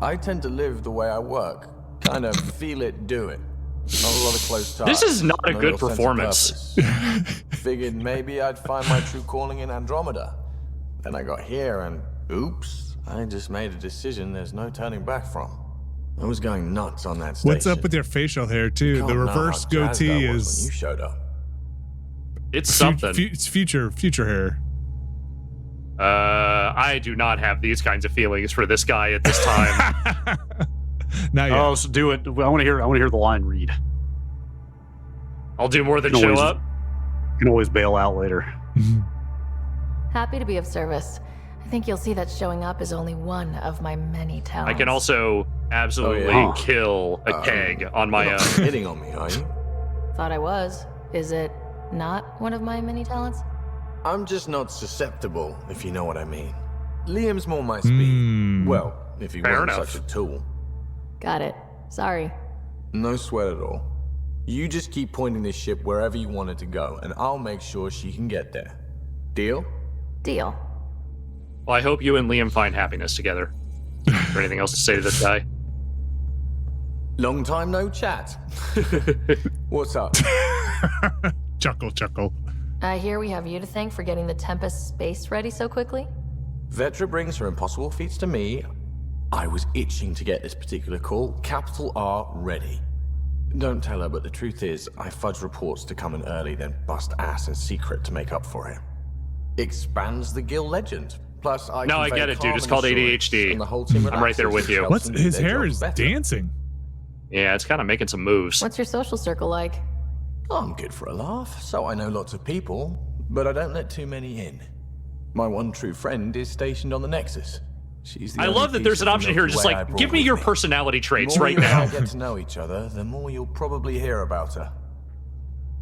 I tend to live the way I work. Kind of feel it, do it. Not a lot of close ties. This is not a no good real sense of performance. purpose. Figured maybe I'd find my true calling in Andromeda. Then I got here and oops, I just made a decision there's no turning back from. I was going nuts on that station. What's up with your facial hair too? Can't The know reverse how jazzed I goatee was when you is showed up. It's something. it's future hair. I do not have these kinds of feelings for this guy at this time. Not yet. Oh, so do it. I want to hear the line read. I'll do more than You can show always- up. You can always bail out later. Happy to be of service. I think you'll see that showing up is only one of my many talents. I can also absolutely Oh, yeah. kill a keg on my You're own. not hitting on me, are you? Thought I was. Is it not one of my many talents? I'm just not susceptible, if you know what I mean. Liam's more my speed. Hmm. Well, if he Fair wasn't enough. such a tool. Got it. Sorry. No sweat at all. You just keep pointing this ship wherever you want it to go, and I'll make sure she can get there. Deal? Deal. Well, I hope you and Liam find happiness together. Is there anything else to say to this guy? Long time no chat. What's up? Chuckle. I hear we have you to thank for getting the Tempest space ready so quickly. Vetra brings her impossible feats to me. I was itching to get this particular call. Capital R ready. Don't tell her, but the truth is, I fudge reports to come in early, then bust ass in secret to make up for it. Expands the guild legend. Plus, I No, I get it, dude. It's called ADHD. And the whole team I'm right there with you. What's his hair is dancing? Yeah, it's kind of making some moves. What's your social circle like? I'm good for a laugh, so I know lots of people, but I don't let too many in. My one true friend is stationed on the Nexus. She's the I love that there's an option here, just like, give me your personality traits right now. The more you get to know each other, the more you'll probably hear about her.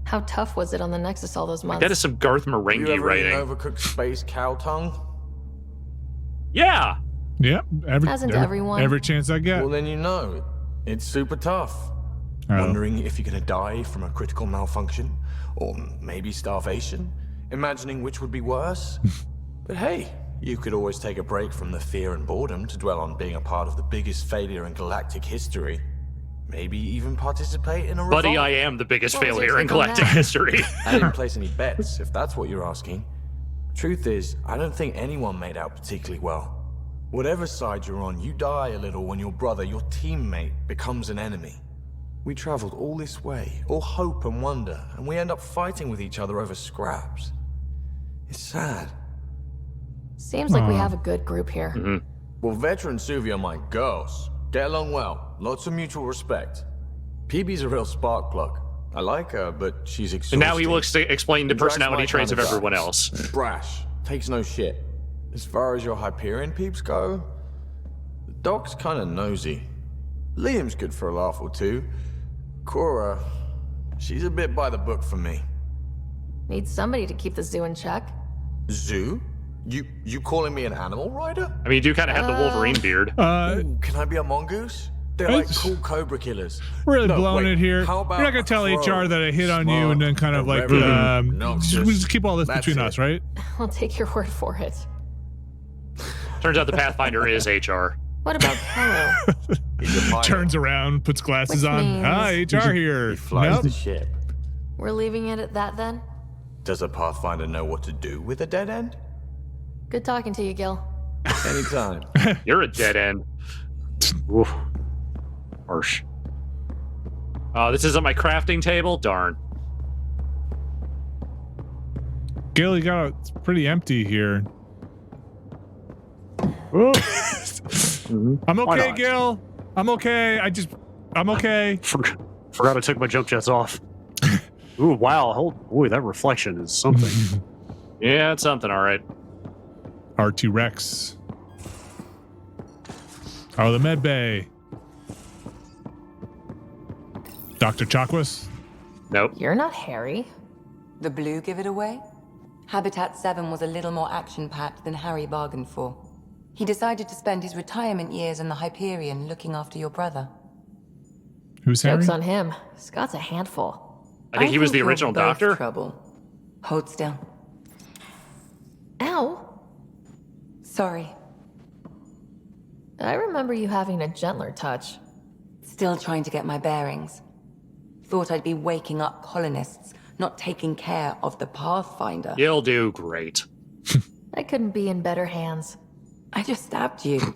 How tough was it on the Nexus all those months? That is some Garth Marenghi you ever writing. Overcooked space cow tongue? Yeah. Yep. Hasn't everyone? Every chance I get. Well, then you know. It's super tough. Wondering if you're gonna die from a critical malfunction, or maybe starvation. Imagining which would be worse. But hey, you could always take a break from the fear and boredom to dwell on being a part of the biggest failure in galactic history. Maybe even participate in a revolt. Buddy, I am the biggest failure in galactic history. I didn't place any bets, if that's what you're asking. Truth is, I don't think anyone made out particularly well. Whatever side you're on, you die a little when your brother, your teammate, becomes an enemy. We traveled all this way, all hope and wonder, and we end up fighting with each other over scraps. It's sad. Seems like we have a good group here. Mm-hmm. Well, veteran Suvia are my girls. Get along well. Lots of mutual respect. PB's a real spark plug. I like her, but she's exhausting. And now he looks to explain the personality traits of everyone else. Brash. Takes no shit. As far as your Hyperion peeps go, the Doc's kind of nosy. Liam's good for a laugh or two. Cora, she's a bit by the book for me. Need somebody to keep the zoo in check. Zoo? You calling me an animal rider? I mean, you do kind of have the Wolverine beard. Ooh, can I be a mongoose? They're like cool cobra killers. Really blowing it here. You're not gonna tell HR that I hit on you and then kind of like just keep all this between us, right? I'll take your word for it. Turns out the Pathfinder is HR. What about Kello? Turns around, puts glasses Which on. means- Hi, HR here. He flies Nope. the ship. We're leaving it at that then? Does a Pathfinder know what to do with a dead end? Good talking to you, Gil. Anytime. You're a dead end. Oof. Harsh. Oh, this isn't my crafting table? Darn. Gil, it's pretty empty here. I'm okay, Gil. I'm okay. I'm okay. Forgot I took my jump jets off. Ooh, wow. Boy, that reflection is something. Yeah, it's something, all right. R2 Rex. Oh, the med bay. Dr. Chakwas? Nope. You're not Harry. The blue give it away? Habitat 7 was a little more action-packed than Harry bargained for. He decided to spend his retirement years in the Hyperion looking after your brother. Who's Harry? Joke's on him. Scott's a handful. I think he was the you're original both doctor. Trouble. Hold still. Ow. Sorry. I remember you having a gentler touch. Still trying to get my bearings. Thought I'd be waking up colonists, not taking care of the Pathfinder. You'll do great. I couldn't be in better hands. I just stabbed you.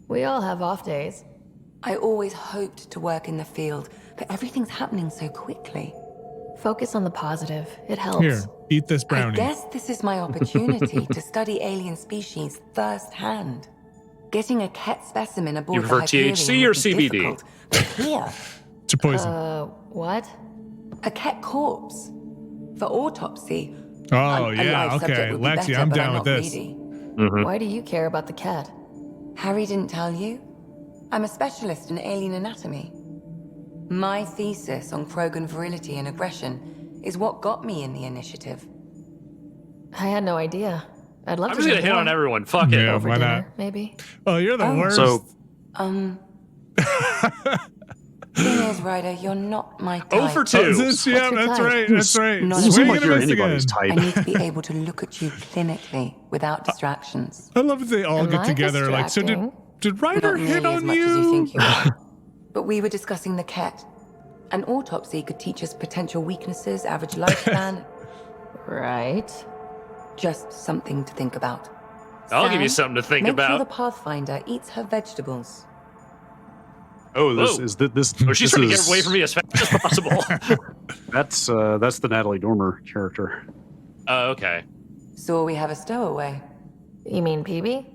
We all have off days. I always hoped to work in the field, but everything's happening so quickly. Focus on the positive. It helps. Here, eat this brownie. I guess this is my opportunity to study alien species firsthand. Getting a Ket specimen aboard You prefer the Hyperion THC or would be CBD? difficult, but here, It's a poison. What? a Ket corpse for autopsy. Oh, A yeah, live okay. subject would be Lexi, better, I'm but down not with this. greedy. Why do you care about the cat? Harry didn't tell you? I'm a specialist in alien anatomy. My thesis on Krogan virility and aggression is what got me in the initiative. I had no idea. I'd love I'm to just know gonna hit more. on everyone. Fuck it. Yeah, Over why dinner, not? maybe. Oh, you're the worst. So, Thing is, Ryder, you're not my type. 0 for 2. Yeah, What's your that's type? right. That's right. Not doesn't Swing seem like and a you're miss anybody's again. I type. need to be able to look at you clinically without distractions. I love that they all Am get I together. Like, so did distracting? Ryder Not hit nearly as on much as you you? think you are. But we were discussing the Ket. An autopsy could teach us potential weaknesses, average lifespan. Right. Just something to think about. I'll give you something to think make about. Sure the Pathfinder eats her vegetables. Oh, this. Oh, she's trying to get away from me as fast as possible. That's the Natalie Dormer character. Oh, okay. So we have a stowaway. You mean PB?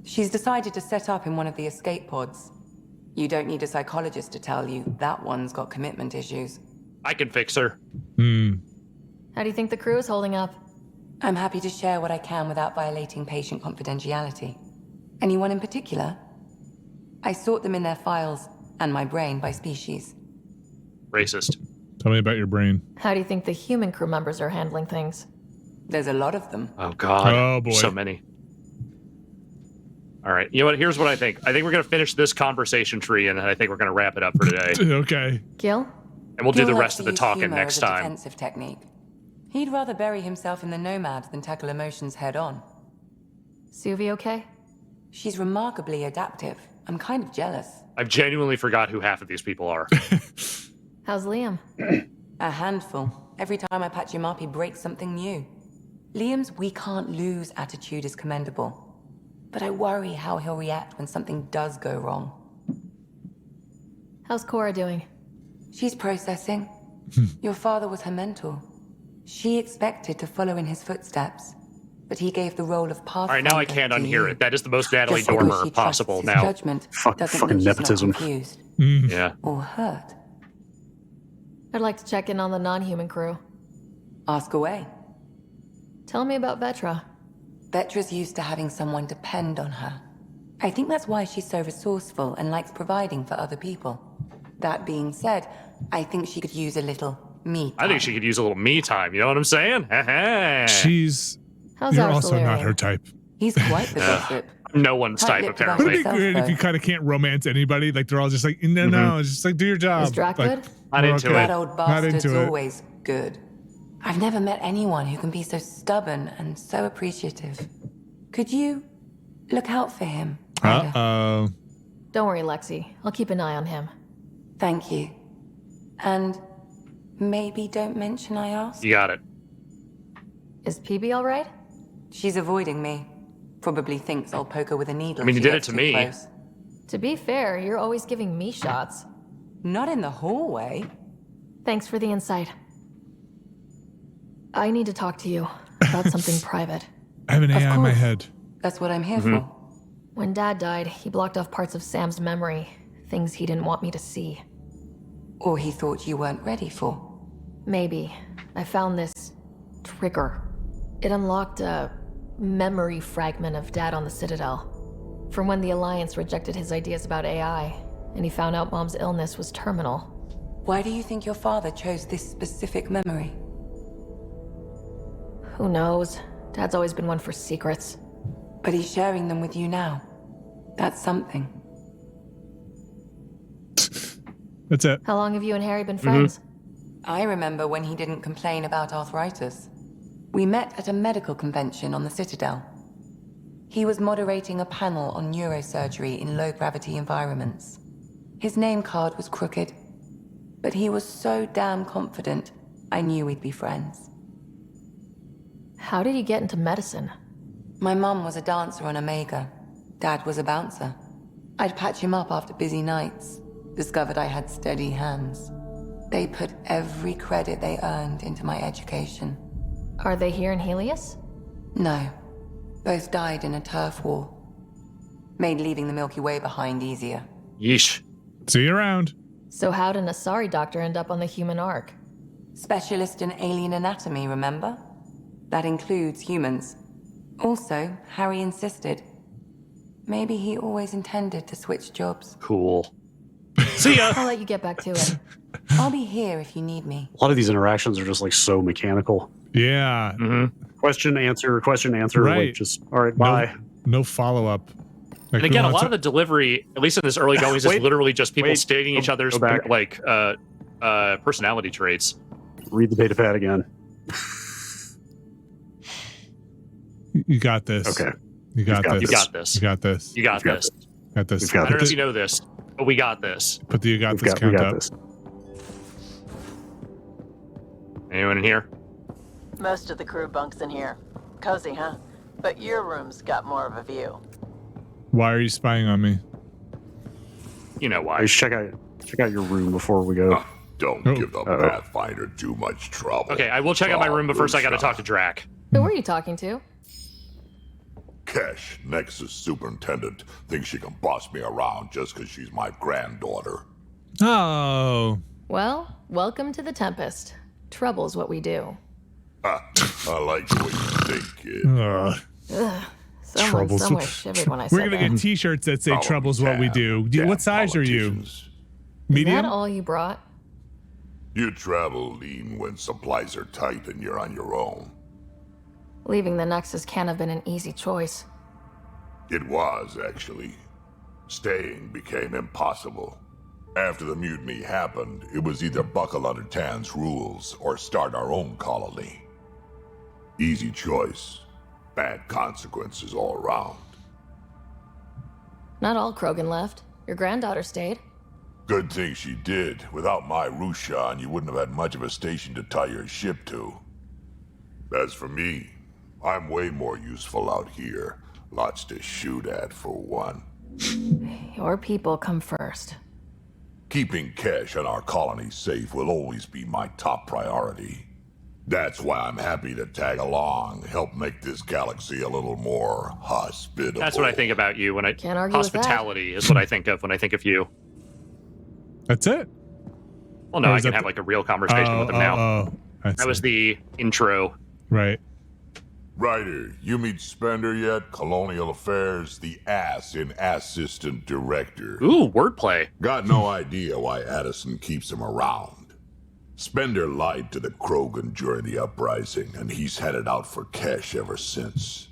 She's decided to set up in one of the escape pods. You don't need a psychologist to tell you that one's got commitment issues. I can fix her. How do you think the crew is holding up? I'm happy to share what I can without violating patient confidentiality. Anyone in particular? I sort them in their files and my brain by species. Racist. Tell me about your brain. How do you think the human crew members are handling things? There's a lot of them. Oh, God. Oh, boy. So many. All right. You know what? Here's what I think. I think we're going to finish this conversation tree, and I think we're going to wrap it up for today. Okay. Gil? And we'll do the Gil rest of the likes to use talking humor next as a time. defensive technique. He'd rather bury himself in the Nomad than tackle emotions head on. Suvi okay? She's remarkably adaptive. I'm kind of jealous. I've genuinely forgot who half of these people are. How's Liam? A handful. Every time I patch him up, he breaks something new. Liam's we can't lose attitude is commendable. But I worry how he'll react when something does go wrong. How's Cora doing? She's processing. Your father was her mentor. She expected to follow in his footsteps, but he gave the role of pathfinder. All right, now I can't to unhear you. it. That is the most Natalie Just because Dormer she possible trusts his now. Judgment doesn't fucking mean she's not nepotism. confused Yeah. or hurt. I'd like to check in on the non-human crew. Ask away. Tell me about Vetra. Vetra's used to having someone depend on her. I think that's why she's so resourceful and likes providing for other people. That being said, I think she could use a little me time. I think she could use a little me time. You know what I'm saying? How's You're our also not Solarian? her type. He's quite the gossip. No one's type, Tight-lipped about apparently. himself, Good if though. you kind of can't romance anybody. Like they're all just like, no, just like do your job. Is Drac like, good? Not we're into okay. it. That old Not bastard's into it. always good. I've never met anyone who can be so stubborn and so appreciative. Could you look out for him? Uh-oh. Don't worry, Lexi. I'll keep an eye on him. Thank you. And maybe don't mention I asked? You got it. Is PB all right? She's avoiding me. Probably thinks I'll poke her with a needle. I mean, if you she did it gets to too me. close. To be fair, you're always giving me shots. Not in the hallway. Thanks for the insight. I need to talk to you about something private. I have an Of AI in my course. head. That's what I'm here Mm-hmm. for. When Dad died, he blocked off parts of Sam's memory, things he didn't want me to see. Or he thought you weren't ready for. Maybe. I found this trigger. It unlocked a memory fragment of Dad on the Citadel. From when the Alliance rejected his ideas about AI, and he found out Mom's illness was terminal. Why do you think your father chose this specific memory? Who knows? Dad's always been one for secrets. But he's sharing them with you now. That's something. That's it. How long have you and Harry been friends? I remember when he didn't complain about arthritis. We met at a medical convention on the Citadel. He was moderating a panel on neurosurgery in low-gravity environments. His name card was crooked, but he was so damn confident, I knew we'd be friends. How did you get into medicine? My mum was a dancer on Omega. Dad was a bouncer. I'd patch him up after busy nights. Discovered I had steady hands. They put every credit they earned into my education. Are they here in Helios? No. Both died in a turf war. Made leaving the Milky Way behind easier. Yeesh. See you around. So how did an Asari doctor end up on the human ark? Specialist in alien anatomy, remember? That includes humans. Also, Harry insisted. Maybe he always intended to switch jobs. Cool. See ya. I'll let you get back to it. I'll be here if you need me. A lot of these interactions are just like so mechanical. Yeah. Question, answer, Right. like just, all right, bye. No follow-up. Like, And again, a lot of the delivery, at least in this early goings, is literally just people stating each other's go back. like personality traits. Read the beta pad again. You got this. Okay. You got this. You got this. You got this. You got this. Got this. I don't know if you know this, but we got this. Put the you got this we count got up. this. Anyone in here? Most of the crew bunks in here. Cozy, huh? But your room's got more of a view. Why are you spying on me? You know why. Let's check out your room before we go. Don't give the Pathfinder too much trouble. Okay, I will check out my room, but first I gotta talk to Drac. Who are you talking to? Kesh, Nexus Superintendent, thinks she can boss me around just because she's my granddaughter. Oh. Well, welcome to the Tempest. Trouble's what we do. I like the way you think, kid. Ugh. Someone somewhere shivered when I said We're gonna get T-shirts that say "Trouble's what we do." What size are you? Medium. Is that all you brought? You travel lean when supplies are tight and you're on your own. Leaving the Nexus can't have been an easy choice. It was, actually. Staying became impossible. After the mutiny happened, it was either buckle under Tan's rules or start our own colony. Easy choice. Bad consequences all around. Not all Krogan left. Your granddaughter stayed. Good thing she did. Without my Rushan, you wouldn't have had much of a station to tie your ship to. As for me, I'm way more useful out here. Lots to shoot at, for one. Your people come first. Keeping Kesh and our colony safe will always be my top priority. That's why I'm happy to tag along, help make this galaxy a little more hospitable. That's what I think about you when I... Can't argue with that. Hospitality is what I think of when I think of you. That's it? Well, no, I can have like a real conversation with him now. That was the intro. Right. Ryder, you meet Spender yet? Colonial Affairs, the ass in Assistant Director. Ooh, wordplay. Got no idea why Addison keeps him around. Spender lied to the Krogan during the uprising, and he's headed out for Kesh ever since.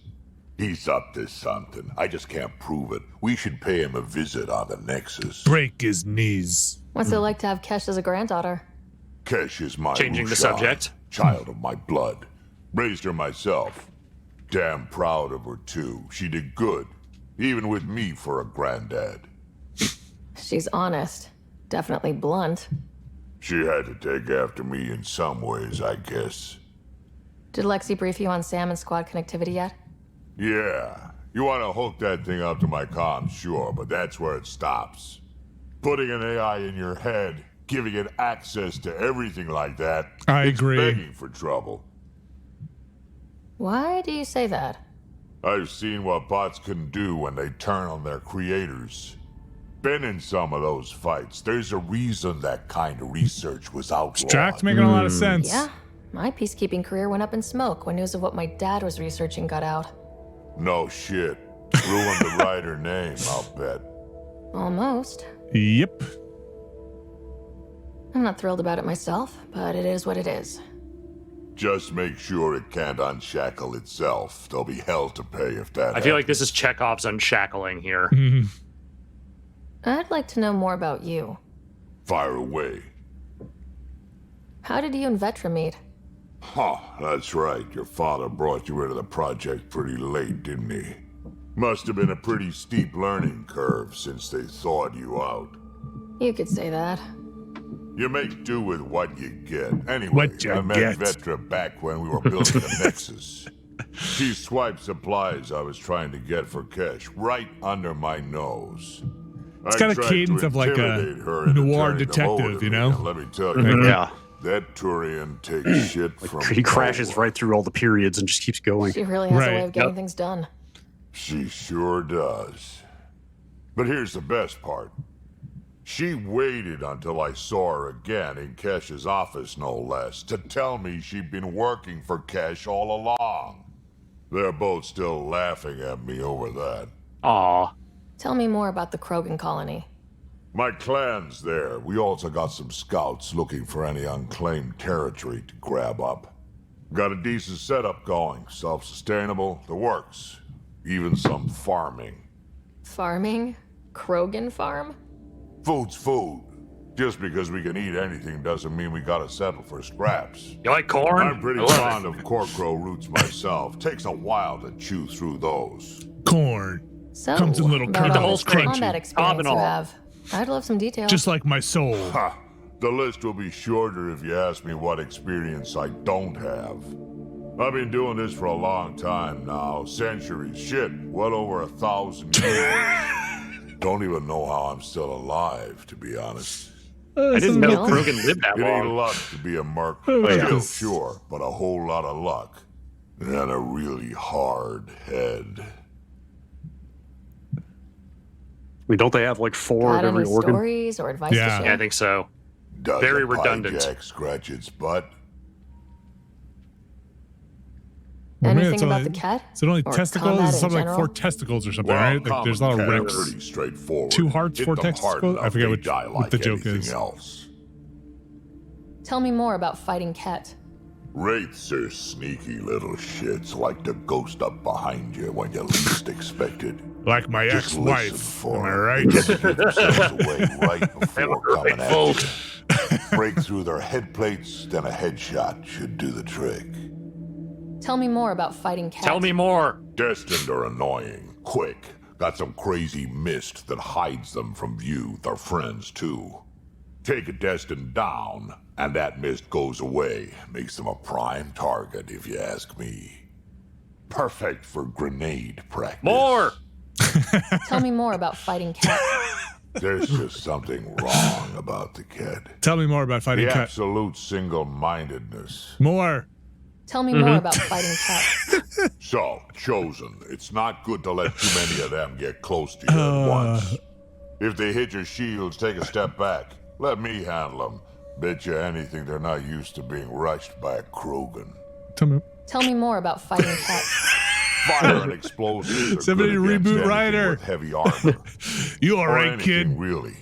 He's up to something. I just can't prove it. We should pay him a visit on the Nexus. Break his knees. What's it like to have Kesh as a granddaughter? Kesh is my Changing the Rushan, subject. Child of my blood. Raised her myself. Damn proud of her, too. She did good. Even with me for a granddad. She's honest. Definitely blunt. She had to take after me in some ways, I guess. Did Lexi brief you on Sam and squad connectivity yet? Yeah. You want to hook that thing up to my comms, sure, but that's where it stops. Putting an AI in your head, giving it access to everything like that, it's begging for trouble. Why do you say that? I've seen what bots can do when they turn on their creators. Been in some of those fights. There's a reason that kind of research was outlawed. Strack's making a lot of sense. Yeah, my peacekeeping career went up in smoke when news of what my dad was researching got out. No shit. Ruined the Ryder name, I'll bet. Almost. Yep. I'm not thrilled about it myself, but it is what it is. Just make sure it can't unshackle itself. There'll be hell to pay if that I feel like this is Chekhov's unshackling here. I'd like to know more about you. Fire away. How did you and Vetra meet? Huh, that's right. Your father brought you into the project pretty late, didn't he? Must have been a pretty steep learning curve since they thawed you out. You could say that. You make do with what you get. Anyway, What you I met get. Vetra back when we were building the Nexus. She swiped supplies I was trying to get for Kesh right under my nose. It's I got a tried cadence to of like a intimidate her into noir turning them over detective, to you me, know? and let me tell you, Yeah. that Turian takes shit from He crashes no one. right through all the periods and just keeps going. She really has a way of getting things done. She sure does. But here's the best part. She waited until I saw her again in Kesh's office, no less, to tell me she'd been working for Kesh all along. They're both still laughing at me over that. Aw. Tell me more about the Krogan colony. My clan's there. We also got some scouts looking for any unclaimed territory to grab up. Got a decent setup going. Self-sustainable, the works. Even some farming. Farming? Krogan farm? Food's food. Just because we can eat anything doesn't mean we gotta settle for scraps. You like corn? I'm pretty I love fond it. of corkrow roots myself. Takes a while to chew through those. Corn. So, Comes in little about all kernels, this combat crunchy. experience you have. I'd love some details. Just like my soul. Ha! The list will be shorter if you ask me what experience I don't have. I've been doing this for a long time now. Centuries. Shit, well over 1,000 years. Don't even know how I'm still alive, to be honest. I didn't know Krogan lived that It long. ain't luck to be a merc. yeah. Skill, sure, but a whole lot of luck. And a really hard head. I mean, don't they have like 4 Got of every any organ? stories or advice to share? Yeah, I think so. Does Very a pie redundant. jack scratch its butt? Well, maybe Anything it's about only- the cat? Is it only Or testicles? combat It's in something like 4 general? testicles or something, Well, right? Like there's a lot of common ricks. cat are pretty straightforward. 2 hearts, Hit 4 them hard testicles. I enough, forget they what die what the like joke anything is. else. Tell me more about fighting Ket. Wraiths are sneaky little shits, like the ghost up behind you when you least expect it. Like my Just ex-wife. listen for Am I them. right? They give themselves away right before coming at Folks. you. Break through their head plates, then a headshot should do the trick. Tell me more about fighting Ket. Tell me more. Destined are annoying, quick. Got some crazy mist that hides them from view, their friends too. Take a Destined down, and that mist goes away. Makes them a prime target, if you ask me. Perfect for grenade practice. More. Tell me more about fighting Ket. There's just something wrong about the kid. Tell me more about fighting The cat. absolute single-mindedness. More. Tell me more about fighting Ket. So, Chosen, it's not good to let too many of them get close to you at once. If they hit your shields, take a step back. Let me handle them. Bet you anything they're not used to being rushed by a Krogan. Tell me more about fighting Ket. Fire and explosives are Somebody good against reboot anything Ryder. with heavy armor. You Or alright, anything, kid? really.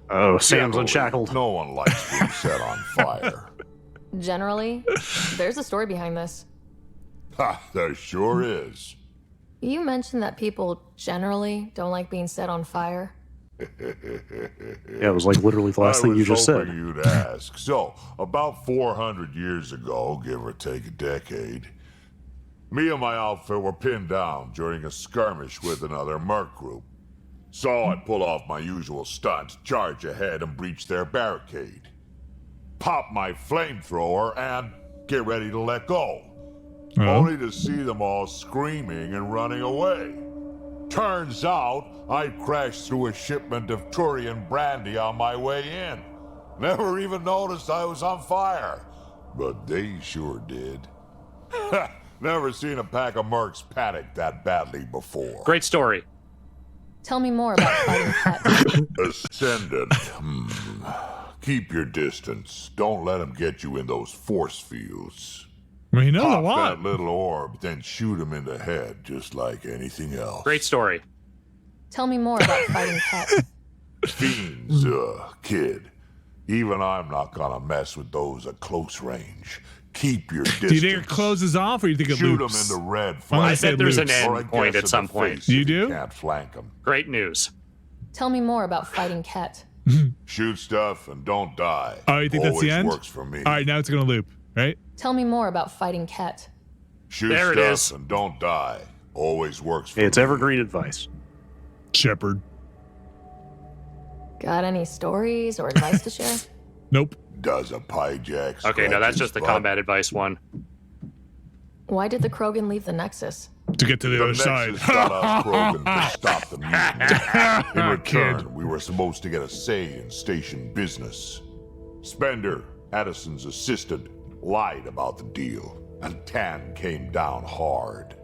Oh, Sam's Generally, unshackled. No one likes being set on fire. Generally, there's a story behind this. Ha, there sure is. You mentioned that people generally don't like being set on fire. Yeah, it was like literally the last thing you just I was said. hoping you'd ask. So, about 400 years ago, give or take a decade, me and my outfit were pinned down during a skirmish with another merc group. So I'd pull off my usual stunt, charge ahead and breach their barricade. Pop my flamethrower and get ready to let go. Only to see them all screaming and running away. Turns out, I crashed through a shipment of Turian brandy on my way in. Never even noticed I was on fire. But they sure did. Never seen a pack of mercs panic that badly before. Great story. Tell me more about fighting Ket. Ascendant. Keep your distance. Don't let them get you in those force fields. I mean, he knows a Pop lot. that little orb, then shoot him in the head, just like anything else. Great story. Tell me more about fighting Ket. Fiends, kid. Even I'm not gonna mess with those at close range. Keep your distance. Do you think it closes off, or you think it Shoot loops? them in the red I'm flank. gonna I say bet there's an loops. Or I end point guess at in some the point. face You if do? Can't flank them. Great news. Tell me more about fighting Ket. Shoot stuff and don't die. Oh, you think that's the Always end? works for me. All right, now it's gonna loop, right? Tell me more about fighting Ket. Shoot There it stuff is. and don't die. Always works for It's me. evergreen advice. Shepard. Got any stories or advice to share? Nope. Does a pie jack Okay, no, scratch that's his just the butt? combat advice one. Why did the Krogan leave the Nexus? To get to the, The other side. Nexus got us Krogan to stop the mutiny. In return, we were supposed to get a say in station business. Spender, Addison's assistant, lied about the deal, and Tan came down hard.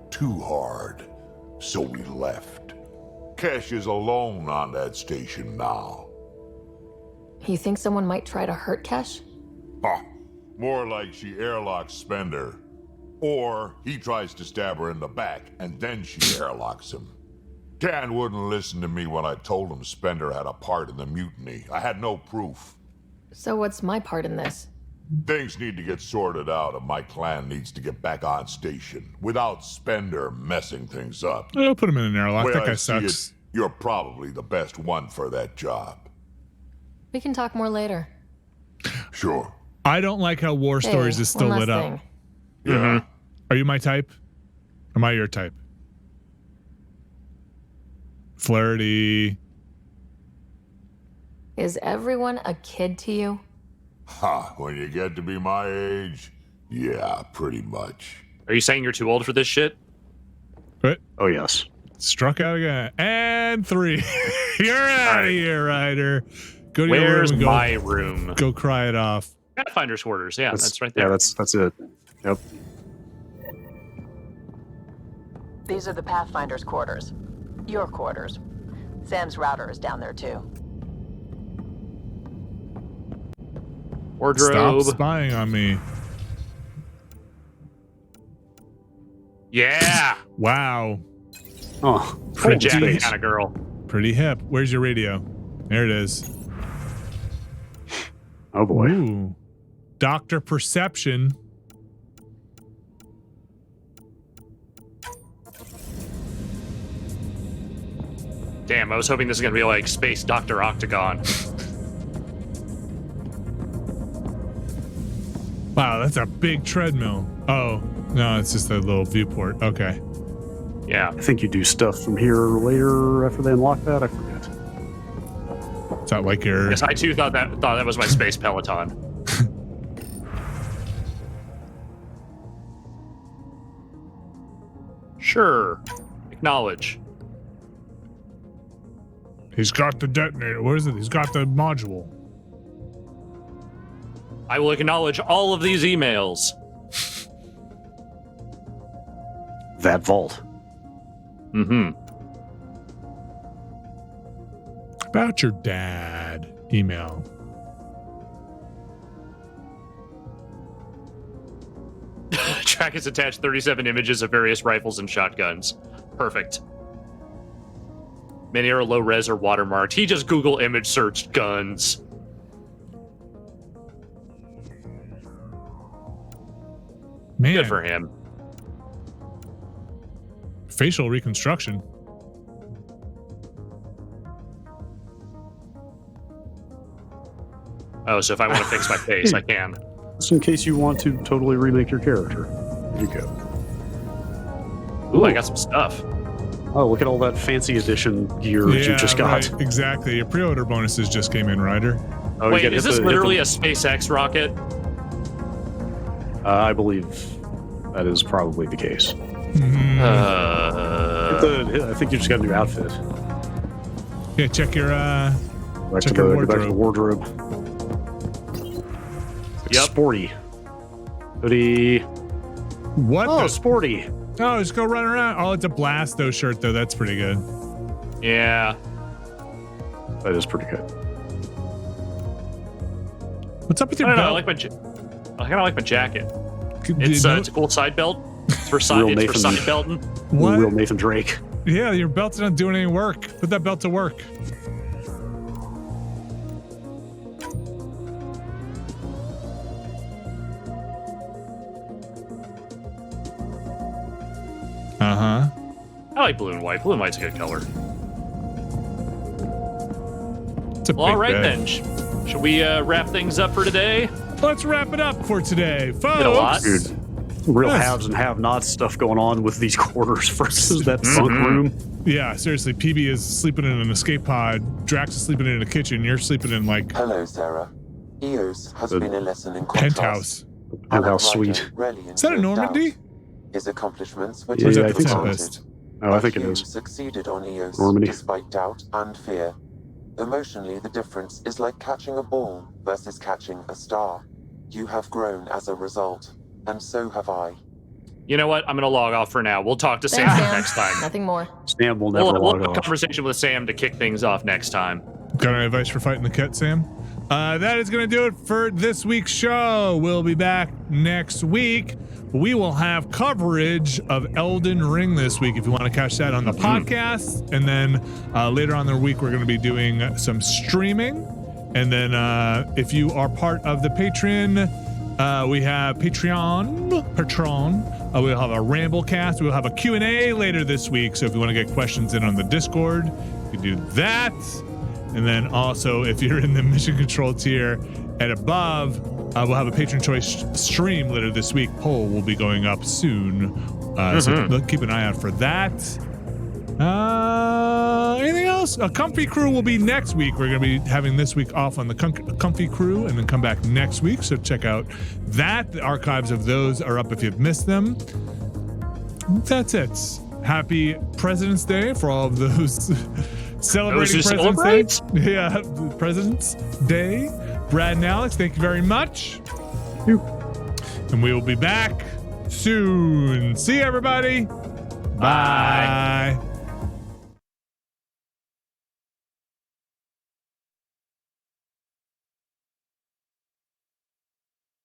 Too hard. So we left. Kesh is alone on that station now. You think someone might try to hurt Kesh? Ha! More like she airlocks Spender. Or he tries to stab her in the back, and then she airlocks him. Dan wouldn't listen to me when I told him Spender had a part in the mutiny. I had no proof. So what's my part in this? Things need to get sorted out, and my clan needs to get back on station without Spender messing things up. I'll put him in an airlock. Way That guy I see sucks. it, you're probably the best one for that job. We can talk more later. Sure. I don't like how War Stories Hey, is still one lit last up. thing. Yeah. Are you my type? Am I your type? Flirty. Is everyone a kid to you? Ha, when you get to be my age, yeah, pretty much. Are you saying you're too old for this shit? What? Oh, yes. Struck out again. And 3. You're out of here, Ryder. Go to Where's your room. my room? Go cry it off. Pathfinder's quarters. Yeah, that's right there. Yeah, that's it. Yep. These are the Pathfinder's quarters. Your quarters. Sam's router is down there too. Wardrobe. Stop spying on me. Yeah. Wow. Oh, pretty Jackie kind of girl. Pretty hip. Where's your radio? There it is. Oh boy. Ooh. Dr. Perception. Damn, I was hoping this was gonna be like Space Dr. Octagon. Wow, that's a big treadmill. Oh, no, it's just a little viewport. Okay. Yeah. I think you do stuff from here later after they unlock that. I forget. Is that like your... Yes, I too thought that was my space Peloton. Sure. Acknowledge. He's got the detonator. What is it? He's got the module. I will acknowledge all of these emails. That vault. Mm-hmm. About your dad. Email. Track has attached 37 images of various rifles and shotguns. Perfect. Many are low res or watermarked. He just Google image searched guns. Man. Good for him. Facial reconstruction. Oh, so if I want to fix my face, I can. Just in case you want to totally remake your character. There you go. Ooh, I got some stuff. Oh, look at all that fancy edition gear that you just got. Right, exactly. Your pre-order bonuses just came in, Ryder. Oh, wait, is this literally a SpaceX rocket? I believe that is probably the case. I think you just got a new outfit. Yeah, check your Back check to your the wardrobe. Yep. Sporty. Hoodie. What? Oh, sporty. Oh, just go run around. Oh, it's a Blasto shirt though. That's pretty good. Yeah. That is pretty good. What's up with your I belt? I kind of like my jacket. It's a cool side belt. It's for side belting. What? Real Nathan Drake. Yeah, your belt's not doing any work. Put that belt to work. Uh-huh. I like blue and white. Blue and white's a good color. It's a Well, all big right bed. then. Should we wrap things up for today? Let's wrap it up for today, folks. Did a lot. Dude, real haves and have-nots stuff going on with these quarters versus that bunk room. Yeah, seriously, PB is sleeping in an escape pod. Drax is sleeping in a kitchen. You're sleeping in like Hello, Sarah. EOS has been a lesson in penthouse. Penthouse suite. Is that a Normandy? His accomplishments were Yeah, I think so. disappointed. Oh, I think it Hugh is. succeeded on EOS Normandy. despite doubt and fear. Emotionally, the difference is like catching a ball versus catching a star. You have grown as a result, and so have I. You know what? I'm going to log off for now. We'll talk to Thanks, Sam Sam. next time. Nothing more. Sam will never We'll log have a off. conversation with Sam to kick things off next time. Got any advice for fighting the cat, Sam? That is going to do it for this week's show. We'll be back next week. We will have coverage of Elden Ring this week if you want to catch that on the podcast. And then later on in the week, we're going to be doing some streaming. And then if you are part of the Patreon, we have Patreon. We'll have a Ramblecast. We'll have a Q&A later this week. So if you want to get questions in on the Discord, you can do that. And then also, if you're in the Mission Control tier and above, we'll have a patron choice stream later this week. Poll will be going up soon. So keep an eye out for that. Anything else? A Comfy Crew will be next week. We're going to be having this week off on the Comfy Crew and then come back next week. So check out that. The archives of those are up if you've missed them. that's it. Happy President's Day for all of those celebrating Those who President's Day. Yeah, President's Day. Brad and Alex, thank you very much. And we will be back soon. See you, everybody. Bye.